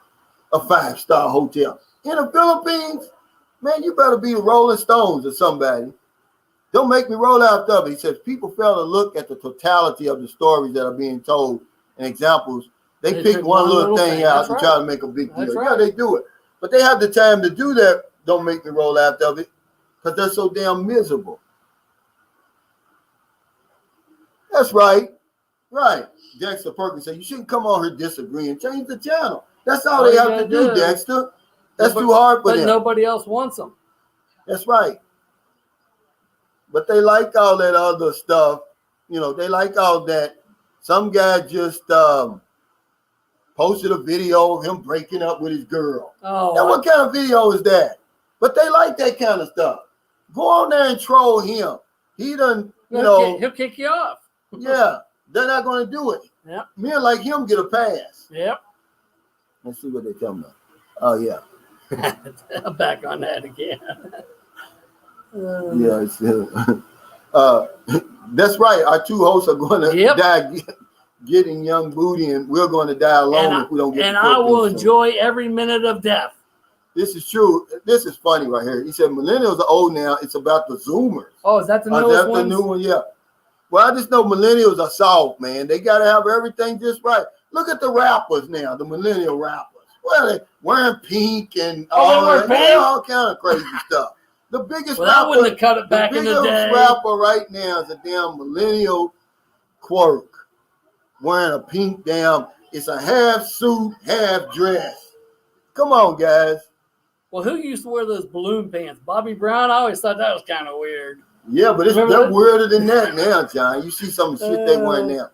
A 5-star hotel. In the Philippines, man, you better be the Rolling Stones or somebody. Don't make me roll out of it. He says people fail to look at the totality of the stories that are being told and examples. They pick one little thing out and try to make a big deal. Yeah, they do it. But they have the time to do that. Don't make me roll out of it because they're so damn miserable. That's right. Right. Dexter Perkins said, you shouldn't come on here disagreeing. Change the channel. That's all they have to do, Dexter. That's too hard for them. But nobody else wants them. That's right. But they like all that other stuff. They like all that. Some guy just posted a video of him breaking up with his girl. Oh, now, what kind of video is that? But they like that kind of stuff. Go on there and troll him. He done, he'll kick you off. Yeah, they're not going to do it. Yep. Men like him get a pass. Yep. Let's see what they tell me. Oh, yeah. I'm back on that again. That's right. Our two hosts are going to getting young booty, and we're going to die alone if we don't get. And I will enjoy every minute of death. This is true. This is funny right here. He said millennials are old now. It's about the Zoomers. Oh, is that the newest one? Is that the new one? Yeah. Well, I just know millennials are soft, man. They got to have everything just right. Look at the rappers now, the millennial rappers. Well, they wearing pink and all kind of crazy stuff. The biggest rapper, I wouldn't have cut it back in the day. The biggest rapper right now is a damn millennial quirk wearing a pink damn. It's a half suit, half dress. Come on, guys. Well, who used to wear those balloon pants? Bobby Brown? I always thought that was kind of weird. Yeah, but they're weirder than that now, John. You see some shit they wear now.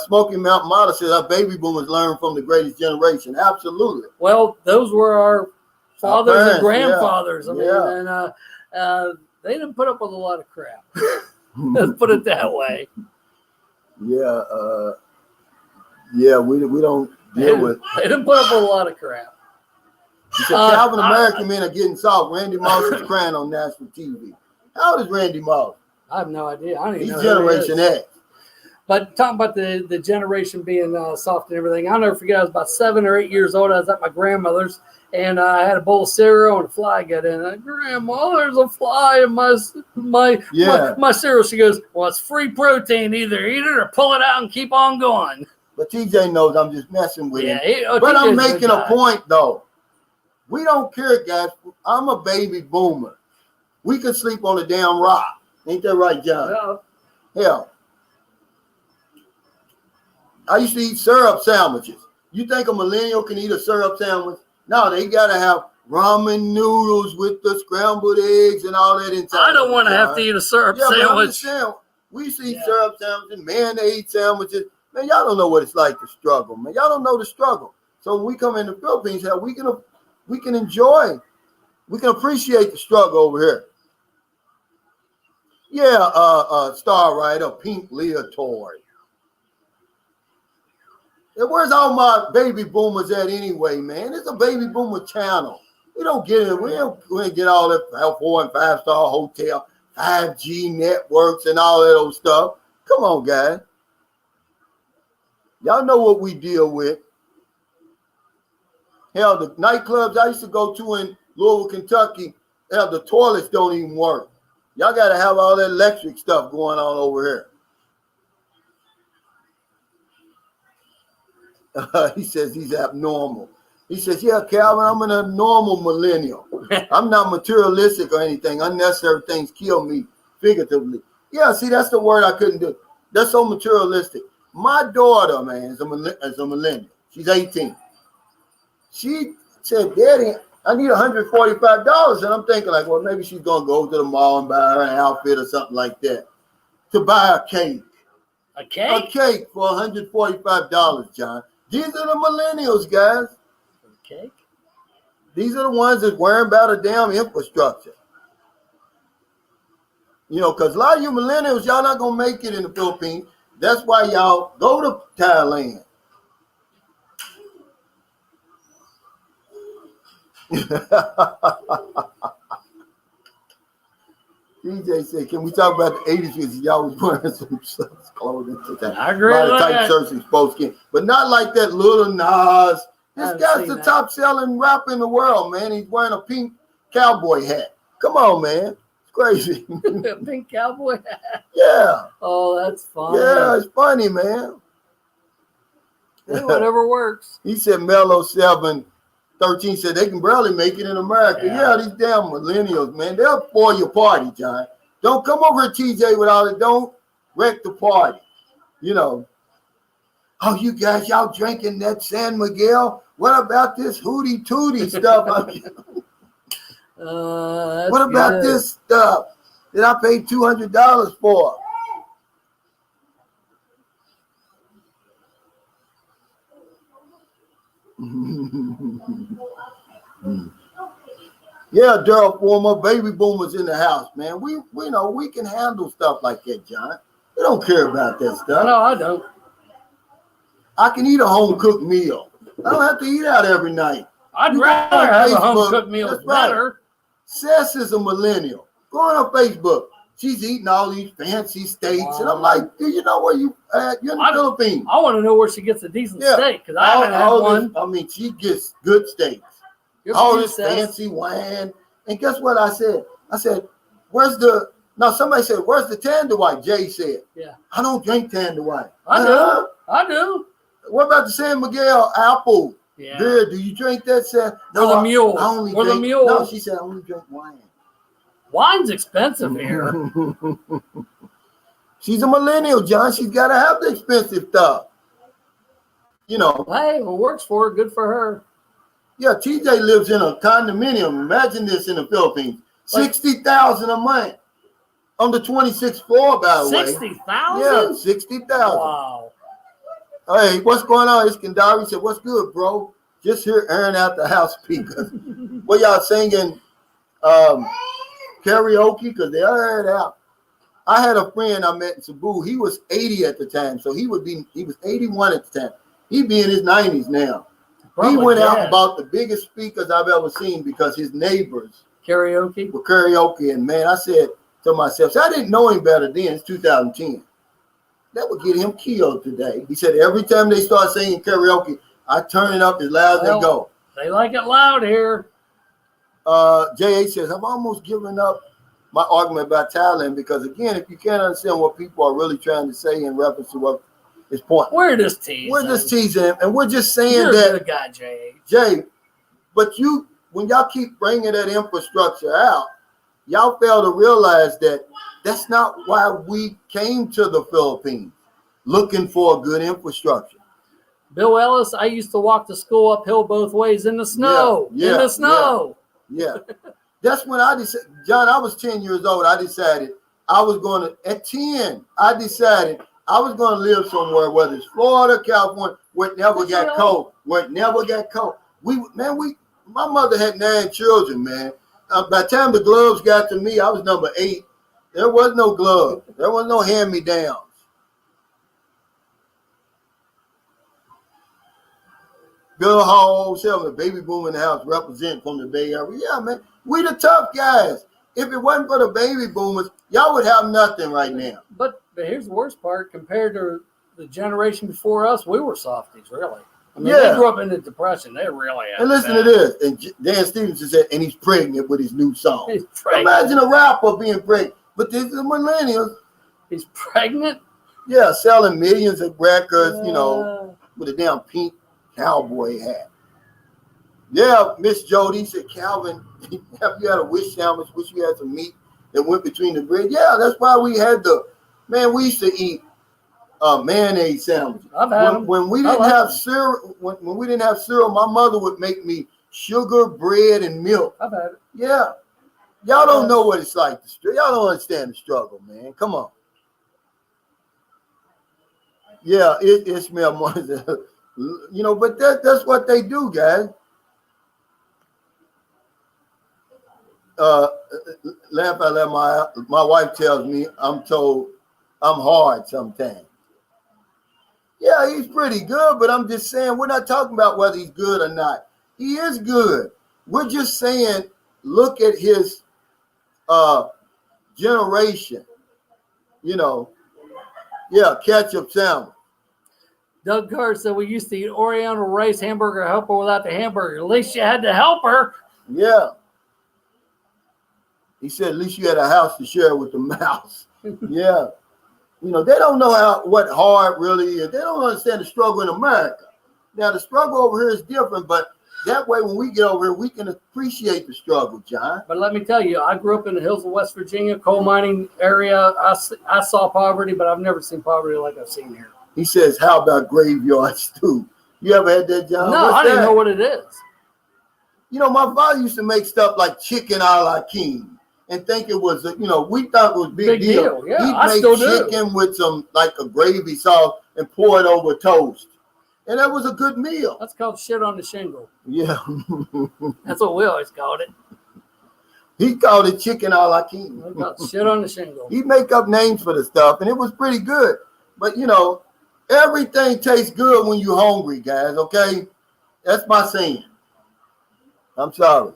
Smoky Mountain Model says our baby boomers learn from the greatest generation. Absolutely. Well, those were our fathers and grandfathers. Yeah. I mean, and they didn't put up with a lot of crap. Let's put it that way. Yeah. We don't deal with. They didn't put up with a lot of crap. He said Calvin American men are getting soft. Randy Moss is crying on national TV. How old is Randy Moss? I have no idea. I don't even know. He's Generation X. But talking about the generation being soft and everything, I'll never forget. I was about 7 or 8 years old. I was at my grandmother's, and I had a bowl of cereal, and a fly got in. Grandma, there's a fly in my cereal. She goes, well, it's free protein. Either eat it or pull it out and keep on going. But TJ knows I'm just messing with him. But I'm making a point, though. We don't care, guys. I'm a baby boomer. We could sleep on a damn rock. Ain't that right, John? Yeah. Hell. I used to eat syrup sandwiches. You think a millennial can eat a syrup sandwich? No, they got to have ramen noodles with the scrambled eggs and all that inside. I don't want to have to eat a syrup sandwich. We used to eat syrup sandwiches, mayonnaise sandwiches. Man, y'all don't know what it's like to struggle, man. Y'all don't know the struggle. So when we come in the Philippines, we can enjoy, we can appreciate the struggle over here. Yeah, Star Rider, pink leotard. Where's all my baby boomers at anyway, man? It's a baby boomer channel. We don't get it. We don't get all that 4 and 5 star hotel, 5G networks and all that old stuff. Come on, guys. Y'all know what we deal with. Hell, the nightclubs I used to go to in Louisville, Kentucky, hell, the toilets don't even work. Y'all got to have all that electric stuff going on over here. He says he's abnormal. He says, yeah, Calvin, I'm an abnormal millennial. I'm not materialistic or anything. Unnecessary things kill me figuratively. Yeah, see, that's the word I couldn't do. That's so materialistic. My daughter, man, is a millennial. She's 18. She said, Daddy, I need $145. And I'm thinking like, well, maybe she's going to go to the mall and buy her an outfit or something like that to buy a cake. A cake? A cake for $145, John. These are the millennials, guys. A cake? These are the ones that's worrying about a damn infrastructure. You know, because a lot of you millennials, y'all not going to make it in the Philippines. That's why y'all go to Thailand. DJ said, can we talk about the 80s? Because y'all was wearing some clothing today. I agree with that. Tight shirts and exposed skin. But not like that little Nas. This guy's the top selling rapper in the world, man. He's wearing a pink cowboy hat. Come on, man. It's crazy. Pink cowboy hat? Yeah. Oh, that's funny. Yeah, it's funny, man. Yeah, whatever works. He said Mellow 713 said they can barely make it in America. Yeah, these damn millennials, man. They'll spoil your party, John. Don't come over to TJ with all it. Don't wreck the party. You know. Oh, you guys, y'all drinking that San Miguel? What about this Hootie Tootie stuff? What about this stuff that I paid $200 for? Yeah, Daryl Former, baby boomers in the house, man. We know we can handle stuff like that, John. We don't care about that stuff. No, I don't. I can eat a home cooked meal. I don't have to eat out every night. I'd rather have a home cooked meal. That's better. Right. Sess is a millennial. Go on Facebook. she's eating all these fancy steaks. And I'm like, do you know where you at? You're in the Philippines. I want to know where she gets a decent steak, because I haven't had one. I mean, she gets good steaks. All this fancy wine. And guess what I said? I said, somebody said, where's the Tender White? Jay said. Yeah. I don't drink Tender White. I do. What about the San Miguel apple? Yeah. Beer? Do you drink that? Said, no, the mule. The mule. No, she said, I only drink wine. Wine's expensive here. She's a millennial, John. She's got to have the expensive stuff. You know. Hey, it works for her. Good for her. Yeah, TJ lives in a condominium. Imagine this in the Philippines. $60,000 a month on the 26th floor, by the way. 60,000? Yeah, 60,000. Wow. Hey, what's going on? Iskandari said, what's good, bro? Just here airing out the house speakers. What y'all singing karaoke? Because they aired out. I had a friend I met in Cebu. He was 80 at the time, so he was 81 at the time. He'd be in his 90s now. He went out and bought the biggest speakers I've ever seen because his neighbors were karaoke. And man, I said to myself, so I didn't know him better then. It's 2010. That would get him killed today. He said every time they start singing karaoke, I turn it up as loud as they go. They like it loud here. J.A. says, I've almost given up my argument about Thailand because, again, if you can't understand what people are really trying to say in reference to what his point. We're just teasing. We're just teasing. And we're just saying You're that. a good guy, J.A. Jay, but when y'all keep bringing that infrastructure out, y'all fail to realize that that's not why we came to the Philippines, looking for a good infrastructure. Bill Ellis, I used to walk to school uphill both ways in the snow. In the snow. Yeah. That's when I decided, John, I was 10 years old. I decided I was going to, at 10, I decided I was going to live somewhere, whether it's Florida, California, where it never got cold. My mother had 9 children, man. By the time the gloves got to me, I was number 8. There was no glove. There was no hand-me-downs. Bill Hall, the baby boom in the house, represent from the Bay Area. Yeah, man, we the tough guys. If it wasn't for the baby boomers, y'all would have nothing right now. But here's the worst part. Compared to the generation before us, we were softies, really. I mean, they grew up in the Depression. They really had. And listen to this. And Dan Stevenson said, and he's pregnant with his new song. He's pregnant. Imagine a rapper being pregnant. But these are millennials. He's pregnant? Yeah, selling millions of records, with a damn pink cowboy hat. Yeah, Miss Jody said, Calvin, have you had a wish sandwich? Wish you had some meat that went between the bread? Yeah, that's why we had we used to eat mayonnaise sandwiches. I've had them. When we didn't have cereal, when we didn't have cereal, my mother would make me sugar, bread, and milk. I've had it. Yeah. Y'all don't know what it's like. Y'all don't understand the struggle, man. Come on. Yeah, Ishmael Moses. But that's what they do, guys. Laugh out loud. My wife tells me I'm told I'm hard sometimes. Yeah, he's pretty good, but I'm just saying we're not talking about whether he's good or not. He is good. We're just saying look at his generation. Ketchup sandwich. Doug Carr said we used to eat Oriental rice hamburger helper without the hamburger. At least you had the helper. Yeah. He said, at least you had a house to share with the mouse. Yeah. They don't know what hard really is. They don't understand the struggle in America. Now, the struggle over here is different, but that way when we get over here, we can appreciate the struggle, John. But let me tell you, I grew up in the hills of West Virginia, coal mining area. I saw poverty, but I've never seen poverty like I've seen here. He says, how about graveyard stew? You ever had that, John? No, I didn't know what it is. My father used to make stuff like chicken a la king and think it was, we thought it was big deal. Yeah, He'd make chicken with some, like a gravy sauce and pour it over toast. And that was a good meal. That's called shit on the shingle. Yeah. That's what we always called it. He called it chicken a la king. Shit on the shingle. He'd make up names for the stuff, and it was pretty good. But, everything tastes good when you're hungry, guys, okay? That's my saying. I'm sorry.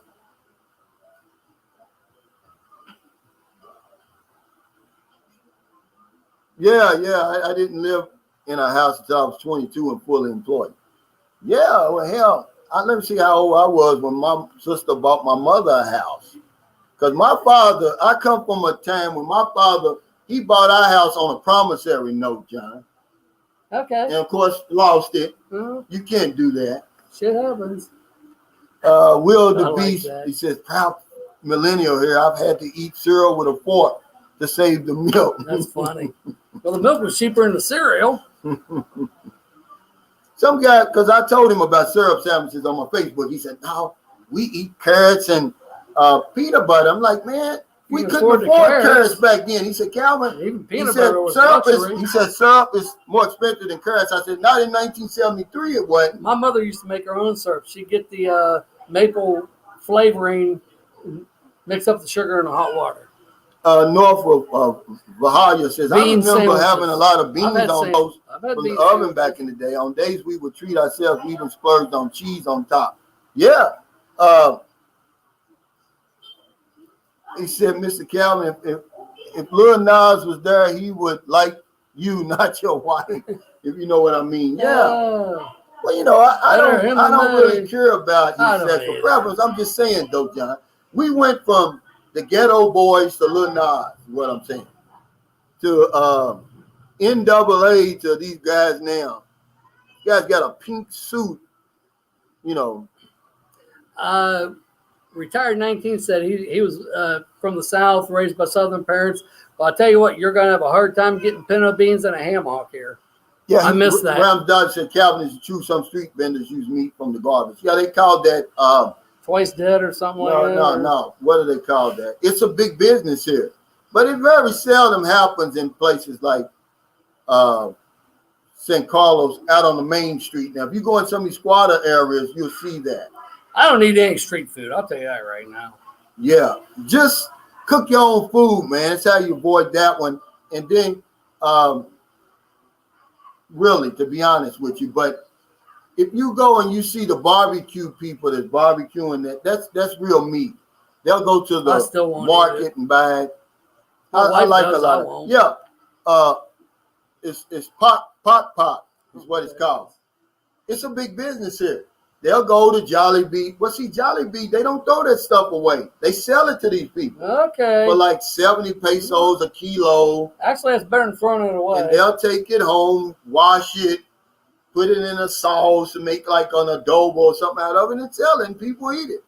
Yeah. I didn't live in a house until I was 22 and fully employed. Yeah, well, hell, let me see how old I was when my sister bought my mother a house. Because my father, I come from a time when my father, he bought our house on a promissory note, John. Okay. And of course, lost it. Uh-huh. You can't do that. Shit happens. Will the Beast, like he says, proud millennial here, I've had to eat cereal with a fork to save the milk. That's funny. Well, the milk was cheaper in the cereal. Some guy, because I told him about syrup sandwiches on my Facebook, he said, no, we eat carrots and peanut butter. I'm like, man, we couldn't afford carrots back then. He said, Calvin, even peanut butter was luxury. He said, syrup is more expensive than carrots. I said, not in 1973, it wasn't. My mother used to make her own syrup. She'd get the maple flavoring, mix up the sugar in the hot water. North of Valhalla says, I remember sandwiches. having a lot of beans on those from the oven sandwiches. back in the day. On days we would treat ourselves, we even splurged on cheese on top. Yeah. He said, Mr. Calvin, if Lil Nas was there, he would like you, not your wife, if you know what I mean. Yeah. Well, you know, I don't really care about his sexual preference. I'm just saying, though, John, we went from the Ghetto Boys to Lil Nas, is what I'm saying, to NAA to these guys now. Guys got a pink suit, you know. Retired 19 said he was from the South, raised by Southern parents. Well, I'll tell you what, you're going to have a hard time getting pinto beans and a ham hock here. Yeah, I missed that. Rams Dodge said, Calvin is true. Some street vendors use meat from the garbage. Yeah, they called that twice dead or something like that. No. What do they call that? It's a big business here. But it very seldom happens in places like San Carlos out on the main street. Now, if you go in some of these squatter areas, you'll see that. I don't eat any street food. I'll tell you that right now. Yeah. Just cook your own food, man. That's how you avoid that one. And then, really, to be honest with you, but if you go and you see the barbecue people that's barbecuing that's real meat. They'll go to the market and buy it. I like a lot of it. Yeah. It's pot is what it's called. It's a big business here. They'll go to Jollibee. Well, see, Jollibee, they don't throw that stuff away. They sell it to these people. Okay. For like 70 pesos a kilo. Actually, that's better than throwing it away. And they'll take it home, wash it, put it in a sauce and make like an adobo or something out of it and sell it, and people eat it.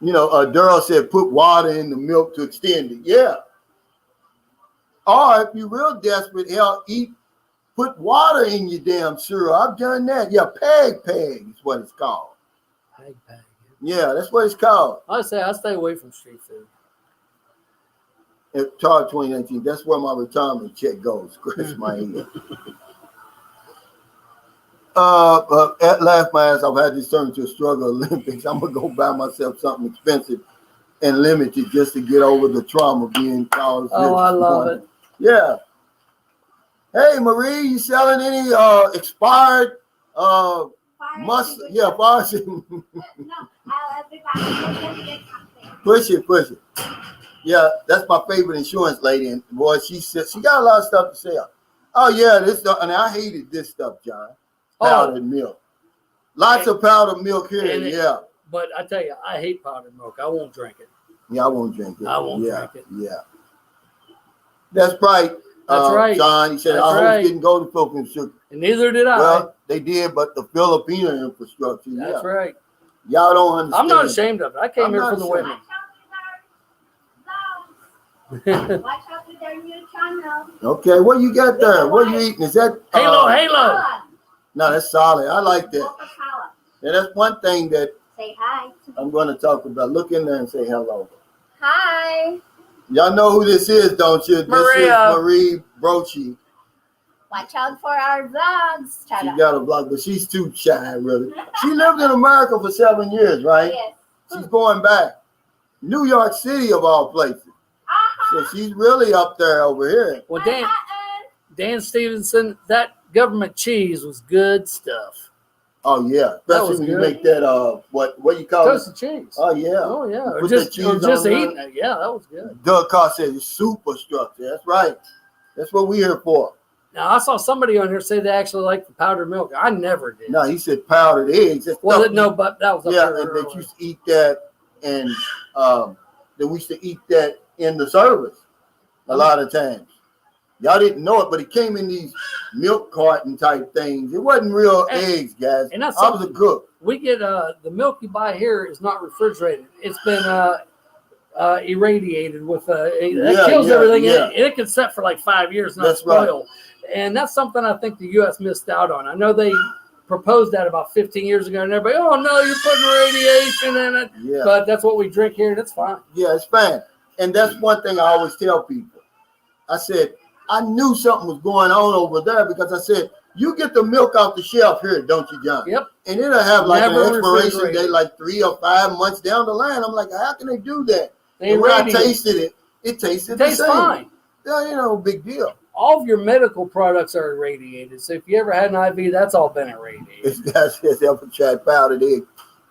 You know, Daryl said put water in the milk to extend it. Yeah. Or if you're real desperate, hell, put water in your damn cereal. I've done that. Yeah, peg is what it's called. Peg. Yeah, that's what it's called. I say I stay away from street food. At TAR 2019, that's where my retirement check goes. Chris, my head. At laugh my ass, I've had this turn to a struggle Olympics. I'm gonna go buy myself something expensive and limited just to get over the trauma being caused. Oh, I love it. Yeah. Hey, Marie, you selling any expired mustard? Yeah, fire. No, I'll be back. Push it. Yeah, that's my favorite insurance lady. And boy, she got a lot of stuff to sell. Oh yeah, this stuff, and I hated this stuff, John. Powdered milk. Lots of powdered milk here. Yeah. But I tell you, I hate powdered milk. I won't drink it. Yeah, I won't drink it. I won't drink it. Yeah. That's right. That's right. John, he said, I hope didn't go to Philippines. And neither did I. Well, they did, but the Filipino infrastructure. That's right. Y'all don't understand. I'm not ashamed of it. I came here for the women. Watch out with their new channel. Okay, what you got there? What are you eating? Is that Halo? No, that's solid. I like that. And that's one thing that say hi. I'm going to talk about. Look in there and say hello. Hi. Y'all know who this is, don't you? Maria. This is Marie Brochi. Watch out for our vlogs. She got a vlog, but she's too shy, really. She lived in America for 7 years, right? Yes. She's going back. New York City, of all places. So she's really up there over here. Well, Dan Stevenson, that government cheese was good stuff. Oh yeah, especially when you make that what you call toasted cheese. Oh yeah. Oh yeah. Or just eating it. Yeah, that was good. Doug Carr said it's superstructure. That's right. That's what we're here for. Now, I saw somebody on here say they actually like the powdered milk. I never did. No, he said powdered eggs. Well, no, but that was up yeah, there and earlier. they used to eat that, and that we used to eat that in the service a lot of times. Y'all didn't know it, but it came in these milk carton type things. It wasn't real eggs, guys. And that's I was a cook. We get the milk you buy here is not refrigerated. It's been irradiated with it kills everything. Yeah. It can set for like 5 years, not That's spoil. Right. And that's something I think the U.S. missed out on. I know they proposed that about 15 years ago, and everybody, oh no, you're putting radiation in it. Yeah. But that's what we drink here, and it's fine. Yeah, it's fine. And that's one thing I always tell people. I said, I knew something was going on over there because I said, you get the milk off the shelf here, don't you, John? Yep. And it'll have like Never an expiration refrigerated. date, like 3 or 5 months down the line. I'm like, how can they do that? They And when I radiate. tasted it, it tasted the Tastes same. fine. Yeah, you know, big deal. All of your medical products are irradiated. So if you ever had an IV, that's all been irradiated. This guy says apple chat powdered egg.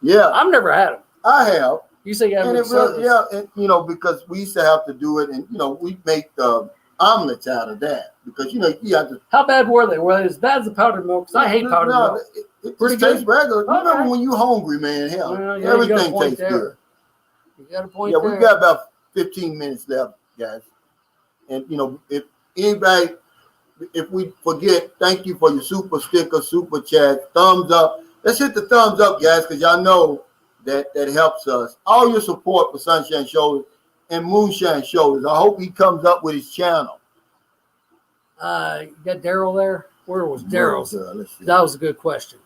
Yeah, I've never had them. I have. You say you have And them it really, yeah, and, you know, because we used to have to do it, and you know, we make the omelets out of that because you know you have to. How bad were they? Were they as bad as the powdered milk? Because I hate powdered milk. It Pretty just tastes good? regular. Okay. Remember when you hungry, man? Hell, Well, yeah, you got a everything point tastes there. good. You got a point Yeah, there. we've got about 15 minutes left, guys. And you know, if anybody, if we forget, thank you for your super sticker, super chat, thumbs up. Let's hit the thumbs up, guys, because y'all know that helps us. All your support for Sunshine Shoulders and Moonshine Shoulders. I hope he comes up with his channel. You got Daryl there? Where was Daryl? Let's see. That was a good question.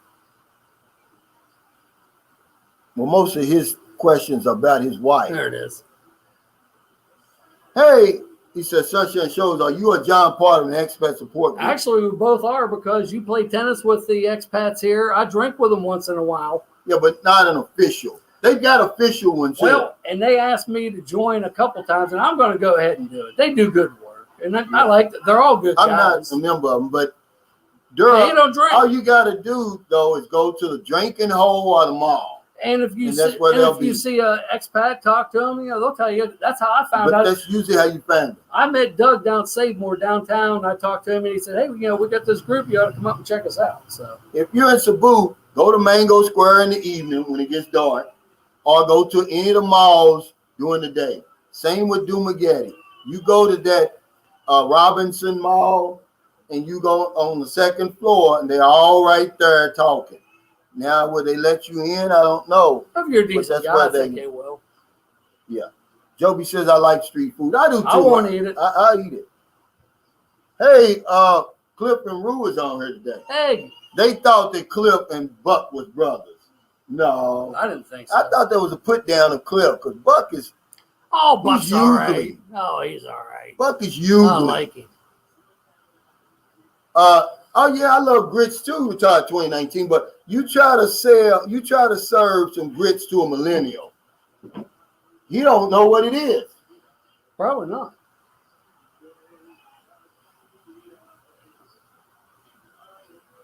Well, most of his questions are about his wife. There it is. Hey, he said, Sunshine Shoulders, are you a John part of an expat support group? Actually, we both are because you play tennis with the expats here. I drink with them once in a while. Yeah, but not an official. They got official ones here. Well, and they asked me to join a couple times, and I'm going to go ahead and do it. They do good work, and I like that. They're all good I'm guys. not a member of them, but Hey, you don't drink. all you got to do, though, is go to the drinking hole or the mall. And if you And see, that's where they'll be. you see an expat, talk to them. You know, they'll tell you. That's how I found But out. that's usually how you find it. I met Doug down Savemore downtown. I talked to him, and he said, "Hey, you know, we got this group. You ought to come up and check us out." So If you're in Cebu, go to Mango Square in the evening when it gets dark, or go to any of the malls during the day. Same with Dumagetti. You go to that Robinson Mall, and you go on the second floor, and they're all right there talking. Now, will they let you in? I don't know. if you're a decent that's guy, why I think they will. Yeah. Joby says I like street food. I do too. I want to eat it. I eat it. Hey, Cliff and Rue is on here today. Hey, They thought that Cliff and Buck was brothers. No. I didn't think so. I thought there was a put down of Cliff because Buck is Buck's he's all right. usually- Oh, he's all right. Buck is usually. I like him. Oh yeah, I love grits too, retired 2019, but you try to serve some grits to a millennial. He don't know what it is. Probably not.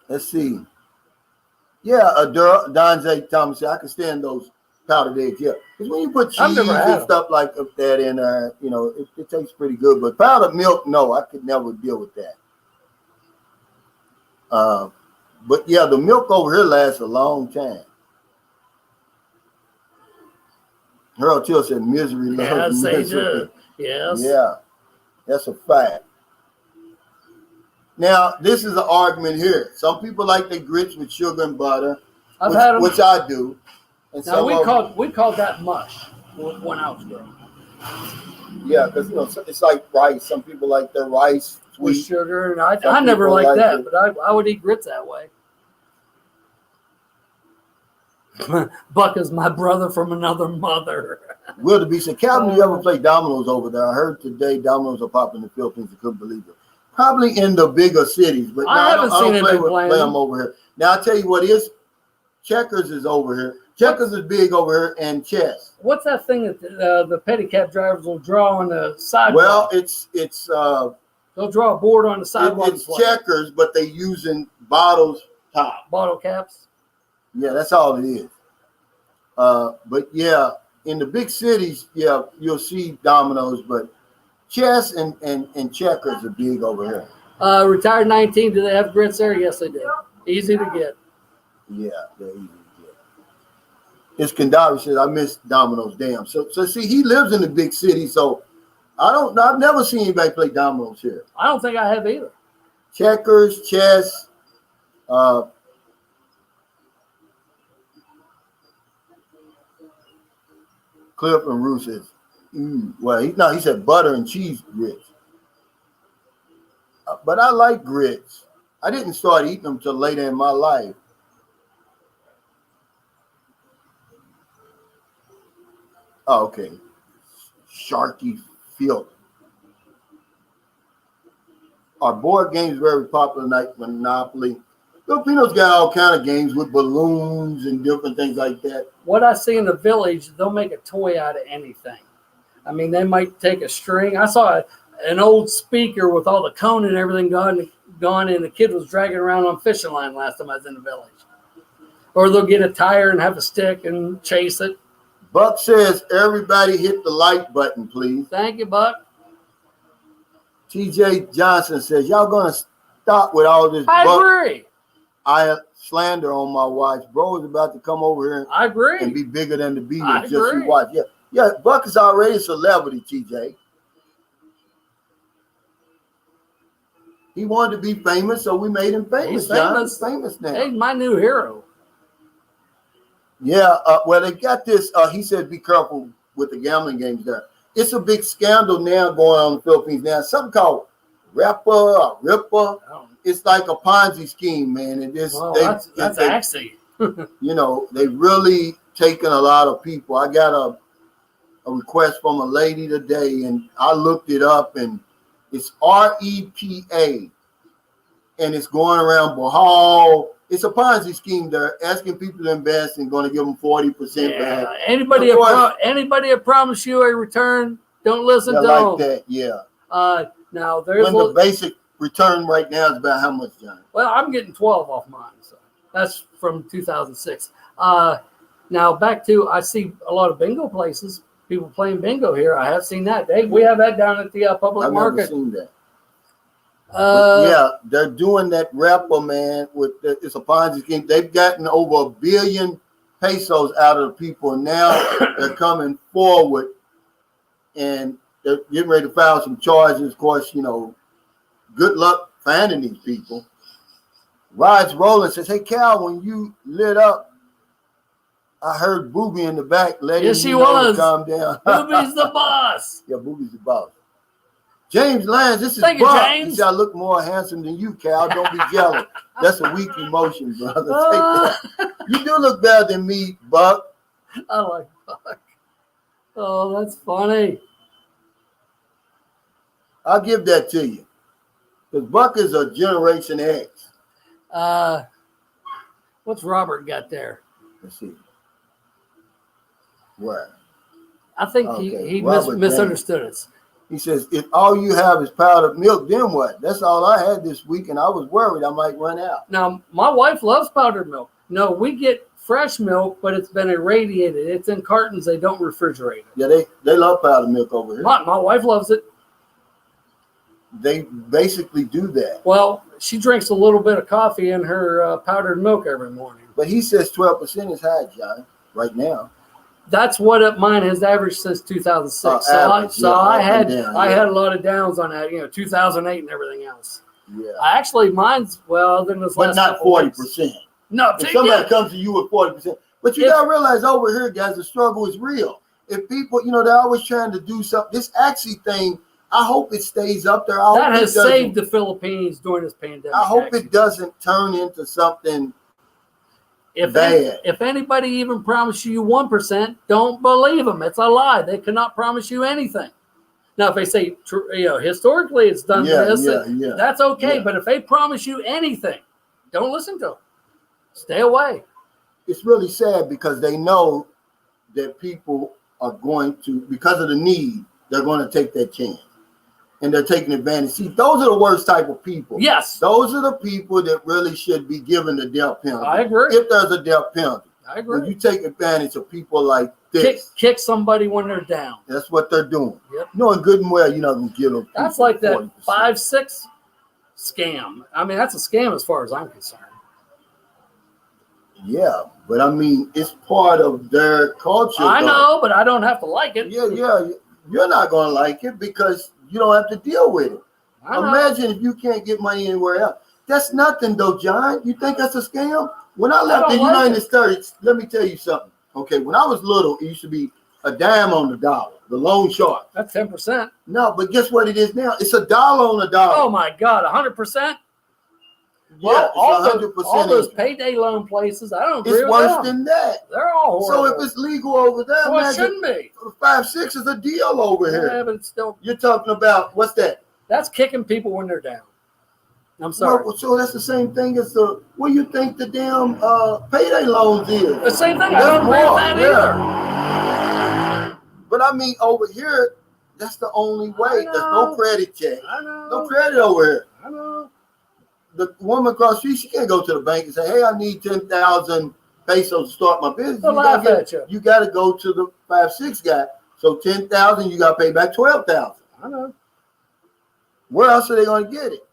Let's see. Yeah, Donze Thomas said I can stand those powdered eggs. Yeah, because when you put I've cheese never had and them. stuff like that in there, you know, it tastes pretty good. But powdered milk, no, I could never deal with that. But yeah, the milk over here lasts a long time. Harold Till said misery Yes, loves they misery. do. Yes. Yeah, that's a fact. Now, this is an argument here. Some people like their grits with sugar and butter, I've had them. which I do. And Now some we called that mush when I was growing yeah, because you know it's like rice. Some people like their rice with sweet. sugar, and Some I never people liked like that, it. but I would eat grits that way. Buck is my brother from another mother. Wildebeest said, Calvin, you ever play dominoes over there? I heard today dominoes are popping in the Philippines. I couldn't believe it. Probably in the bigger cities, but I haven't seen don't anybody playing play them. them over here. Now I'll tell you what is checkers is over here. Checkers is big over here, and chess. What's that thing that the pedicab drivers will draw on the sidewalk? Well, it's They'll draw a board on the sidewalk. it's checkers, but they using bottles top. Bottle caps. Yeah, that's all it is. But yeah, in the big cities, yeah, you'll see dominoes, but chess and checkers are big over here. Retired 19. Do they have grits there? Yes, they do. Easy to get. Yeah, they're easy to get. His Kandari says, I miss dominoes. Damn. So see, he lives in the big city, so I've never seen anybody play dominoes here. I don't think I have either. Checkers, chess, Cliff and Rue says, well, he said butter and cheese grits. But I like grits. I didn't start eating them till later in my life. Oh, okay. Sharky Field. Are board games very popular like Monopoly? Filipinos got all kind of games with balloons and different things like that. What I see in the village, they'll make a toy out of anything. I mean, they might take a string. I saw an old speaker with all the cone and everything gone, and the kid was dragging around on fishing line last time I was in the village. Or they'll get a tire and have a stick and chase it. Buck says, everybody hit the like button, please. Thank you, Buck. TJ Johnson says, y'all going to stop with all this I agree. Slander on my watch. Bro is about to come over here I agree. and be bigger than the Beatles. I Just agree. you watch. Yeah, Buck is already a celebrity, TJ. He wanted to be famous, so we made him famous. He's famous. He's famous now. He's my new hero. Yeah, well, they got this. He said, be careful with the gambling games there. It's a big scandal now going on in the Philippines now. Something called Ripper. Oh. It's like a Ponzi scheme, man. And this, that's actually. They really taken a lot of people. I got a request from a lady today, and I looked it up, and it's REPA, and it's going around Bohol. It's a Ponzi scheme. They're asking people to invest and going to give them 40% back. Anybody that promise you a return, don't listen to like them. that, yeah. Now there's the basic return right now is about how much, John? Well, I'm getting 12 off mine, so that's from 2006. Now back to, I see a lot of bingo places. People playing bingo here. I have seen that. We have that down at the public market. I've never seen that. Yeah, they're doing that rapper, man. It's a Ponzi scheme. They've gotten over 1 billion pesos out of the people, and now they're coming forward, and they're getting ready to file some charges. Of course, good luck finding these people. Rod's Roland says, "Hey, Cal, when you lit up, I heard Booby in the back letting you know to calm down." Booby's the boss. Yeah, Booby's the boss. James Lands, this is Thank Buck. you, James. He said, I look more handsome than you, Cal. Don't be jealous. That's a weak emotion, brother. Take that. You do look better than me, Buck. I like Buck. Oh, that's funny. I'll give that to you. Because Buck is a Generation X. What's Robert got there? Let's see. Where? I think he misunderstood us. He says, if all you have is powdered milk, then what? That's all I had this week, and I was worried I might run out. Now, my wife loves powdered milk. No, we get fresh milk, but it's been irradiated. It's in cartons. They don't refrigerate it. Yeah, they love powdered milk over here. My wife loves it. They basically do that. Well, she drinks a little bit of coffee in her powdered milk every morning. But he says 12% is high, John, right now. That's what mine has averaged since 2006. I had a lot of downs on that, 2008 and everything else. Yeah. Mine's other than this but last not 40%. No, if somebody comes to you with 40%, but you gotta realize over here, guys, the struggle is real. If people, they're always trying to do something. This Axie thing, I hope it stays up there. That has saved the Philippines during this pandemic. I hope it doesn't turn into something bad. If anybody even promises you 1%, don't believe them. It's a lie. They cannot promise you anything. Now, if they say, historically it's done this, that's okay. Yeah. But if they promise you anything, don't listen to them. Stay away. It's really sad because they know that people are going to, because of the need, they're going to take that chance. And they're taking advantage. See, those are the worst type of people. Yes. Those are the people that really should be given the death penalty. I agree. If there's a death penalty. I agree. When you take advantage of people like this. Kick somebody when they're down. That's what they're doing. Yep. Knowing good and well you're not going to give them. That's like that 40%. 5-6 scam. I mean, that's a scam as far as I'm concerned. Yeah, but I mean, it's part of their culture. I know, but I don't have to like it. Yeah, you're not going to like it because you don't have to deal with it. Imagine if you can't get money anywhere else. That's nothing, though, John. You think that's a scam? When I left the United States, let me tell you something. Okay, when I was little, it used to be a dime on the dollar, the loan shark. That's 10%. No, but guess what it is now? It's $1 on a dollar. Oh my God, 100%. Yeah, Well, it's 100%. all those payday loan places, I don't agree it's with worse them. than that. They're all horrible. So if it's legal over there, well, it shouldn't be. 5-6 is a deal over here. Yeah, but it's still. You're talking about what's that? That's kicking people when they're down. I'm sorry. Well, so that's the same thing as the what do you think the damn payday loans is? The same thing. I don't agree with that either. But I mean, over here, that's the only way. There's no credit check. I know. No credit over here. I know. The woman across the street, she can't go to the bank and say, "Hey, I need 10,000 pesos to start my business." They'll laugh at you. You got to go to the 5-6 guy. So 10,000, you got to pay back 12,000. I know. Where else are they going to get it?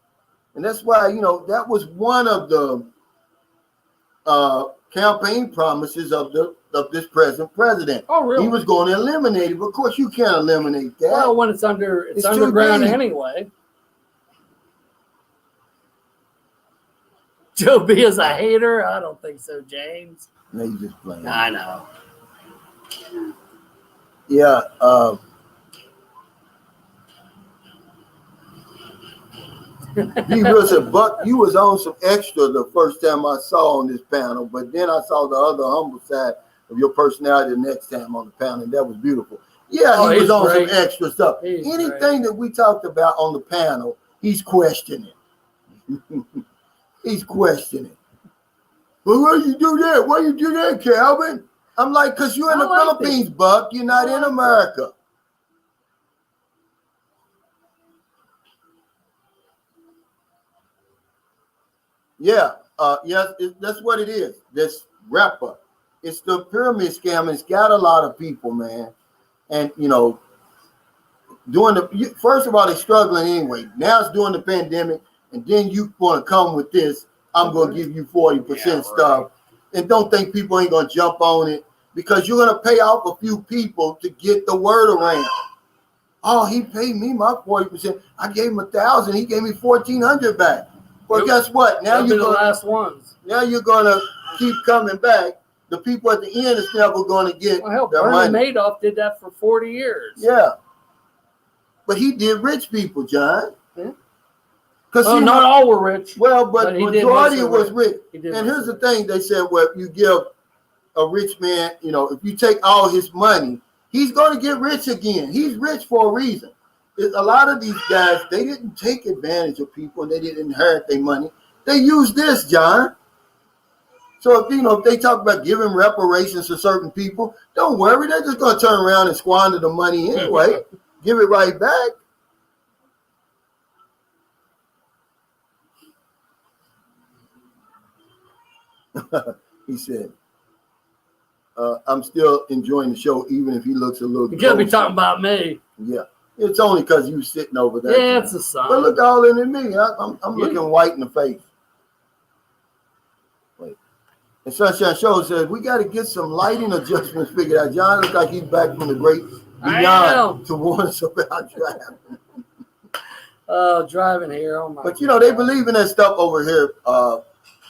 And that's why, that was one of the campaign promises of this present president. Oh, really? He was going to eliminate it. But of course, you can't eliminate that. Well, when it's underground anyway. Joe B is a hater? I don't think so, James. No, you just playing. I know. Yeah. He was a buck. You was on some extra the first time I saw on this panel, but then I saw the other humble side of your personality the next time on the panel, and that was beautiful. Yeah, he was on some extra stuff. Anything that we talked about on the panel, he's questioning. He's questioning. Well, why you do that? Why you do that, Calvin? I'm like, because you're in the Philippines, Buck. You're not in America. Yeah, yes, that's what it is. This rapper, it's the pyramid scam. It's got a lot of people, man. And first of all, they're struggling anyway. Now it's during the pandemic, and then you want to come with this. I'm going to give you 40% stuff, and don't think people ain't going to jump on it because you're going to pay off a few people to get the word around. Oh, he paid me my 40%. I gave him 1,000. He gave me 1,400 back. Well, guess what? Now you're the last ones. Now you're gonna keep coming back. The people at the end is never gonna get their money. Bernie Madoff did that for 40 years. Yeah, but he did rich people, John. Because not all were rich. Well, but majority was rich. And here's the thing: they said, well, if you give a rich man, if you take all his money, he's gonna get rich again. He's rich for a reason. A lot of these guys, they didn't take advantage of people and they didn't inherit their money. They used this, John. So if they talk about giving reparations to certain people, don't worry, they're just gonna turn around and squander the money anyway. Give it right back. He said, I'm still enjoying the show, even if he looks a little. You can't be talking about me. Yeah. It's only because you sitting over there. Yeah, it's a sign. But look all in me. I'm looking white in the face. Wait. And Sunshine Show says, we got to get some lighting adjustments figured out. John looks like he's back from the great beyond to warn us about driving. Driving here. Oh my But, they believe in that stuff over here.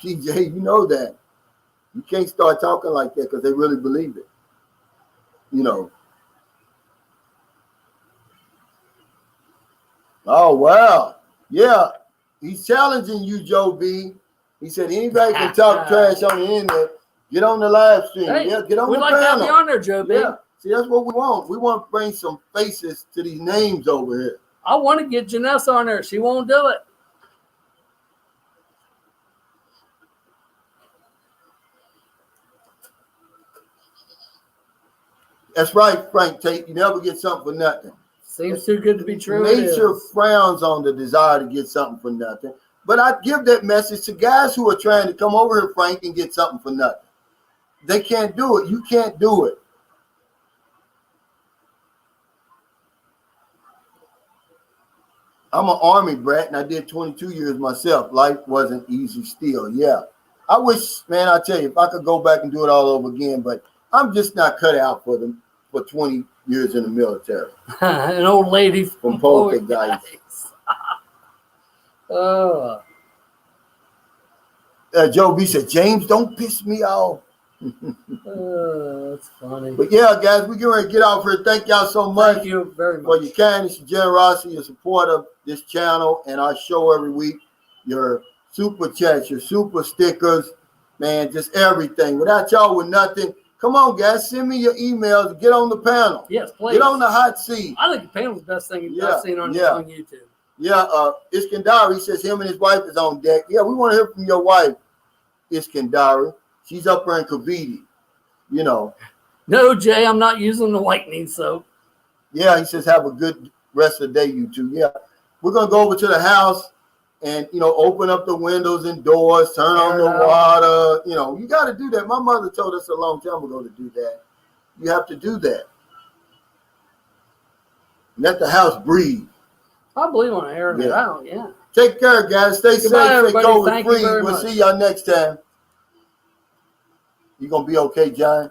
TJ, you know that. You can't start talking like that because they really believe it. Oh, wow. Yeah. He's challenging you, Joe B. He said anybody can talk trash on the internet. Get on the live stream. Get on the panel. We'd like to have you on there, Joe B. Yeah. See, that's what we want. We want to bring some faces to these names over here. I want to get Janessa on there. She won't do it. That's right, Frank Tate. You never get something for nothing. Seems too good to be true. Nature frowns on the desire to get something for nothing. But I give that message to guys who are trying to come over here, Frank, and get something for nothing. They can't do it. You can't do it. I'm an Army brat, and I did 22 years myself. Life wasn't easy still. Yeah. I wish, man, I tell you, if I could go back and do it all over again, but I'm just not cut out for 20 years in the military. An old lady from Poltergeist. Oh. Joe B said, James, don't piss me off. That's funny. But yeah, guys, we're getting ready to get off here. Thank y'all so much. Thank you very much for your kindness, your generosity, your support of this channel and our show every week. Your super chats, your super stickers, man, just everything. Without y'all, with nothing. Come on, guys, send me your emails. Get on the panel. Yes, please. Get on the hot seat. I think the panel's the best thing I've seen on YouTube. Yeah, Iskandari says him and his wife is on deck. Yeah, we want to hear from your wife, Iskandari. She's up there in Cavite, you know. No, Jay, I'm not using the whitening soap. Yeah, he says have a good rest of the day, you two. Yeah, we're going to go over to the house and, you know, open up the windows and doors, turn on the water. You know, you got to do that. My mother told us a long time ago to do that. You have to do that. Let the house breathe. I believe on airing it out, yeah. Take care, guys. Stay safe. Stay COVID free. We'll see y'all next time. You going to be okay, John?